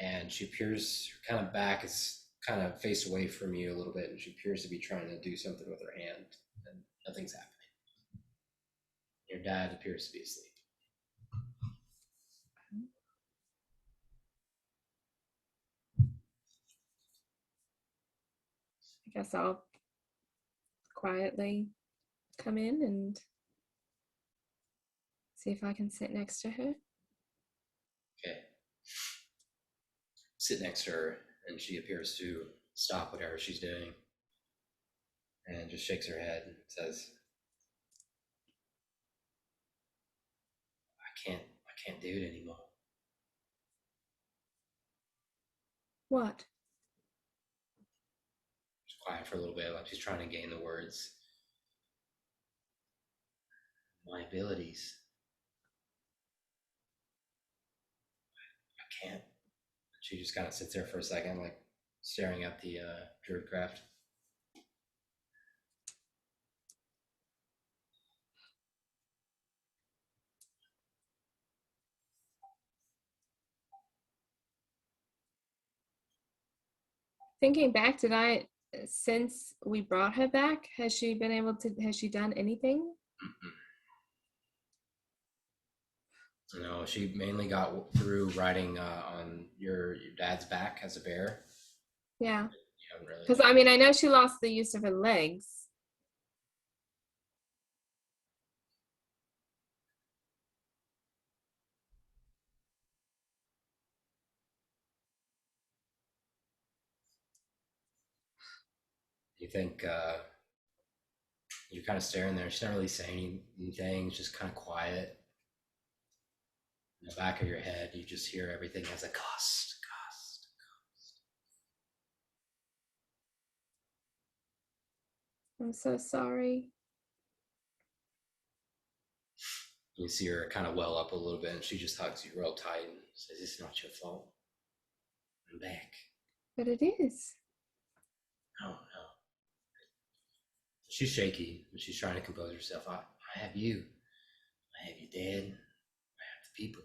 and she appears, her kind of back is kind of faced away from you a little bit, and she appears to be trying to do something with her hand, and nothing's happening. Your dad appears to be asleep. I guess I'll quietly come in and see if I can sit next to her. Okay. Sit next to her, and she appears to stop whatever she's doing and just shakes her head and says, I can't do it anymore. What? She's quiet for a little bit, like she's trying to gain the words. My abilities. can't. She just kind of sits there for a second, like staring at the druid craft. Thinking back, since we brought her back, has she done anything? No, she mainly got through riding on your dad's back as a bear. Yeah. You haven't really. Because I mean, I know she lost the use of her legs. You think you're kind of staring there. She's not really saying anything. It's just kind of quiet. In the back of your head, you just hear everything has a cost. I'm so sorry. You see her kind of well up a little bit, and she just hugs you real tight and says, "It's not your fault. I'm back." But it is. No. She's shaky, but she's trying to compose herself. I have you. I have your dad. I have the people.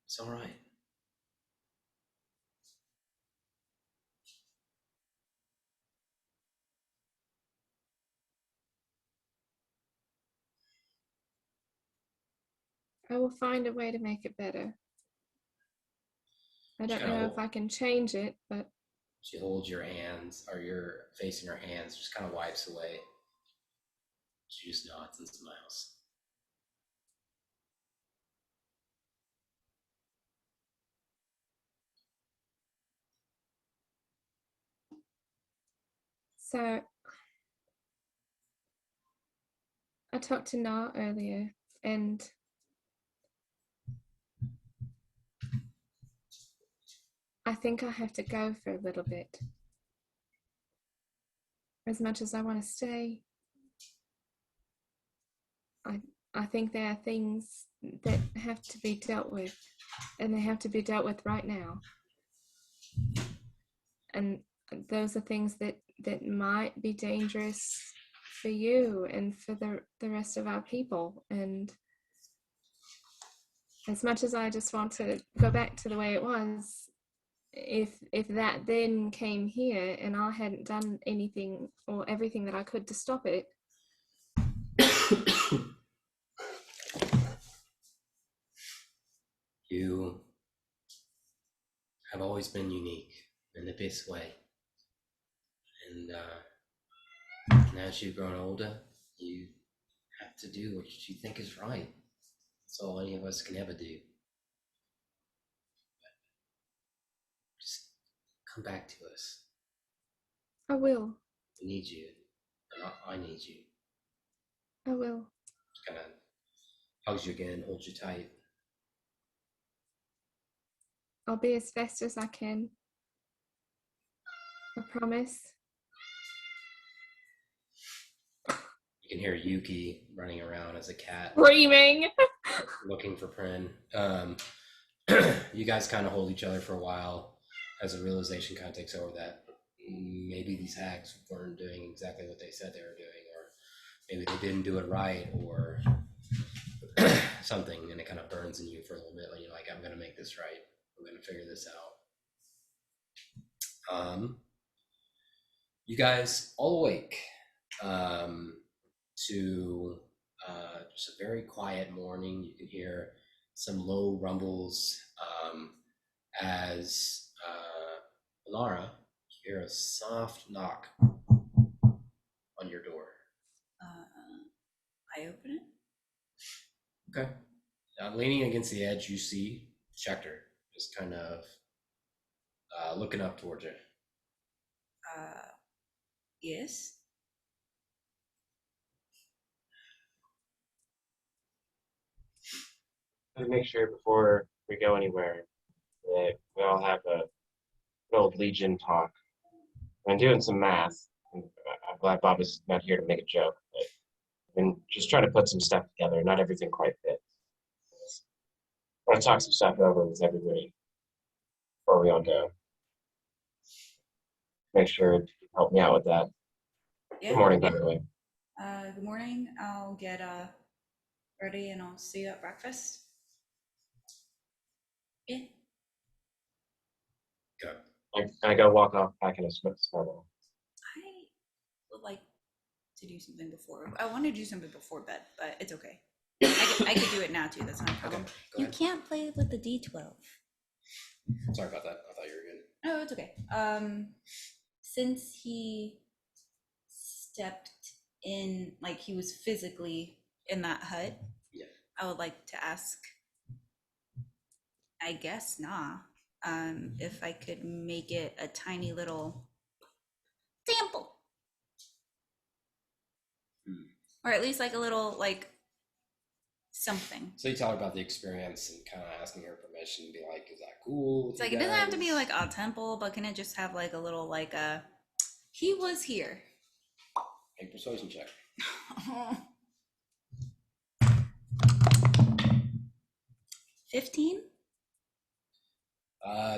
It's all right. I will find a way to make it better. I don't kinda know if I can change it, but She holds your hands, or your face in her hands, just kind of wipes away. She just nods and smiles. so I talked to Na earlier, and I think I have to go for a little bit. As much as I want to stay, I think there are things that have to be dealt with, and they have to be dealt with right now. And those are things that might be dangerous for you and for the rest of our people. And as much as I just want to go back to the way it was, if that then came here and I hadn't done anything or everything that I could to stop it, You have always been unique in the best way. And as you've grown older, you have to do what you think is right. That's all any of us can ever do. Just come back to us. I will. We need you. And I need you. I will. Just kind of hugs you again, holds you tight. I'll be as fast as I can. I promise. You can hear Yuki running around as a cat, Screaming. looking for Prin. You guys kind of hold each other for a while as a realization kind of takes over that maybe these hags weren't doing exactly what they said they were doing, or maybe they didn't do it right, or something, and it kind of burns in you for a little bit. When you're like, I'm going to make this right. I'm going to figure this out. You guys all awake to just a very quiet morning. You can hear some low rumbles as Lara, you hear a soft knock on your door. I open it. Okay. Now, leaning against the edge, you see Schecter just kind of looking up towards you. Yes. To make sure before we go anywhere that we all have a good old Legion talk. I'm doing some math. And I'm glad Bob is not here to make a joke, but I've been just trying to put some stuff together. Not everything quite fits. want to talk some stuff over with everybody before we all go. Make sure to help me out with that. Yeah. Good morning, by the way. Good morning. I'll get ready and I'll see you at breakfast. Yeah. Go. I go walk off packing a snowball. I would like to do something before. I want to do something before bed, but it's okay. I could do it now too. That's not a problem. Go You ahead. can't play with the D12. Sorry about that. I thought you were good. No, it's okay. Since he stepped in, like he was physically in that hut, Yeah. I would like to ask, I guess, if I could make it a tiny little sample. Or at least like a little, like, something. So you tell her about the experience and kind of asking her permission to be like, is that cool? It's like, it doesn't have to be like a temple, but can it just have like a little, like he was here. a persuasion check. 15?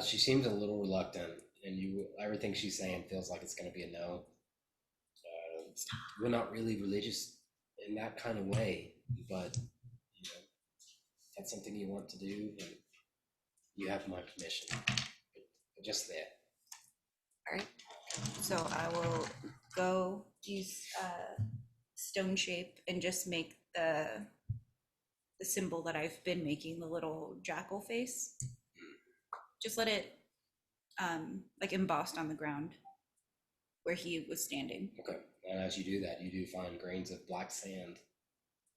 She seems a little reluctant, and everything she's saying feels like it's going to be a no. We're not really religious in that kind of way, but you know, if that's something you want to do, and you have my permission. But just that. All right. So I will go use stone shape and just make the symbol that I've been making, the little jackal face. Just let it like embossed on the ground where he was standing. Okay. And as you do that, you do find grains of black sand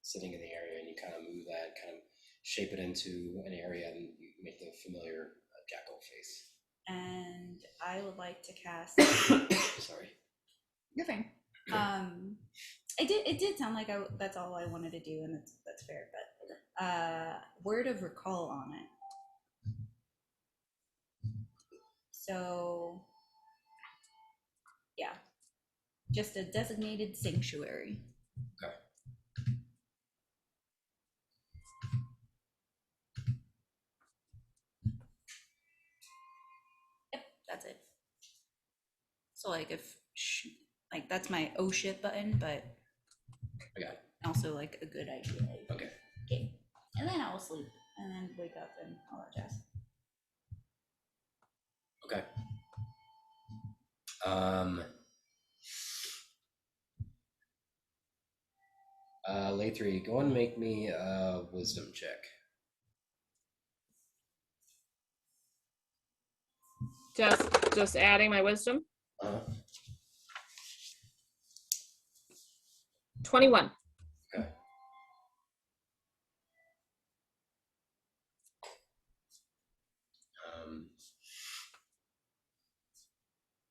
sitting in the area, and you kind of move that, kind of shape it into an area, and you make the familiar jackal face. And I would like to cast. Sorry. You're fine. It did sound like that's all I wanted to do, and that's fair. But word of recall on it. So yeah, just a designated sanctuary. Okay. Yep, that's it. So like like that's my oh shit button, but I got it. also like a good idea. Okay. Okay. And then I will sleep and then wake up and all that jazz. Okay. Lathree, go and make me a wisdom check. Just adding my wisdom. 21. Okay.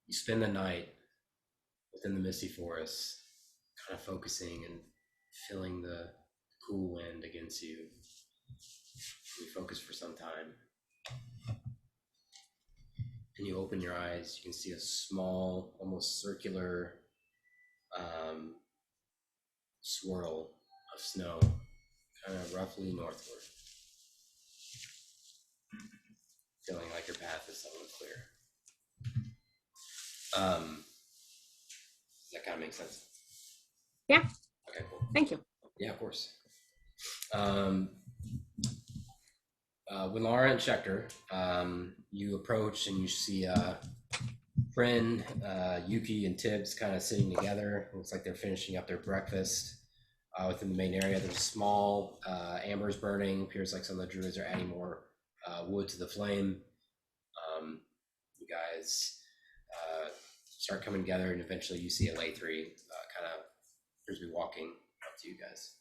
You spend the night within the misty forest, kind of focusing and feeling the cool wind against you. You focus for some time. And you open your eyes, you can see a small, almost circular swirl of snow, kind of roughly northward. Feeling like your path is somewhat clear. Does that kind of make sense? Yeah. Okay, cool. Thank you. Yeah, of course. When Laura and Schechter, you approach and you see Bryn, Yuki, and Tibbs kind of sitting together. Looks like they're finishing up their breakfast. Within the main area, there's a small embers burning. Appears like some of the druids are adding more wood to the flame. You guys start coming together, and eventually you see a Lathree kind of appears to be walking up to you guys.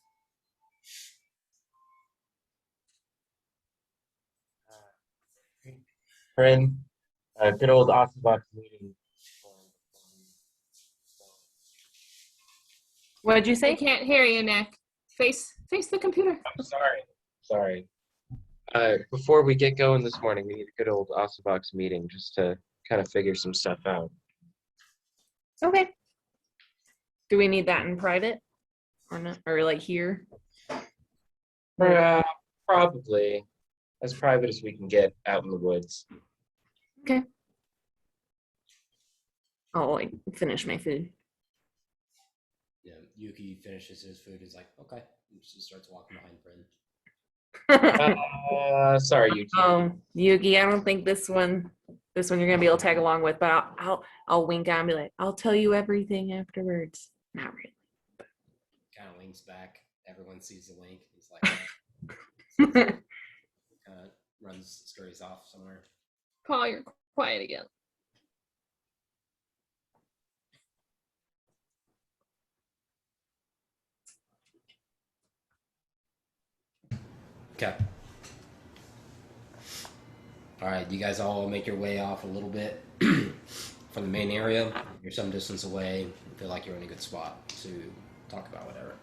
Friend, good old Osuvox meeting. What did you I say? can't hear you, Nick. Face the computer. I'm sorry. Before we get going this morning, we need a good old Osuvox meeting just to kind of figure some stuff out. Okay. Do we need that in private or not? Or like here? Probably. as private as we can get out in the woods. Okay. I'll like finish my food. Yeah, Yuki finishes his food. He's like, okay, and just starts walking behind Bryn. Sorry, Yuki. Yugi, I don't think this one you're gonna be able to tag along with, but I'll wink out and be like, I'll tell you everything afterwards. Not really. Kind of winks back. Everyone sees the wink. He's like, kind of scurries off somewhere. Paul, you're quiet again. Okay. All right, you guys all make your way off a little bit from the main area. You're some distance away. You feel like you're in a good spot to talk about whatever.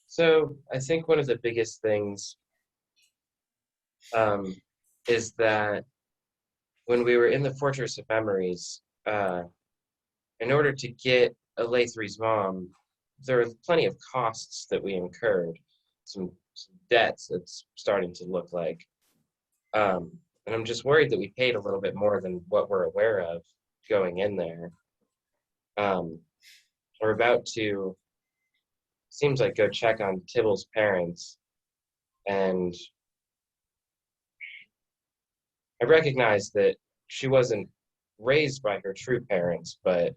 So I think one of the biggest things is that when we were in the Fortress of Memories, in order to get Alathrie's mom, there were plenty of costs that we incurred, some debts it's starting to look like. And I'm just worried that we paid a little bit more than what we're aware of going in there. We're about to, seems like, go check on Tybalt's parents, and I recognize that she wasn't raised by her true parents, but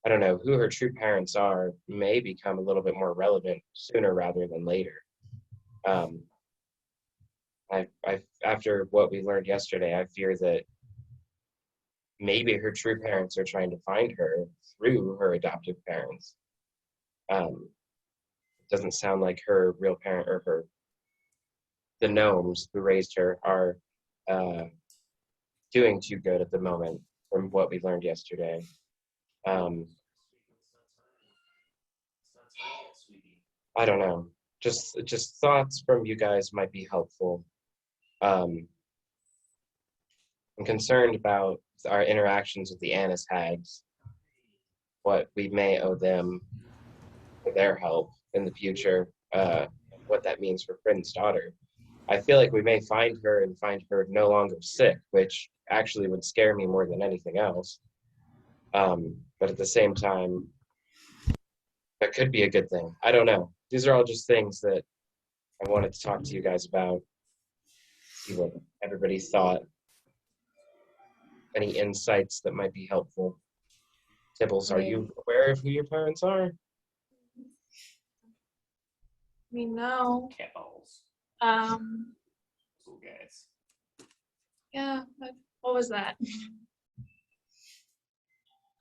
I don't know who her true parents are may become a little bit more relevant sooner rather than later. After what we learned yesterday, I fear that maybe her true parents are trying to find her through her adoptive parents. It doesn't sound like her real parent or the gnomes who raised her are doing too good at the moment from what we learned yesterday. I don't know. Just thoughts from you guys might be helpful. I'm concerned about our interactions with the Annis hags, what we may owe them for their help in the future, what that means for Bryn's daughter. I feel like we may find her and find her no longer sick, which actually would scare me more than anything else. But at the same time, that could be a good thing. I don't know. These are all just things that I wanted to talk to you guys about, see what everybody thought. Any insights that might be helpful. Tibbles, are you aware of who your parents are? I mean, no. Catballs. Um, Guys. yeah, what was that?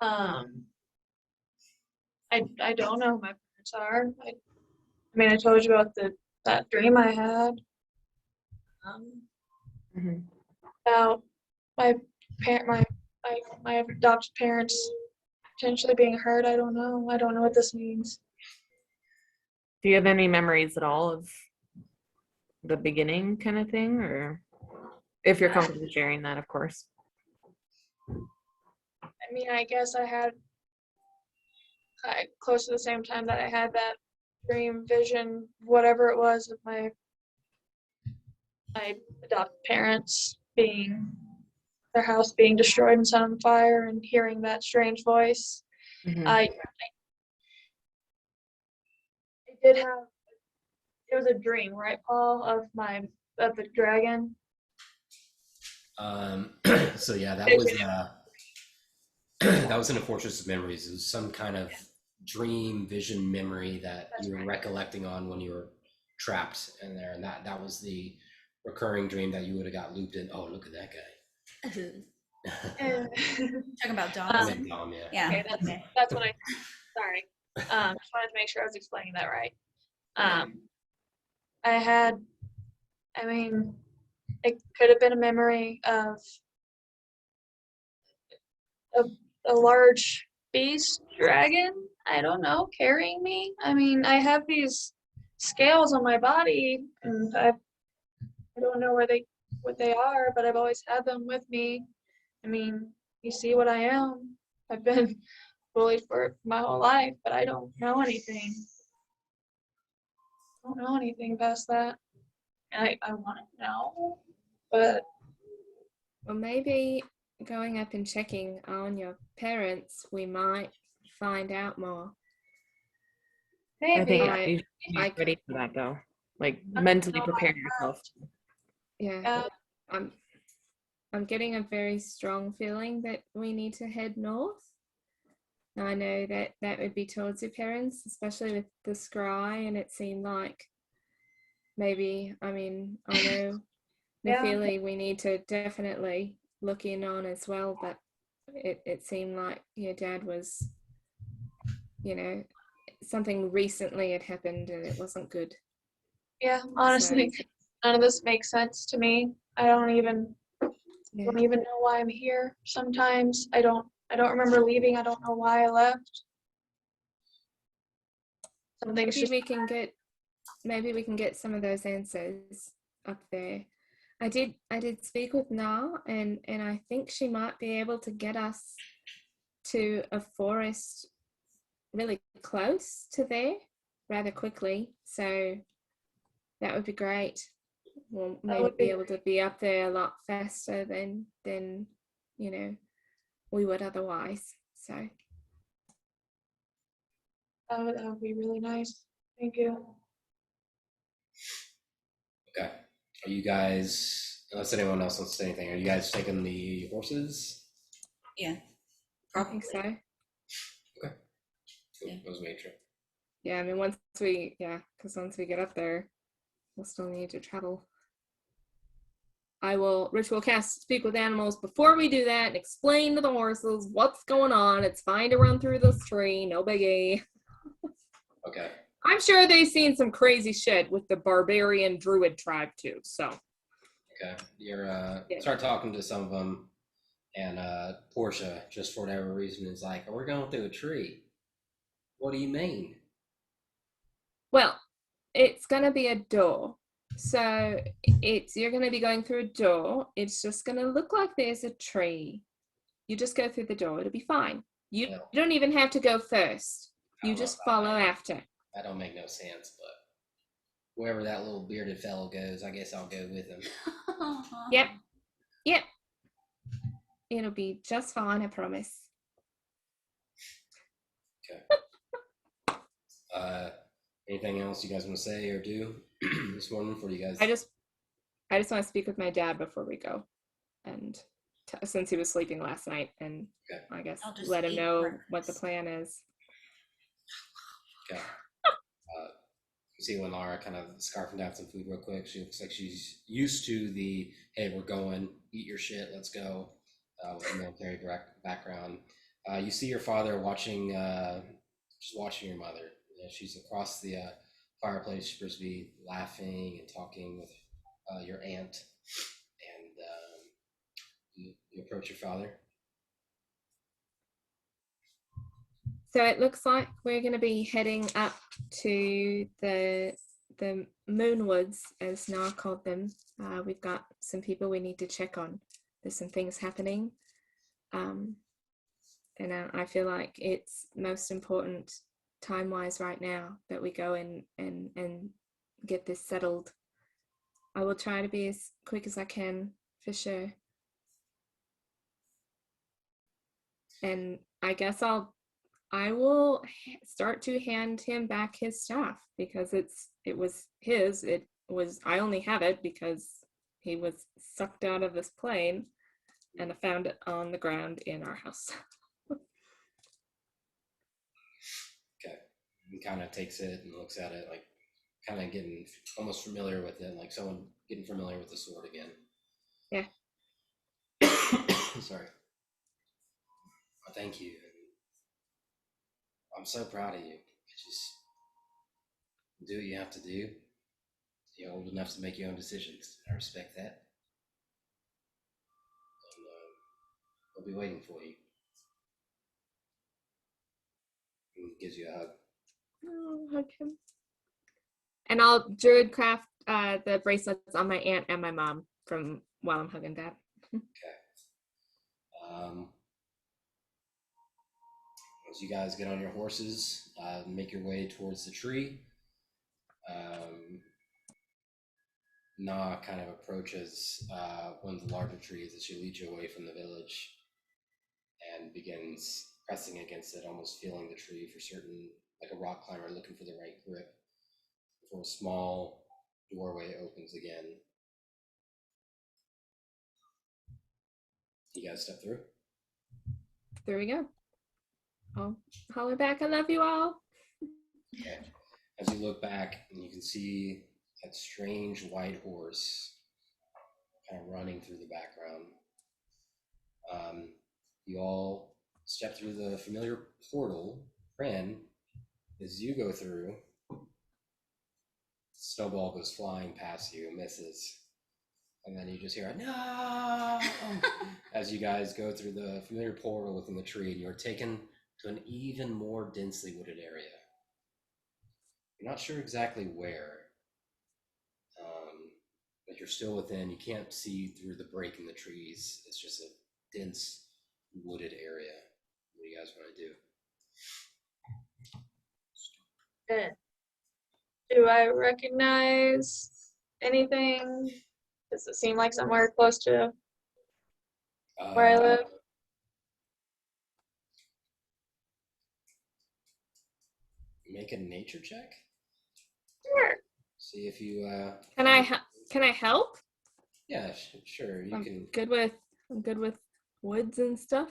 I don't know who my parents are. I mean, I told you about that dream I had. About my my adopted parents potentially being hurt. I don't know. I don't know what this means. Do you have any memories at all of the beginning kind of thing, or if you're comfortable sharing that, of course? I mean, I guess I had close to the same time that I had that dream vision, whatever it was, of my adopted parents their house being destroyed and set on fire, and hearing that strange voice. I did have, it was a dream, right, Paul, of the dragon? So yeah, that was that was in a Fortress of Memories. It was some kind of dream vision memory that you were recollecting on when you were trapped in there, and that was the recurring dream that you would have got looped in. Oh, look at that guy. Talking about I dogs. meant Dom, yeah. Yeah. Okay, that's what sorry. Just wanted to make sure I was explaining that right. I mean, it could have been a memory of a large beast dragon, I don't know, carrying me. I mean, I have these scales on my body, and I don't know what they are, but I've always had them with me. I mean, you see what I am. I've been bullied for my whole life, but I don't know anything. I don't know anything past that. I want it now, but Well, maybe going up and checking on your parents, we might find out more. I think maybe. you should I- be ready for that though. Like I don't mentally know prepare yourself. Yeah, Yeah, I'm getting a very strong feeling that we need to head north. Now, I know that that would be towards your parents, especially with the scry, and it seemed like maybe, I mean, I know Yeah. Nephili we need to definitely look in on as well, but it seemed like your dad was, you know, something recently had happened and it wasn't good. yeah, honestly, none of this makes sense to me. I don't even Yeah. know why I'm here. Sometimes I don't remember leaving. I don't know why I left. Something's Maybe just we can get some of those answers up there. I did speak with Na, and I think she might be able to get us to a forest really close to there rather quickly. So that would be great. We'll maybe would be be able to be up there a lot faster than you know we would otherwise. So that would be really nice. Thank you. Okay. Are you guys, unless anyone else wants to say anything, are you guys taking the horses? Yeah. I think so. Okay. Yeah. That was major. Yeah, I mean because once we get up there, we'll still need to travel. I will ritual cast speak with animals before we do that and explain to the horses what's going on. It's fine to run through this tree, no biggie. Okay. I'm sure they've seen some crazy shit with the barbarian druid tribe too. So Okay. You're Yeah. start talking to some of them, and Portia, just for whatever reason, is like, "We're going through a tree." What do you mean? well, it's gonna be a door. So you're gonna be going through a door. It's just gonna look like there's a tree. You just go through the door. It'll be fine. You Well, don't even have to go first. I You don't know just about follow that. after. That don't make no sense, but wherever that little bearded fellow goes, I guess I'll go with him. Yep. Yep. It'll be just fine, I promise. Anything else you guys want to say or do this morning before you guys? I just want to speak with my dad before we go, and since he was sleeping last night, and Okay. I guess I'll just let him eat know what the breakfast. plan is. Okay. You see when Laura kind of scarfing down some food real quick. She looks like she's used to the, hey, we're going, eat your shit, let's go, with a military background. You see your father watching, just watching your mother. You know, she's across the fireplace. She's supposed to be laughing and talking with your aunt. And you approach your father. So it looks like we're going to be heading up to the Moonwoods, as Na called them. We've got some people we need to check on. There's some things happening, and I feel like it's most important time-wise right now that we go and get this settled. I will try to be as quick as I can, for sure. And I guess I will start to hand him back his staff, because it was his. I only have it because he was sucked out of this plane, and I found it on the ground in our house. Okay. He kind of takes it and looks at it, like kind of getting almost familiar with it, like someone getting familiar with the sword again. Yeah. Sorry. Well, thank you. I'm so proud of you. Just do what you have to do. You're old enough to make your own decisions. I respect that. And I'll be waiting for you. And he gives you a hug. Oh, hug him. And I'll druid craft the bracelets on my aunt and my mom from while I'm hugging Dad. As you guys get on your horses, make your way towards the tree. Na kind of approaches one of the larger trees as she leads you away from the village and begins pressing against it, almost feeling the tree for certain, like a rock climber looking for the right grip, before a small doorway opens again. You guys step through? There we go. Oh, holler back, I love you all. Okay. As you look back, and you can see that strange white horse kind of running through the background. You all step through the familiar portal. Prin, as you go through, snowball goes flying past you, misses, and then you just hear a no as you guys go through the familiar portal within the tree, and you're taken to an even more densely wooded area. You're not sure exactly where, but you're still within. You can't see through the break in the trees. It's just a dense wooded area. What do you guys want to do? Do I recognize anything? Does it seem like somewhere close to where I live? Make a nature check. Sure. See if you. Can I help? Yeah, sure. You I'm can. good with woods and stuff.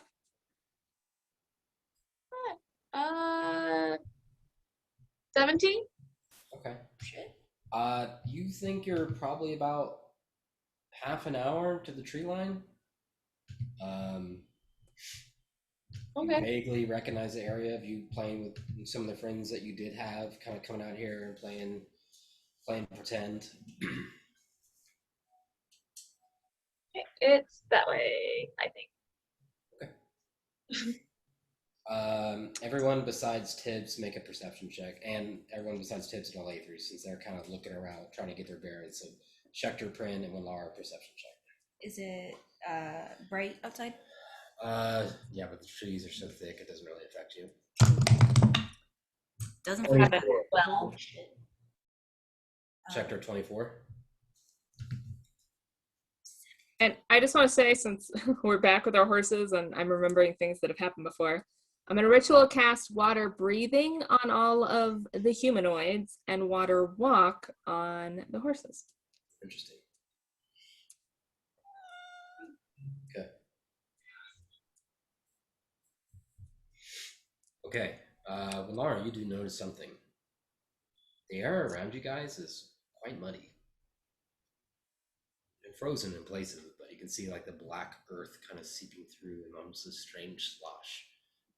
17? Okay. You think you're probably about half an hour to the tree line. You Okay. vaguely recognize the area of you playing with some of the friends that you did have, kind of coming out here and playing pretend. It's that way, I think. Everyone besides Tibbs make a perception check, and everyone besides Tibbs and Alatri, since they're kind of looking around, trying to get their bearings. So Schecter, Prin, and Winlara, perception check. Is it bright outside? Yeah, but the trees are so thick, it doesn't really affect you. Doesn't Only affect four. well. Schecter, 24. And I just want to say, since we're back with our horses and I'm remembering things that have happened before, I'm going to ritual cast water breathing on all of the humanoids and water walk on the horses. Interesting. Okay. Okay. Winlara, you do notice something. The air around you guys is quite muddy and frozen in places, but you can see like the black earth kind of seeping through in almost a strange slosh,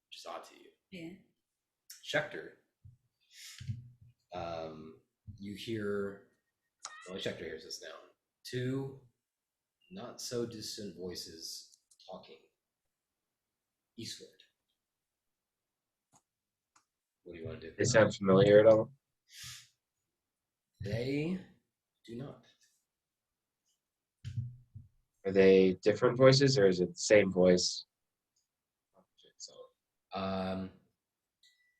which is odd to you. Yeah. Schecter, you hear, only Schecter hears this now, two not so distant voices talking eastward. What do you want to do? They sound familiar at all? They do not. Are they different voices or is it the same voice?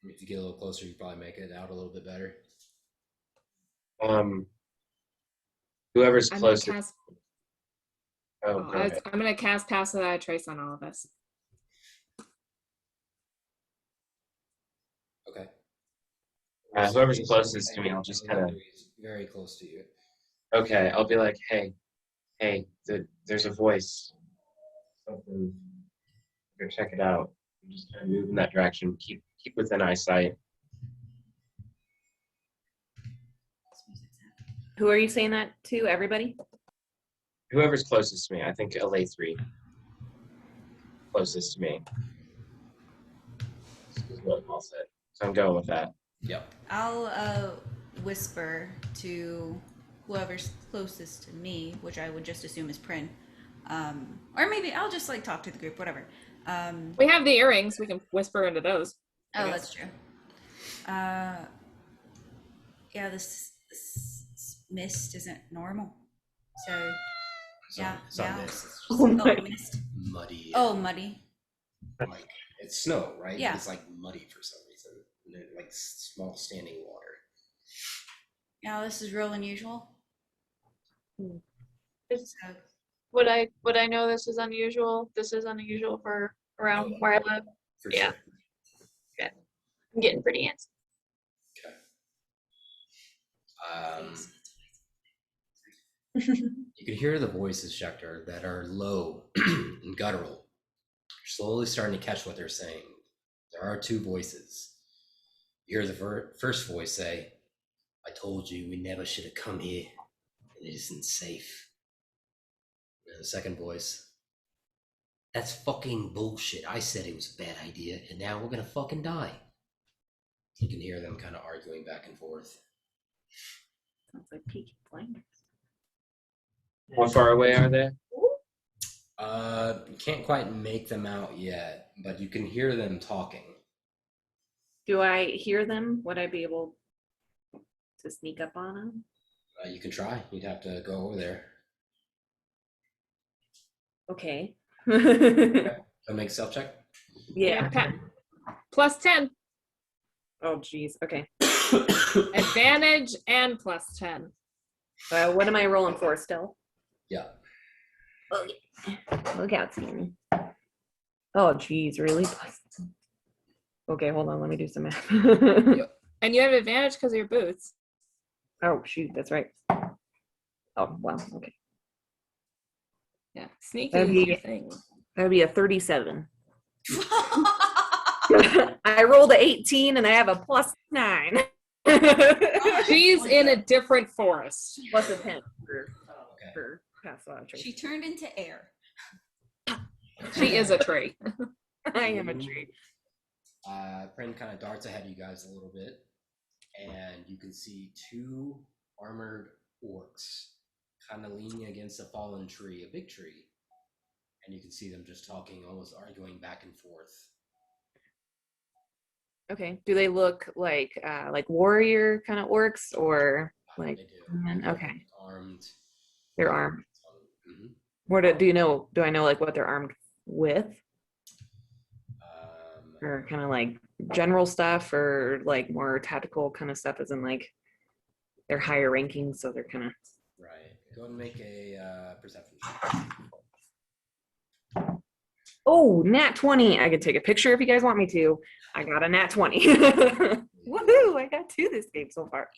If you get a little closer, you probably make it out a little bit better. Whoever's I'm going to closest. cast. Oh, go ahead. I'm going to cast Pass Without a Trace on all of us. Okay. Whoever's closest to me, I'll just kind of. Very close to you. Okay, I'll be like, hey, there's a voice. Something. Go check it out. I'm just kind of move in that direction. Keep within eyesight. Who are you saying that to? Everybody? Whoever's closest to me. I think LA3. Closest to me. This is what Paul said. So I'm going with that. Yep. I'll whisper to whoever's closest to me, which I would just assume is Prin. Or maybe I'll just like talk to the group, whatever. We have the earrings. We can whisper into those. Oh, that's true. Yeah, this mist isn't normal. So yeah, It's not yeah. this. It's Oh just my. Mist. muddy. Oh, muddy. Like it's snow, right? Yeah. It's like muddy for some reason. And then, like small standing water. Yeah, this is real unusual. It's, So, would I know this is unusual? This is unusual for around where I live. For Yeah. sure. I'm getting pretty antsy. You can hear the voices, Schecter, that are low and guttural. You're slowly starting to catch what they're saying. There are two voices. You hear the first voice say, "I told you we never should have come here, and it isn't safe." And the second voice, "That's fucking bullshit. I said it was a bad idea, and now we're gonna fucking die." You can hear them kind of arguing back and forth. Sounds like Peaky Blinders. How far away are they? You can't quite make them out yet, but you can hear them talking. Do I hear them? Would I be able to sneak up on them? You can try. You'd have to go over there. Okay. Go make a self check. Yeah. Plus 10. Oh, geez. Okay. Advantage and plus 10. What am I rolling for still? Yeah. Look out, Sammy. Oh, geez. Really? Okay, hold on. Let me do some math. And you have advantage because of your boots. Oh, shoot. That's right. Oh, wow. Okay. Yeah. Sneaking That'd is be- your thing. That'd be a 37. I rolled a 18 and I have a plus 9. She's in a different forest. Plus a 10 Okay. for pass on she turned into air. She is a tree. I am a tree. Prin kind of darts ahead of you guys a little bit, and you can see two armored orcs kind of leaning against a fallen tree, a big tree, and you can see them just talking, almost arguing back and forth. Okay. Do they look like warrior kind of orcs or like? They do. men? Okay. Armed. They're armed. Mhm. What do you know? Do I know like what they're armed with, or kind of like general stuff, or like more tactical kind of stuff? As in like they're higher ranking, so they're kind of. Right. Go ahead and make a perception check. Oh, nat 20. I could take a picture if you guys want me to. I got a nat 20. Woohoo! I got 2 this game so far.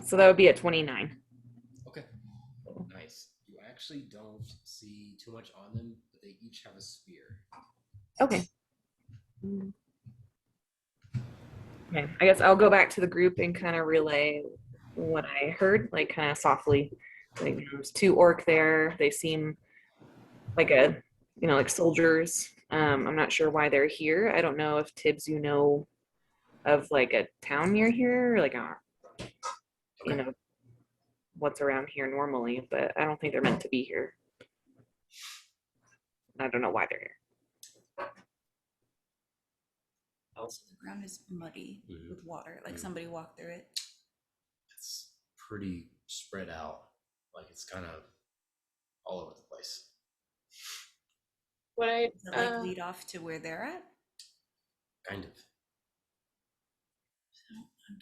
So that would be at 29. Okay. Nice. You actually don't see too much on them, but they each have a spear. Okay. Okay. I guess I'll go back to the group and kind of relay what I heard, like kind of softly. Like there's 2 orc there. They seem like like soldiers. I'm not sure why they're here. I don't know if Tibbs, you know of like a town near here, or like what's around here normally, but I don't think they're meant to be here. I don't know why they're here. Also, the ground is muddy with water. Like somebody walked through it. It's pretty spread out. Like it's kind of all over the place. Would I, Does it like lead off to where they're at? Kind of.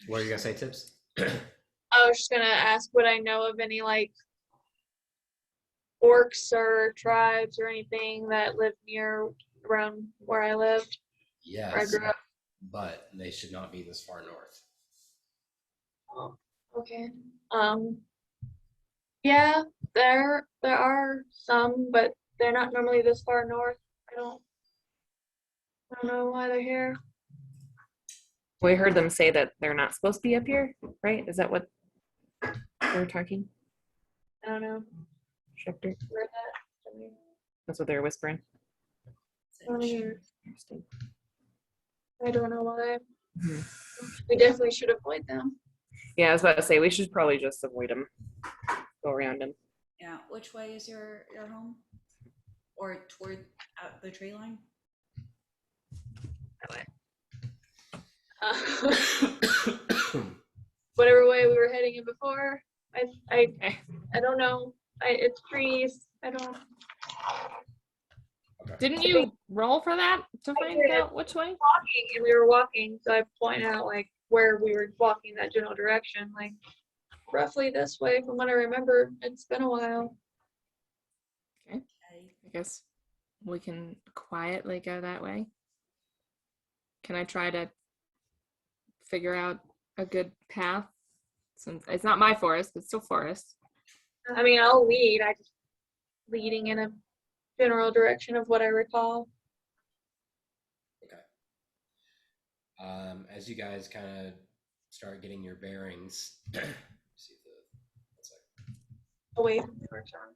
What are you gonna say, Tips? I was just gonna ask, would I know of any like orcs or tribes or anything that live near around where I lived? Where I Yes, grew up? but they should not be this far north. Oh, okay. Yeah, there are some, but they're not normally this far north. I don't know why they're here. We heard them say that they're not supposed to be up here, right? Is that what they're talking? I don't know Schecter? where that. That's what they're whispering. Interesting. I don't know why. Mhm. We definitely should avoid them. Yeah, I was about to say we should probably just avoid them. Go around them. Yeah. Which way is your home? Or toward out the tree line? Whatever way we were heading in before. I don't know. It's trees. I don't. Didn't you roll for that to find did. out which way? Walking, and we were walking, so I pointed out like where we were walking, that general direction. Like roughly this way from what I remember. It's been a while. Okay. I guess we can quietly go that way. Can I try to figure out a good path? Since it's not my forest, but still forest. I mean, I'll lead. I just leading in a general direction of what I recall. Okay. As you guys kind of start getting your bearings, see the, one second. Away from the first round.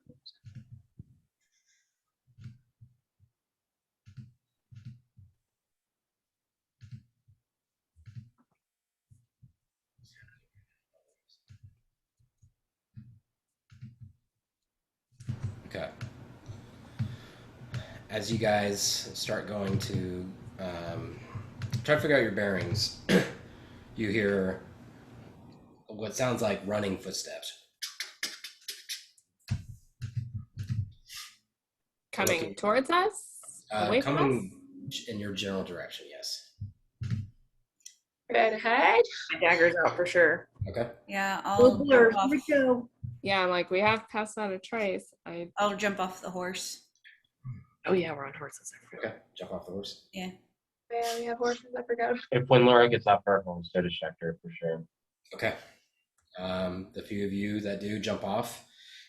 Okay. As you guys start going to try to figure out your bearings, you hear what sounds like running footsteps. Coming Looking- towards us? Away from us? Coming in your general direction, yes. Red hide. My dagger's out for sure. Okay. Yeah, I'll jump off. Yeah, I'm like, we have passed out a trace. I'll jump off the horse. Oh yeah, we're on horses. Okay. Jump off the horse. Yeah, we have horses. I forgot. If when Laura gets off her horse, so does Schecter for sure. Okay. The few of you that do jump off,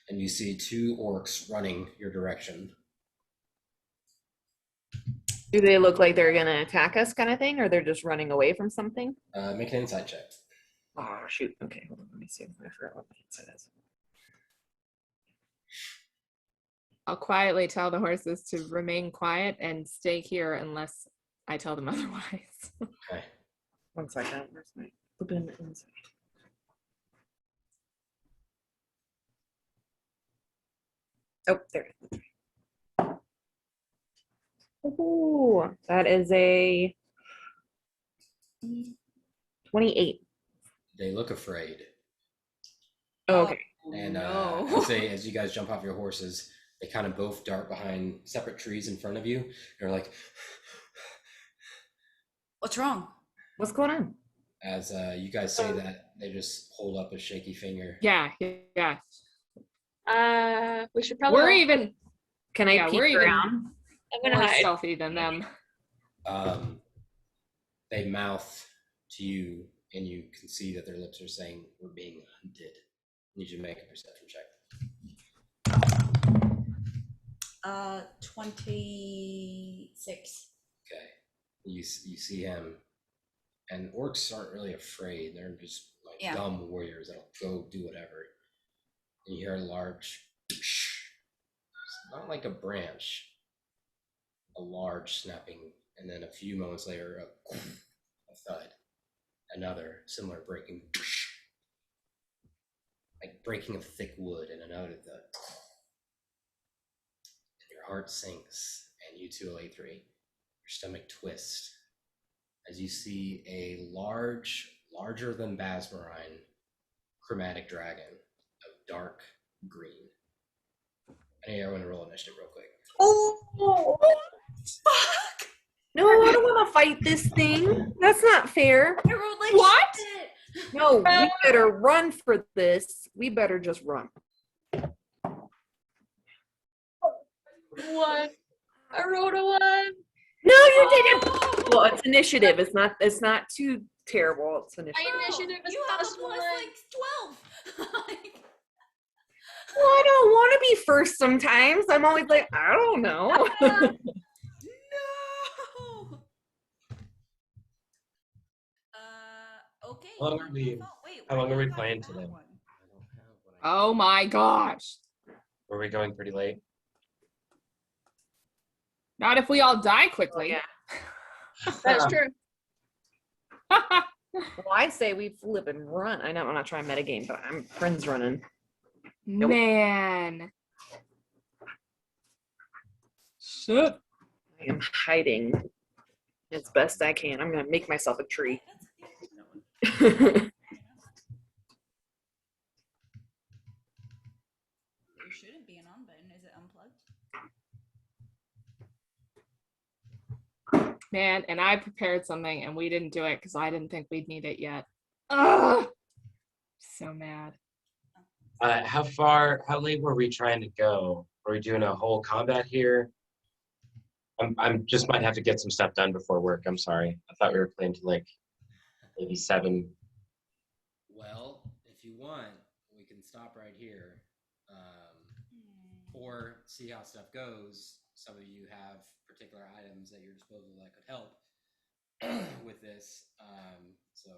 and you see two orcs running your direction. Do they look like they're gonna attack us, kind of thing, or they're just running away from something? Make an insight check. Oh shoot! Okay, hold on, let me see. I forgot what my insight is. I'll quietly tell the horses to remain quiet and stay here unless I tell them otherwise. Okay. 1 second. Where's my flippin' insight? Oh, there it is. Oh, that is a 28. They look afraid. Oh, okay. And no. I'll say, as you guys jump off your horses, they kind of both dart behind separate trees in front of you. They're like, What's wrong? What's going on? as you guys say that, they just hold up a shaky finger. Yeah. We should probably. We're even Can I Yeah, peek we're even- around? I'm gonna more hide. stealthy than them. They mouth to you, and you can see that their lips are saying, "We're being hunted." Need you to make a perception check. 26. Okay. You see him, and orcs aren't really afraid. They're just like Yeah. dumb warriors that'll go do whatever. And you hear a large, not like a branch, a large snapping, and then a few moments later, a thud, another similar breaking, like breaking of thick wood, and another thud. And your heart sinks, and you too, A3, your stomach twists as you see a larger than Basmarine chromatic dragon of dark green. I need everyone to roll initiative real quick. Oh, fuck! No, I don't want to fight this thing. That's not fair. I rolled like What? shit. No, we better run for this. We better just run. One. I rolled a 1. No, you didn't. Well, it's initiative. It's not too terrible. It's initiative. My initiative is You have a plus plus 1. like 12. Well, I don't want to be first sometimes. I'm always like, I don't know. No. Okay. How long are we- Wait, how where long do are we you have playing that today? one? I don't have what I Oh my gosh. Were we going pretty late? Not if we all die quickly. yeah. That's true. Well, I say we flip and run. I know I'm not trying metagame, but I'm friends running. Man. Shit. I am hiding as best I can. I'm gonna make myself a tree. There shouldn't be an on button. Is it unplugged? Man, and I prepared something and we didn't do it because I didn't think we'd need it yet. Ugh. So mad. How late were we trying to go? Are we doing a whole combat here? I'm just might have to get some stuff done before work. I'm sorry. I thought we were playing to like maybe 7. Well, if you want, we can stop right here, or see how stuff goes. Some of you have particular items at your disposal that could help with this. So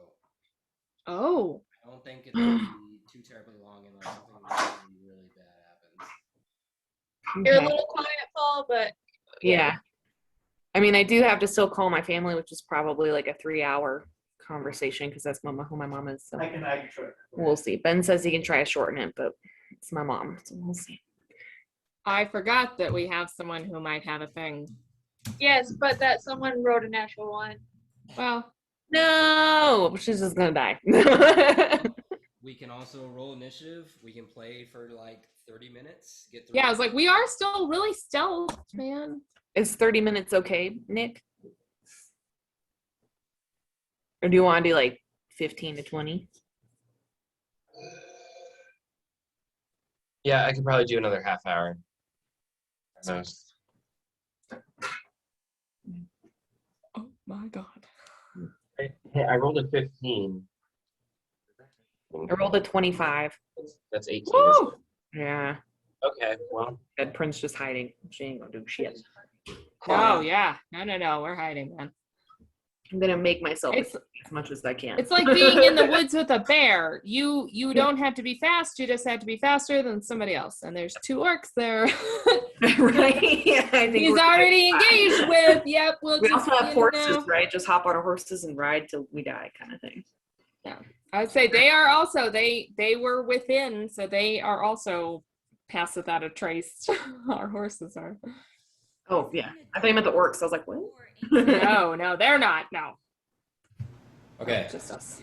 Oh, I don't think it'll be too terribly long unless something really, really bad happens. You're a okay. little quiet, Paul, but Yeah. I mean, I do have to still call my family, which is probably like a 3-hour conversation because that's who my mom is. So we'll see. Ben says he can try to shorten it, but it's my mom, so we'll see. I forgot that we have someone who might have a thing. yes, but that someone wrote a natural one. Well, No, she's just gonna die. We can also roll initiative. We can play for like 30 minutes. Get through. yeah, I was like, we are still really stealth, man. Is 30 minutes okay, Nick? Or do you want to do like 15 to 20? Yeah, I could probably do another half hour. So, Oh my god. hey, I rolled a 15. I rolled a 25. That's 18. Woo! Yeah. Okay, well, That Prince just hiding. She ain't gonna do shit. Oh yeah. No. We're hiding, man. I'm gonna make myself It's as much as I can. it's like being in the woods with a bear. You don't have to be fast. You just have to be faster than somebody else. And there's 2 orcs there. Right? Yeah, I think He's we're already good. engaged with. Yep. We'll We just, also have horses, know. right? Just hop on our horses and ride till we die, kind of thing. I would say they are also they were within, so they are also passed without a trace. Our horses are. Oh yeah, I thought you meant the orcs. I was like, what? No, they're not. No, Okay. just us.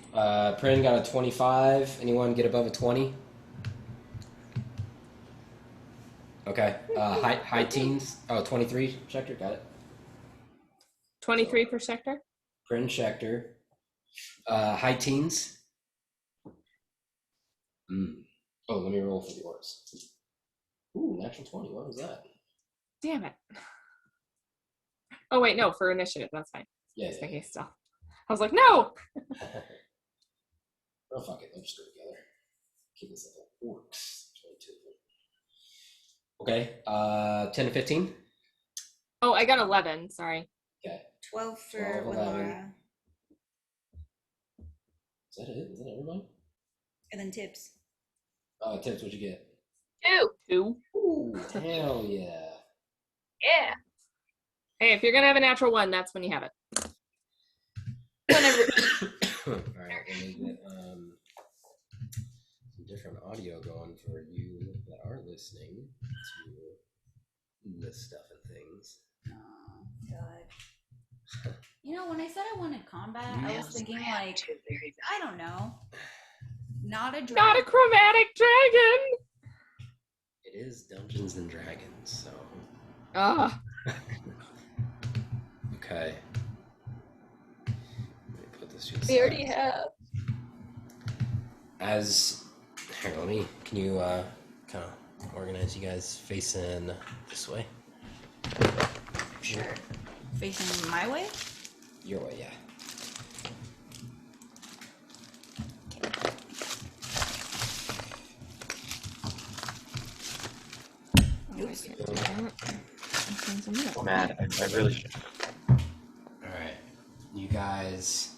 Prin got a 25. Anyone get above a 20? Okay. High teens. Oh, 23. Schechter, got it. 23 per sector. Prin, Schechter. High teens. Oh, let me roll for the orcs. Ooh, natural 20. What was that? Damn it. Oh wait, no, for initiative, that's fine. Yeah. I was thinking still. I was like, no. Oh, fuck it. Let's just go together. Keep this at the orcs. 22. Okay. 10 to 15. Oh, I got 11. Sorry. Okay. 12 for 12, 11. Laura. Is that it? Is that everybody? And then tips. Tips, what'd you get? 2. Ooh, hell yeah. Yeah. Hey, if you're gonna have a natural 1, that's when you have it. All right, let me get some different audio going for you that are listening to this stuff and things. Oh, God. You know, when I said I wanted combat, I was thinking like, I don't know. Not a dragon. Not a chromatic dragon. It is Dungeons and Dragons, so. Ah. Okay. Let me put this to the We side. already have. Can you kind of organize you guys facing this way? Sure. Facing my way? Your way, yeah. I'm mad. I really should. All right, you guys.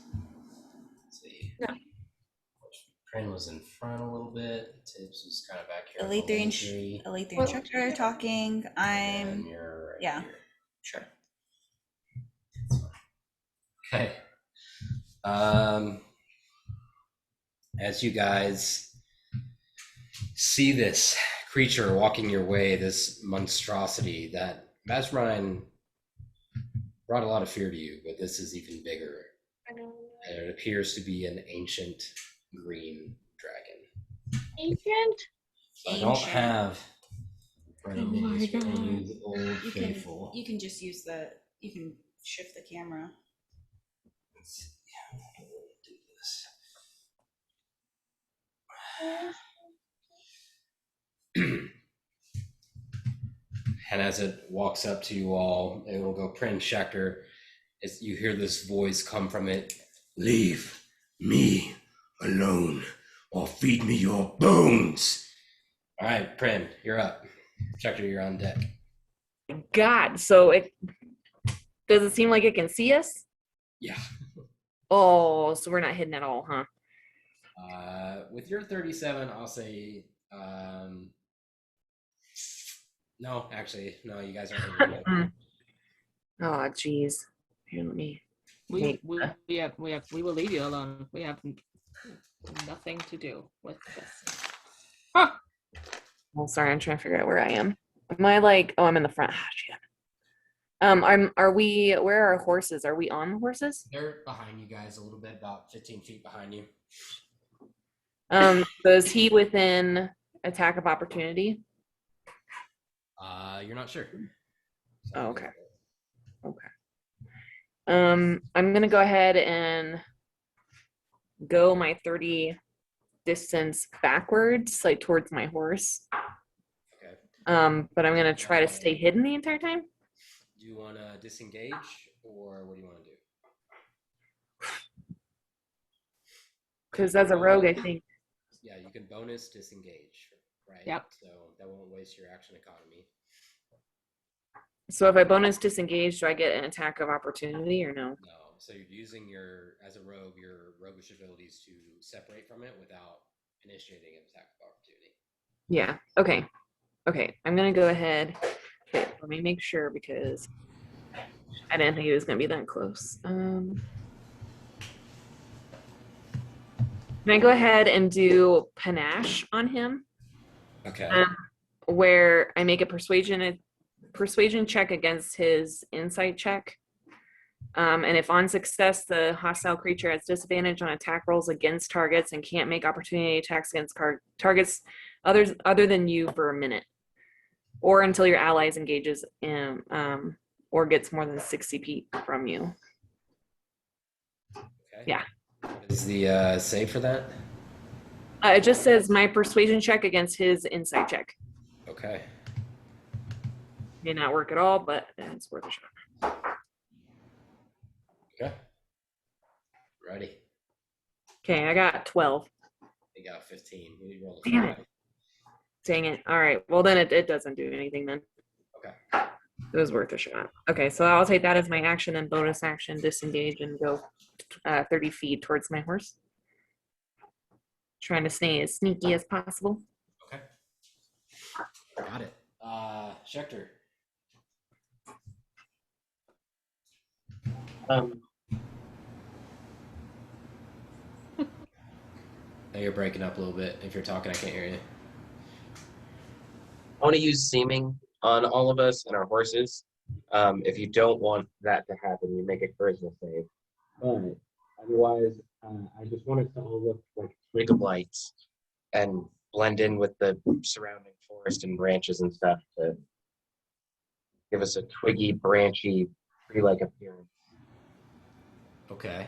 Let's see. No. Prin was in front a little bit. Tibbs was kind of back here. Elite 3 instructor talking. And you're right yeah. here. Sure. Okay. As you guys see this creature walking your way, this monstrosity, that Mastermind brought a lot of fear to you, but this is even bigger. I know. And it appears to be an ancient green dragon. Ancient? I don't have any Oh my names. We're gonna God. use Old Faithful. You can just use you can shift the camera. Let's see how we'll do this. And as it walks up to you all, it will go, Prince Schechter, as you hear this voice come from it, leave me alone or feed me your bones. All right, Prin, you're up. Schechter, you're on deck. God, so it does it seem like it can see us? Yeah. Oh, so we're not hidden at all, huh? With your 37, I'll say, no, actually, no, you guys aren't hidden yet. Oh, geez. Here, let me. We will leave you alone. We have nothing to do with this. Ah! Well, sorry, I'm trying to figure out where I am. Am I like? Oh, I'm in the front. Ah, shit. Are we? Where are our horses? Are we on the horses? They're behind you guys a little bit, about 15 feet behind you. So is he within attack of opportunity? You're not sure. So Oh, okay. Okay. I'm gonna go ahead and go my 30 distance backwards, like towards my horse. Okay. But I'm gonna try to stay hidden the entire time. Do you want to disengage, or what do you want to do? Because as a rogue, I think. Yeah, you can bonus disengage, right? Yep. So that won't waste your action economy. So if I bonus disengage, do I get an attack of opportunity or no? No. So you're using as a rogue, your roguish abilities to separate from it without initiating an attack of opportunity. Yeah. Okay. Okay. I'm gonna go ahead. Okay, let me make sure because I didn't think it was gonna be that close. Can I go ahead and do panache on him? Okay. Where I make a persuasion check against his insight check. And if on success, the hostile creature has disadvantage on attack rolls against targets and can't make opportunity attacks against targets other than you for a minute, or until your allies engages in, or gets more than 60 feet from you. Okay. Yeah. What is the save for that? It just says my persuasion check against his insight check. Okay. May not work at all, but it's worth a shot. Okay. Ready. Okay, I got 12. You got 15. You rolled a Damn 5. it. Dang it. All right. Well, then it doesn't do anything then. Okay. It was worth a shot. Okay, so I'll take that as my action and bonus action, disengage and go 30 feet towards my horse. Trying to stay as sneaky as possible. Okay. Got it. Schechter. Now you're breaking up a little bit. If you're talking, I can't hear you. I want to use seeming on all of us and our horses. If you don't want that to happen, you make a charisma save. But otherwise, I just want us to all look like twig of lights and blend in with the surrounding forest and branches and stuff to give us a twiggy, branchy, tree-like appearance. Okay.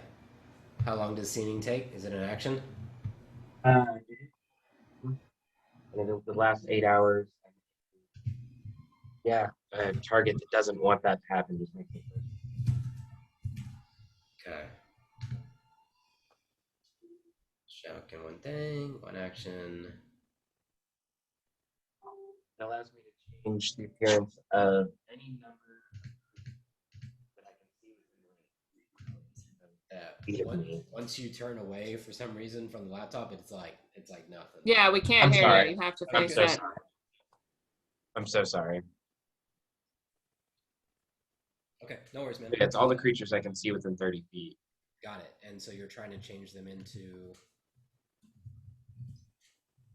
How long does seeming take? Is it an action? And the last 8 hours. Yeah, a target that doesn't want that to happen just makes it first. Okay. Shocking one thing, one action. It allows me to change the appearance of any number that I can see within range. Once you turn away for some reason from the laptop, it's like nothing. Yeah, we can't I'm hear sorry. you. You have to I'm fix so that. sorry. I'm so sorry. Okay, no worries, man. It's all the creatures I can see within 30 feet. Got it. And so you're trying to change them into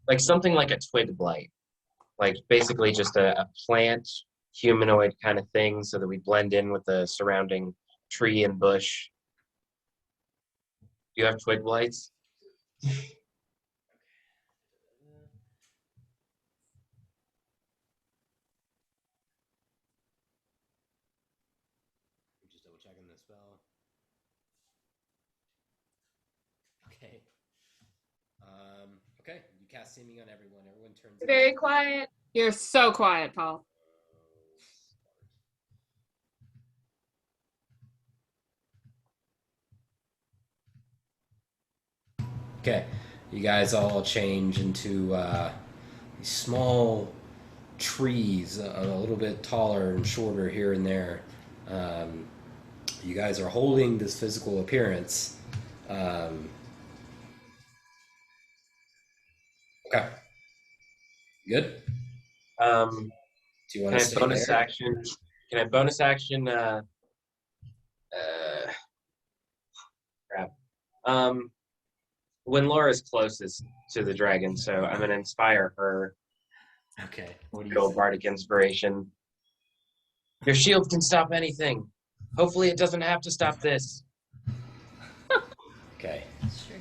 Like something like a twig blight. Like basically just a plant humanoid kind of thing so that we blend in with the surrounding tree and bush. Do you have twig blights? just double checking the spell. Okay. Okay, you cast seeming on everyone. Everyone turns Very quiet. You're so quiet, Paul. Okay, you guys all change into these small trees, a little bit taller and shorter here and there. You guys are holding this physical appearance. Okay, good. Do you want Can to I stay bonus there? action? Can I bonus action? Crap. When Laura's closest to the dragon, so I'm gonna inspire her. Okay. What do you Go say? bardic inspiration. Your shield can stop anything. Hopefully, it doesn't have to stop this. Okay. Sure.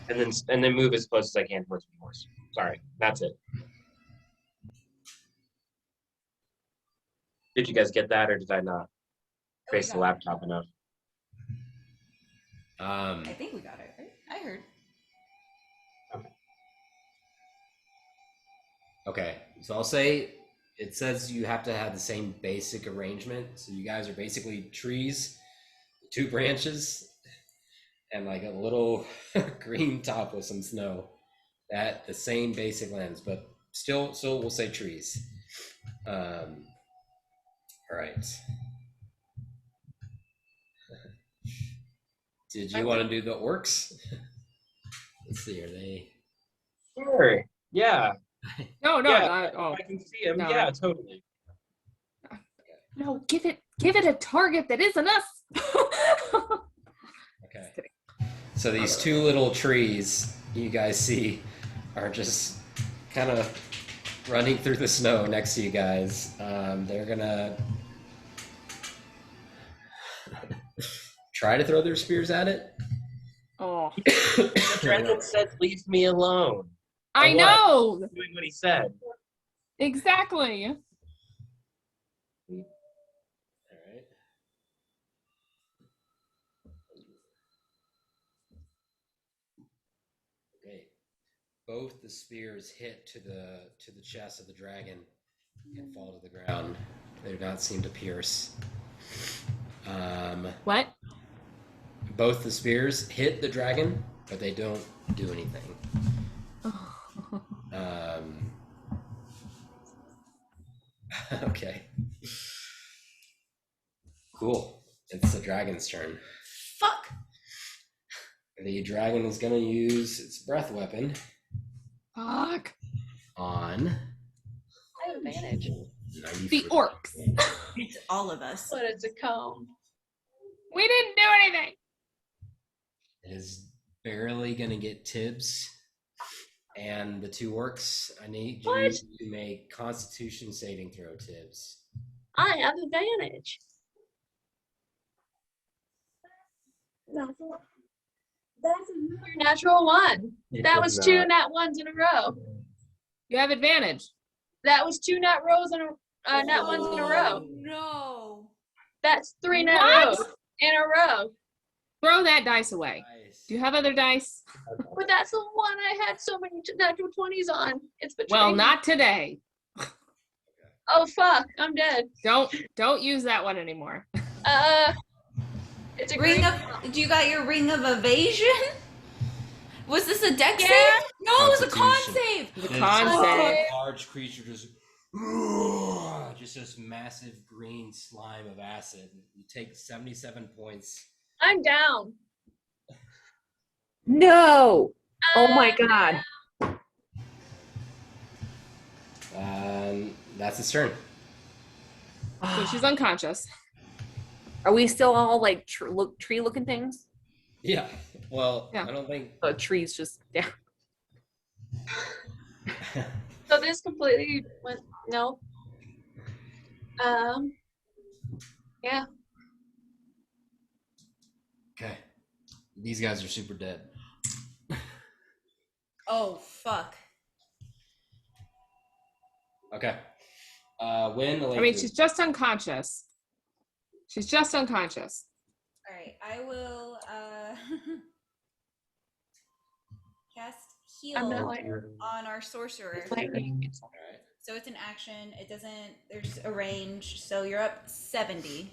And then move as close as I can towards the horse. Sorry, that's it. Did you guys get that, or did I not we face the got it. laptop enough? I think we got it, right? I heard. Okay. So I'll say it says you have to have the same basic arrangement. So you guys are basically trees, 2 branches, and like a little green top with some snow. That the same basic lens, but still we'll say trees. All right. Did you want to do the orcs? Let's see. Are they? Sure. Yeah. No, Yeah. oh, I can see him. no. Yeah, totally. no, give it a target that isn't us. Okay. Just kidding. So these 2 little trees you guys see are just kind of running through the snow next to you guys. They're gonna try to throw their spears at it. Oh, The dragon said, "Leave me alone." I what? know Doing what he said. exactly. All right. Okay. Both the spears hit to the chest of the dragon and fall to the ground. They do not seem to pierce. What? Both the spears hit the dragon, but they don't do anything. Okay. Cool. It's the dragon's turn. Fuck. The dragon is going to use its breath weapon Fuck. on I have advantage. 90 The feet. orcs. It's all of us. But it's a cone. We didn't do anything. It is barely going to get Tibbs and the 2 orcs. I need you What? to make Constitution saving throw, Tibbs. I have advantage. That's a natural 1. That was 2 nat 1s in a row. You have advantage. That was 2 nat 1s in a row. No. That's 3 nat What? rows in a row. Throw that dice away. Nice. Do you have other dice? But that's the one I had so many natural 20s on. It's betrayed Well, me. not today. Oh fuck, I'm dead. Don't use that one anymore. It's a Ring green. of. Do you got your ring of evasion? Was this a dex Yeah. save? No, it was a con Constitution. save. The This con save. large creature just this massive green slime of acid. You take 77 points. I'm down. No. Oh my I'm god. That's its turn. So she's unconscious. Are we still all like tree looking things? Yeah. Well, Yeah. I don't think. The trees just yeah. So this completely went no. Yeah. Okay. These guys are super dead. Oh fuck. Okay. When I mean, she's just unconscious. She's just unconscious. All right, I will cast I'm not heal like on our sorcerer. lightning. All right. So it's an action. It doesn't. There's a range. So you're up 70.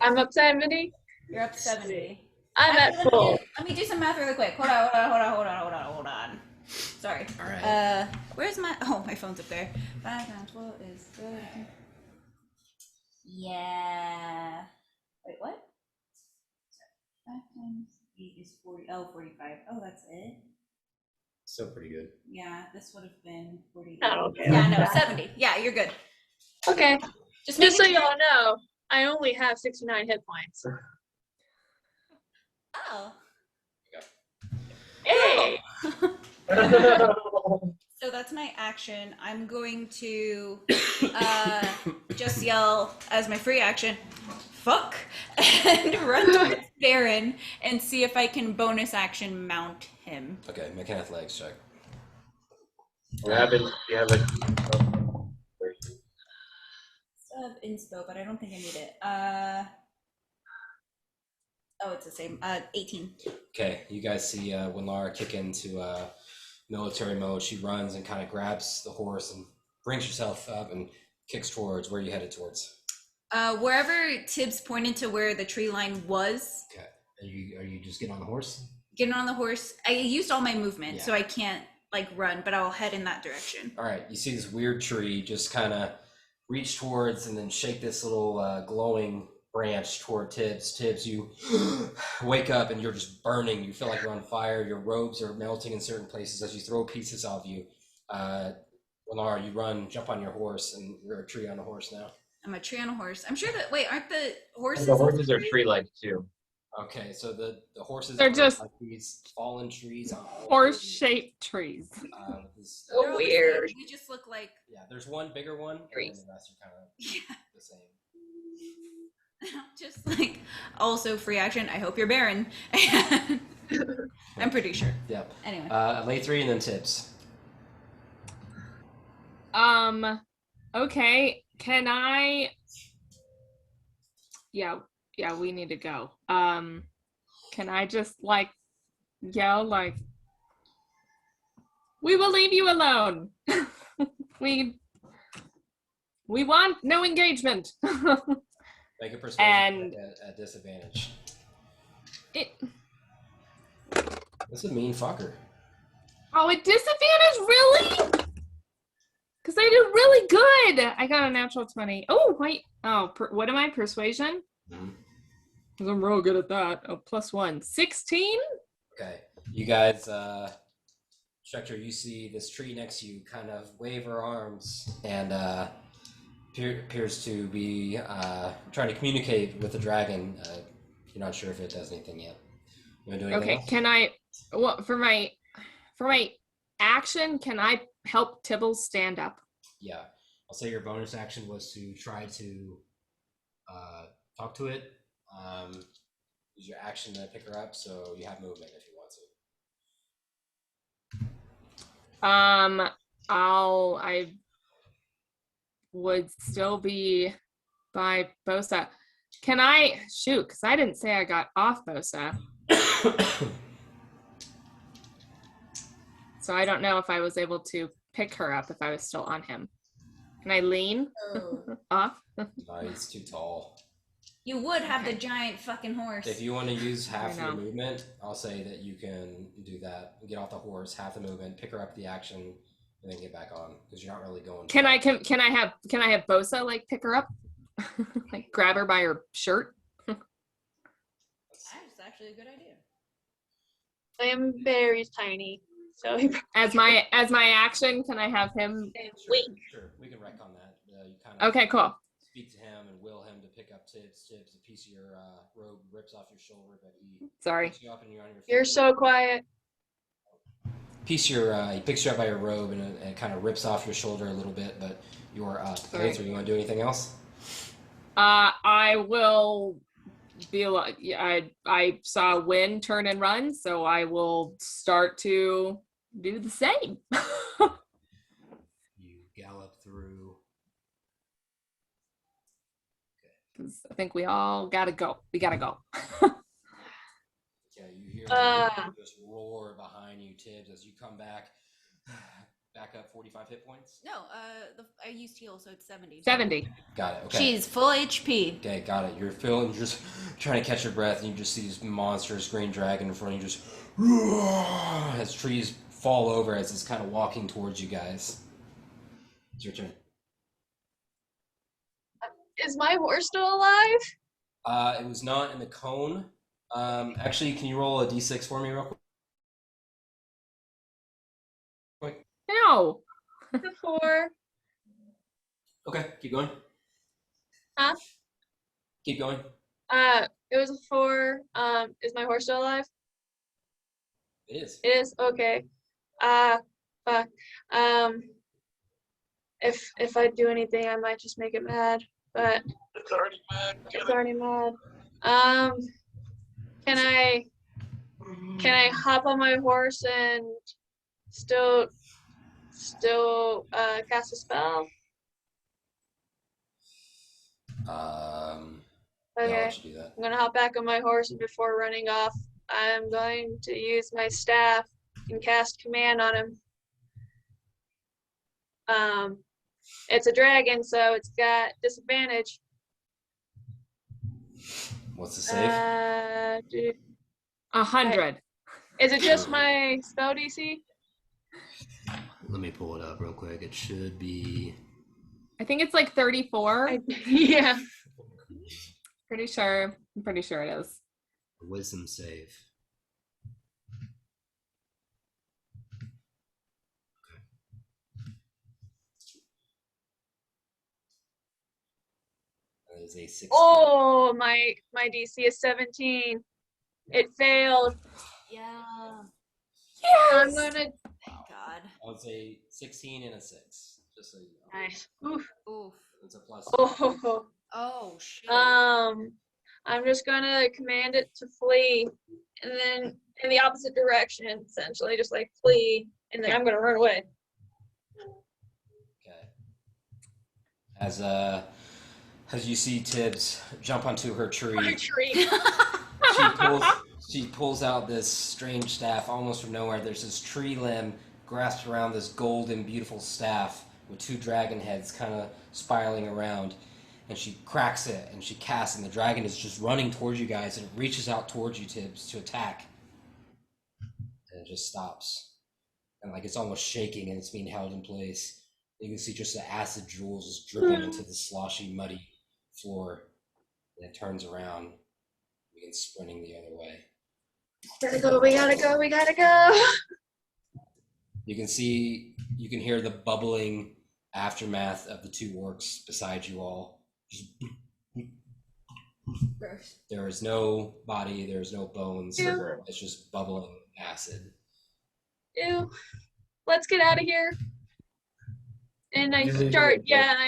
I'm up 70. You're up 70. I'm at Actually, full. let me do some math really quick. Hold on. Sorry. All right. Where's my? Oh, my phone's up there. 5 times 12 is good. Yeah. Wait, what? 5 times 8 is 40. Oh, 45. Oh, that's it. Still pretty good. Yeah, this would have been 48. Not okay Yeah, with no, that. 70. Yeah, you're good. Okay. Just Just so making sure. y'all know, I only have 69 hit points. Oh. Hey. So that's my action. I'm going to just yell as my free action, fuck, and run towards Baron and see if I can bonus action mount him. Okay, make an athletics check. You have a Sub inspo, but I don't think I need it. Oh, it's the same. 18. Okay, you guys see when Lara kick into military mode, she runs and kind of grabs the horse and brings herself up and kicks towards where you headed towards. Wherever Tibbs pointed to where the tree line was. Okay, are you just getting on the horse? Getting on the horse. I used all my movement, Yeah. so I can't like run, but I'll head in that direction. All right, you see this weird tree just kind of reach towards and then shake this little glowing branch toward Tibbs. Tibbs, you wake up and you're just burning. You feel like you're on fire. Your robes are melting in certain places as you throw pieces of you. Lara, you run, jump on your horse, and you're a tree on a horse now. I'm a tree on a horse. I'm sure that, wait, aren't the horses? the horses are tree-like too. Okay, so the horses They're are just like these fallen trees on all horse-shaped trees. this, So They're all the weird. same. We just look like, yeah, there's one bigger one, and Trees. the rest are kind of yeah, the same. just like also free action. I hope you're Baron. I'm pretty sure. Yep. Anyway. Lay 3 and then Tibbs. Okay. Can I? Yeah, we need to go. Can I just like yell like, we will leave you alone. we want no engagement. Make a persuasion And- check at disadvantage. It, That's a mean fucker. oh, at disadvantage, really? Because I did really good. I got a natural 20. Oh, wait. Oh, what am I? Persuasion? Mhm. Because I'm real good at that. Oh, +1. 16? Okay, you guys, Spectre, you see this tree next to you kind of wave her arms and appears to be trying to communicate with the dragon. You're not sure if it does anything yet. You want to do anything Okay, else? can I, well, for my action, can I help Tibble stand up? Yeah, I'll say your bonus action was to try to talk to it. Use your action to pick her up, so you have movement if you want to. I would still be by Bosa. Can I shoot? Because I didn't say I got off Bosa. So I don't know if I was able to pick her up if I was still on him. Can I lean off? He's too tall. You would have Okay. the giant fucking horse. If you want to use half I your know. movement, I'll say that you can do that. Get off the horse, half the movement, pick her up the action, and then get back on because you're not really going. Can I have Bosa like pick her up? Like grab her by her shirt? That's actually a good idea. I am very tiny, so he As my action, can I have him? Sure, we can wreck on that. You kind of Okay, cool. speak to him and will him to pick up Tibbs. Tibbs, a piece of your robe rips off your shoulder, but he Sorry. picks you up and you're on your feet. You're so quiet. He picks you up by your robe and it kind of rips off your shoulder a little bit, but you're up. Sorry. Later, you want to do anything else? I will be like, I saw Wynn turn and run, so I will start to do the same. You gallop through. 'Cause I think we all gotta go. We gotta go. Yeah, you hear Uh. just roar behind you, Tibbs, as you come back. back up 45 hit points? No, I used heal, so it's 70. 70. Got it. Okay. She's full HP. Okay, got it. You're just trying to catch your breath, and you just see this monstrous green dragon in front of you, just as trees fall over as it's kind of walking towards you guys. It's your turn. Is my horse still alive? It was not in the cone. Actually, can you roll a d6 for me real quick? No. The 4. Okay, keep going. Huh? Keep going. It was a 4. Is my horse still alive? It is. It is? Okay. Fuck. If I do anything, I might just make it mad, but It's already mad. it's already mad. Can I hop on my horse and still cast a spell? Yeah, I'll Okay. let you do that. I'm gonna hop back on my horse, and before running off, I'm going to use my staff and cast command on him. It's a dragon, so it's got disadvantage. What's the save? 100. Is it just my spell DC? Let me pull it up real quick. It should be. I think it's like 34. Yeah. Pretty sure. I'm pretty sure it is. A wisdom save. That is a 16. Oh, my DC is 17. It failed. Yeah. I'm Yes. gonna. Thank God. I would say 16 and a 6. Just so you know. Nice. Oof. Oof. It's a plus. Oh. Oh shit. I'm just gonna command it to flee, and then in the opposite direction, essentially, just like flee, and then I'm gonna run away. Okay. As you see Tibbs jump onto her tree, My tree. she pulls out this strange staff almost from nowhere. There's this tree limb grasped around this golden, beautiful staff with 2 dragon heads kind of spiraling around. And she cracks it, and she casts, and the dragon is just running towards you guys, and it reaches out towards you, Tibbs, to attack. And it just stops. And like it's almost shaking, and it's being held in place. You can see just the acid jewels just dripping into the sloshy, muddy floor. And it turns around, begins sprinting the other way. We gotta go. You can hear the bubbling aftermath of the 2 orcs beside you all. Just there is no body, there is no bones. Ew. It's just bubbling acid. Ew. Let's get out of here. And I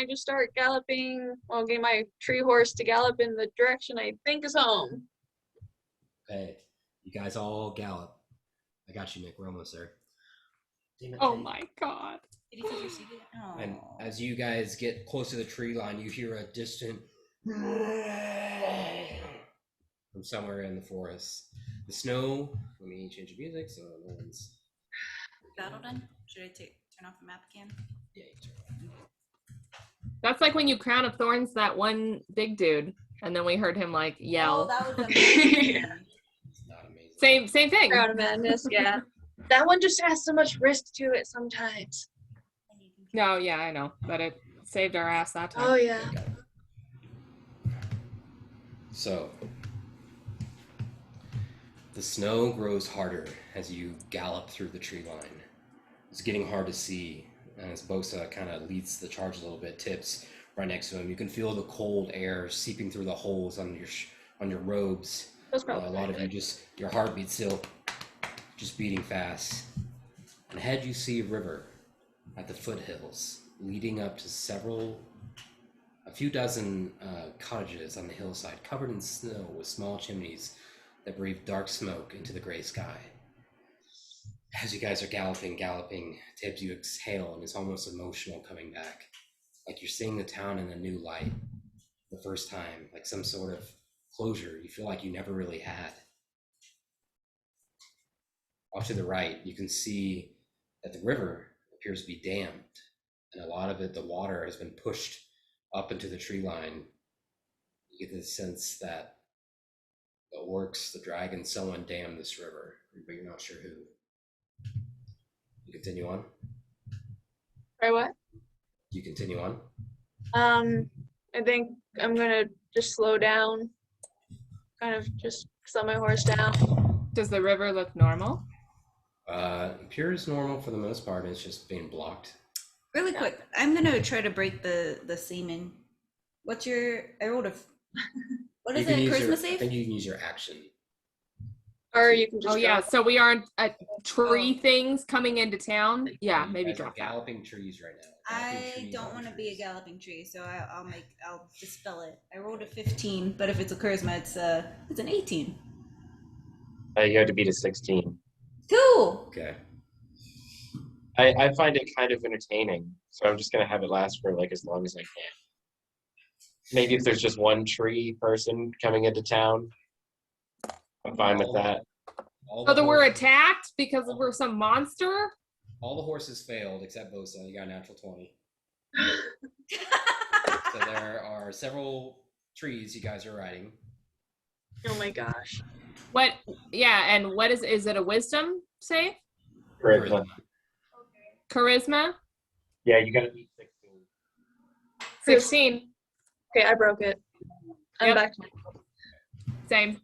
just start galloping. Well, get my tree horse to gallop in the direction I think is home. Okay, you guys all gallop. I got you, Nick. We're almost there. Oh my God. Did you take your seat? Oh. And as you guys get close to the tree line, you hear a distant from somewhere in the forest. The snow. Let me change the music so no one's. Battle done? Should I turn off the map again? Yeah, you turn. That's like when you crown of thorns that one big dude, and then we heard him like Oh, yell. that was amazing. It's not amazing. Same thing. Crown of Madness, yeah. That one just has so much risk to it sometimes. No, yeah, I know, but it saved our ass that time. Oh yeah. So, the snow grows harder as you gallop through the tree line. It's getting hard to see, and as Bosa kind of leads the charge a little bit, Tips right next to him, you can feel the cold air seeping through the holes on your robes. That's A probably lot of you your heartbeat still just beating fast. And ahead you see a river at the foothills, leading up to a few dozen cottages on the hillside, covered in snow with small chimneys that breathe dark smoke into the gray sky. As you guys are galloping, Tibbs, you exhale, and it's almost emotional coming back. Like you're seeing the town in a new light, the first time, like some sort of closure you feel like you never really had. Off to the right, you can see that the river appears to be dammed, and a lot of it, the water has been pushed up into the tree line. You get the sense that the orcs, the dragons, someone dammed this river, but you're not sure who. You continue on? Sorry, what? You continue on? I think I'm gonna just slow down, kind of just slow my horse down. Does the river look normal? Appears normal for the most part. It's just being blocked. Really quick, I'm gonna try to break the semen. What's your? I rolled a. What is it? Charisma I save? think you can use your action. Or you can just. Oh yeah, drop. so we aren't tree things coming into town. Yeah, You maybe guys are drop that. galloping trees right now. Galloping I trees don't on want to be a trees. galloping tree, so I'll dispel it. I rolled a 15, but if it's a charisma, it's an 18. You have to beat a 16. Cool. Okay. I find it kind of entertaining, so I'm just gonna have it last for like as long as I can. Maybe if there's just one tree person coming into town, I'm fine with that. All Whether we're horses- attacked because we're some monster? all the horses failed except Bosa. You got a natural 20. So there are several trees you guys are riding. Oh my gosh. What? Yeah, and what is it a wisdom save? Charisma. Charisma? Yeah, you gotta beat 16. 16. Okay, I broke it. I'm Yep. back to Same.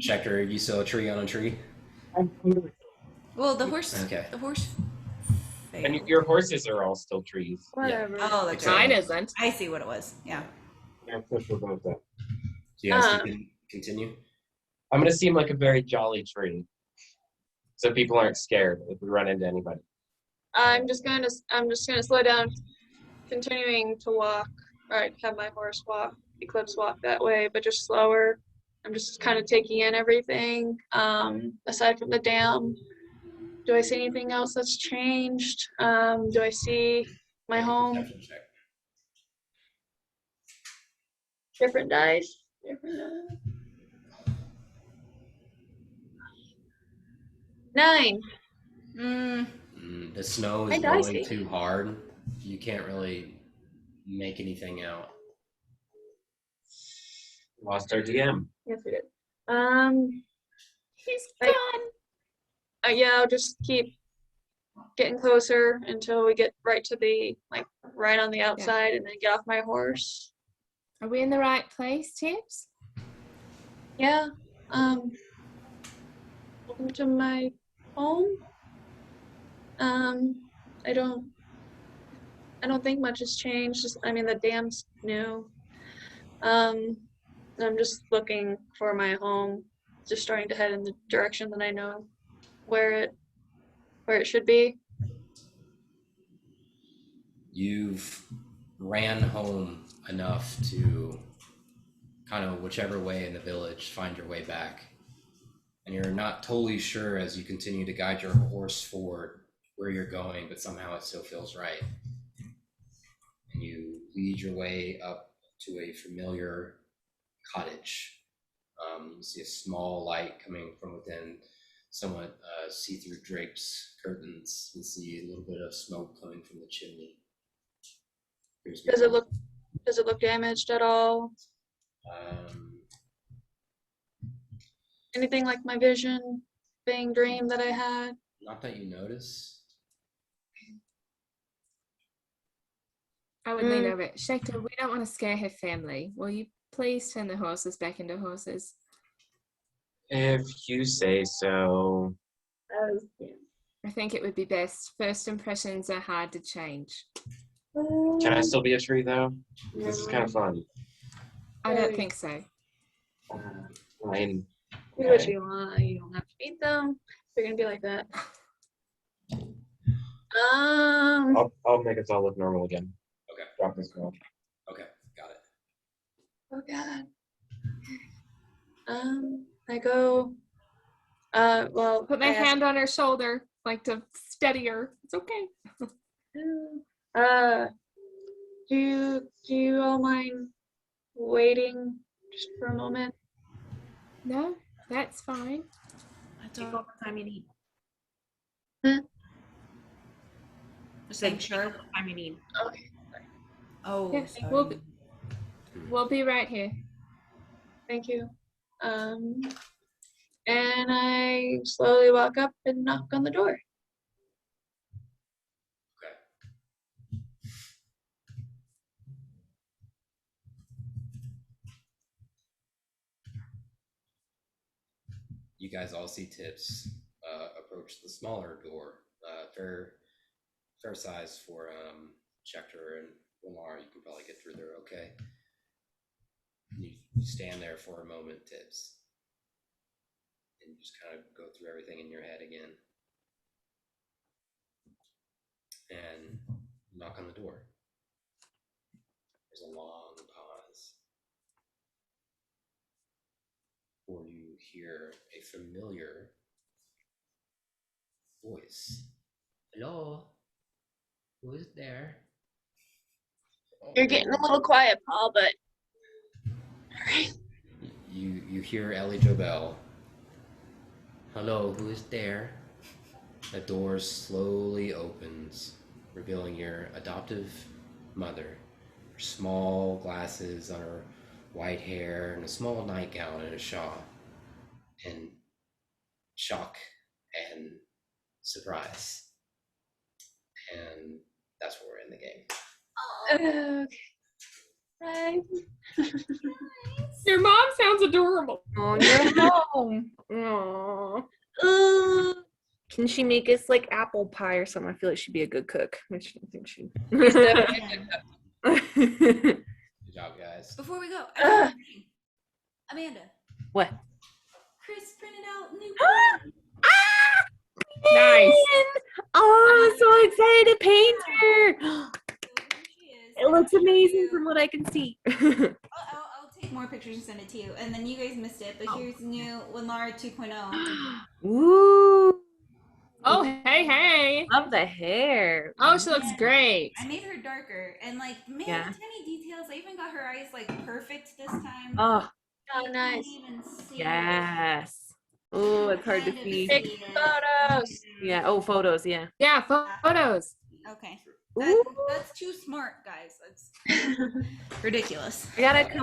Schecter, you saw a tree on a tree? Well, the horse. Okay. The horse. And failed. your horses are all still trees. whatever. Oh, that's Mine Mine right. isn't. I see what it was. Yeah. Yeah, push for both that. So you guys Um, can continue? I'm gonna seem like a very jolly tree, so people aren't scared if we run into anybody. I'm just gonna slow down, continuing to walk. All right, have my horse walk, Eclipse walk that way, but just slower. I'm just kind of taking in everything. Aside from the dam, do I see anything else that's changed? Do I see my Make a home? perception check. Different dice. Different dice. 9. Mm, The snow My is dice blowing hate too hard. You can't really make anything out. Lost our DM. Yes, we did. He's I- gone. Yeah, I'll just keep getting closer until we get right to the right on the outside, and then get off my horse. Are we in the right place, Tips? Yeah. Welcome to my home. I don't think much has changed. The dam's new. I'm just looking for my home. Just starting to head in the direction that I know where it should be. You've ran home enough to kind of whichever way in the village find your way back. And you're not totally sure as you continue to guide your horse forward where you're going, but somehow it still feels right. And you lead your way up to a familiar cottage. You see a small light coming from within, somewhat see-through drapes, curtains. You see a little bit of smoke coming from the chimney. Does it look damaged at all? Anything like my vision thing dream that I had? Not that you notice. I would lean over. Schecter, we don't want to scare her family. Will you please turn the horses back into horses? If you say so. I think it would be best. First impressions are hard to change. Can I still be a tree though? This is kind of fun. I don't think so. Fine. Do what you want. You don't have to beat them. They're gonna be like that. I'll make us all look normal again. Okay. Drop this girl. Okay, got it. Oh God. I go. Well. Put my hand on her shoulder, like to steady her. It's okay. Do you all mind waiting just for a moment? No, that's fine. that's all the time you need. Same Same sharp. time you need. Okay. Oh, Yeah, sorry. we'll be right here. Thank you. And I slowly walk up and knock on the door. Okay. You guys all see Tips approach the smaller door, fair size for Schecter and Lamar. You can probably get through there okay. You stand there for a moment, Tips, and you just kind of go through everything in your head again, and knock on the door. There's a long pause before you hear a familiar voice. Hello? Who is there? You're getting a little quiet, Paul, but You hear Ellie Jobel. Hello, who is there? The door slowly opens, revealing your adoptive mother. Her small glasses on her white hair and a small nightgown and a shawl. And shock and surprise. And that's where we're in the game. okay. Right. Your mom sounds adorable. Oh, you're home. Aww. Can she make us like apple pie or something? I feel like she'd be a good cook. I don't think she. Good job, guys. Before we go, I have one thing. Amanda, What? Chris printed out new. Nice. Oh, I'm so excited to paint her. So here she is. It looks amazing from what I can see. I'll take more pictures and send it to you. And then you guys missed it, but here's new Lenlara 2.0. Ooh. Oh, hey. Love the hair. Oh, she looks great. I made her darker and like made Yeah. tiny details. I even got her eyes like perfect this time. Oh, Oh, You nice. can't even see it. yes. Oh, it's hard to Kind of see. Take it. photos. Yeah. Oh, photos. Yeah. Yeah, photos. Okay. Ooh. That's too smart, guys. That's ridiculous. I gotta come.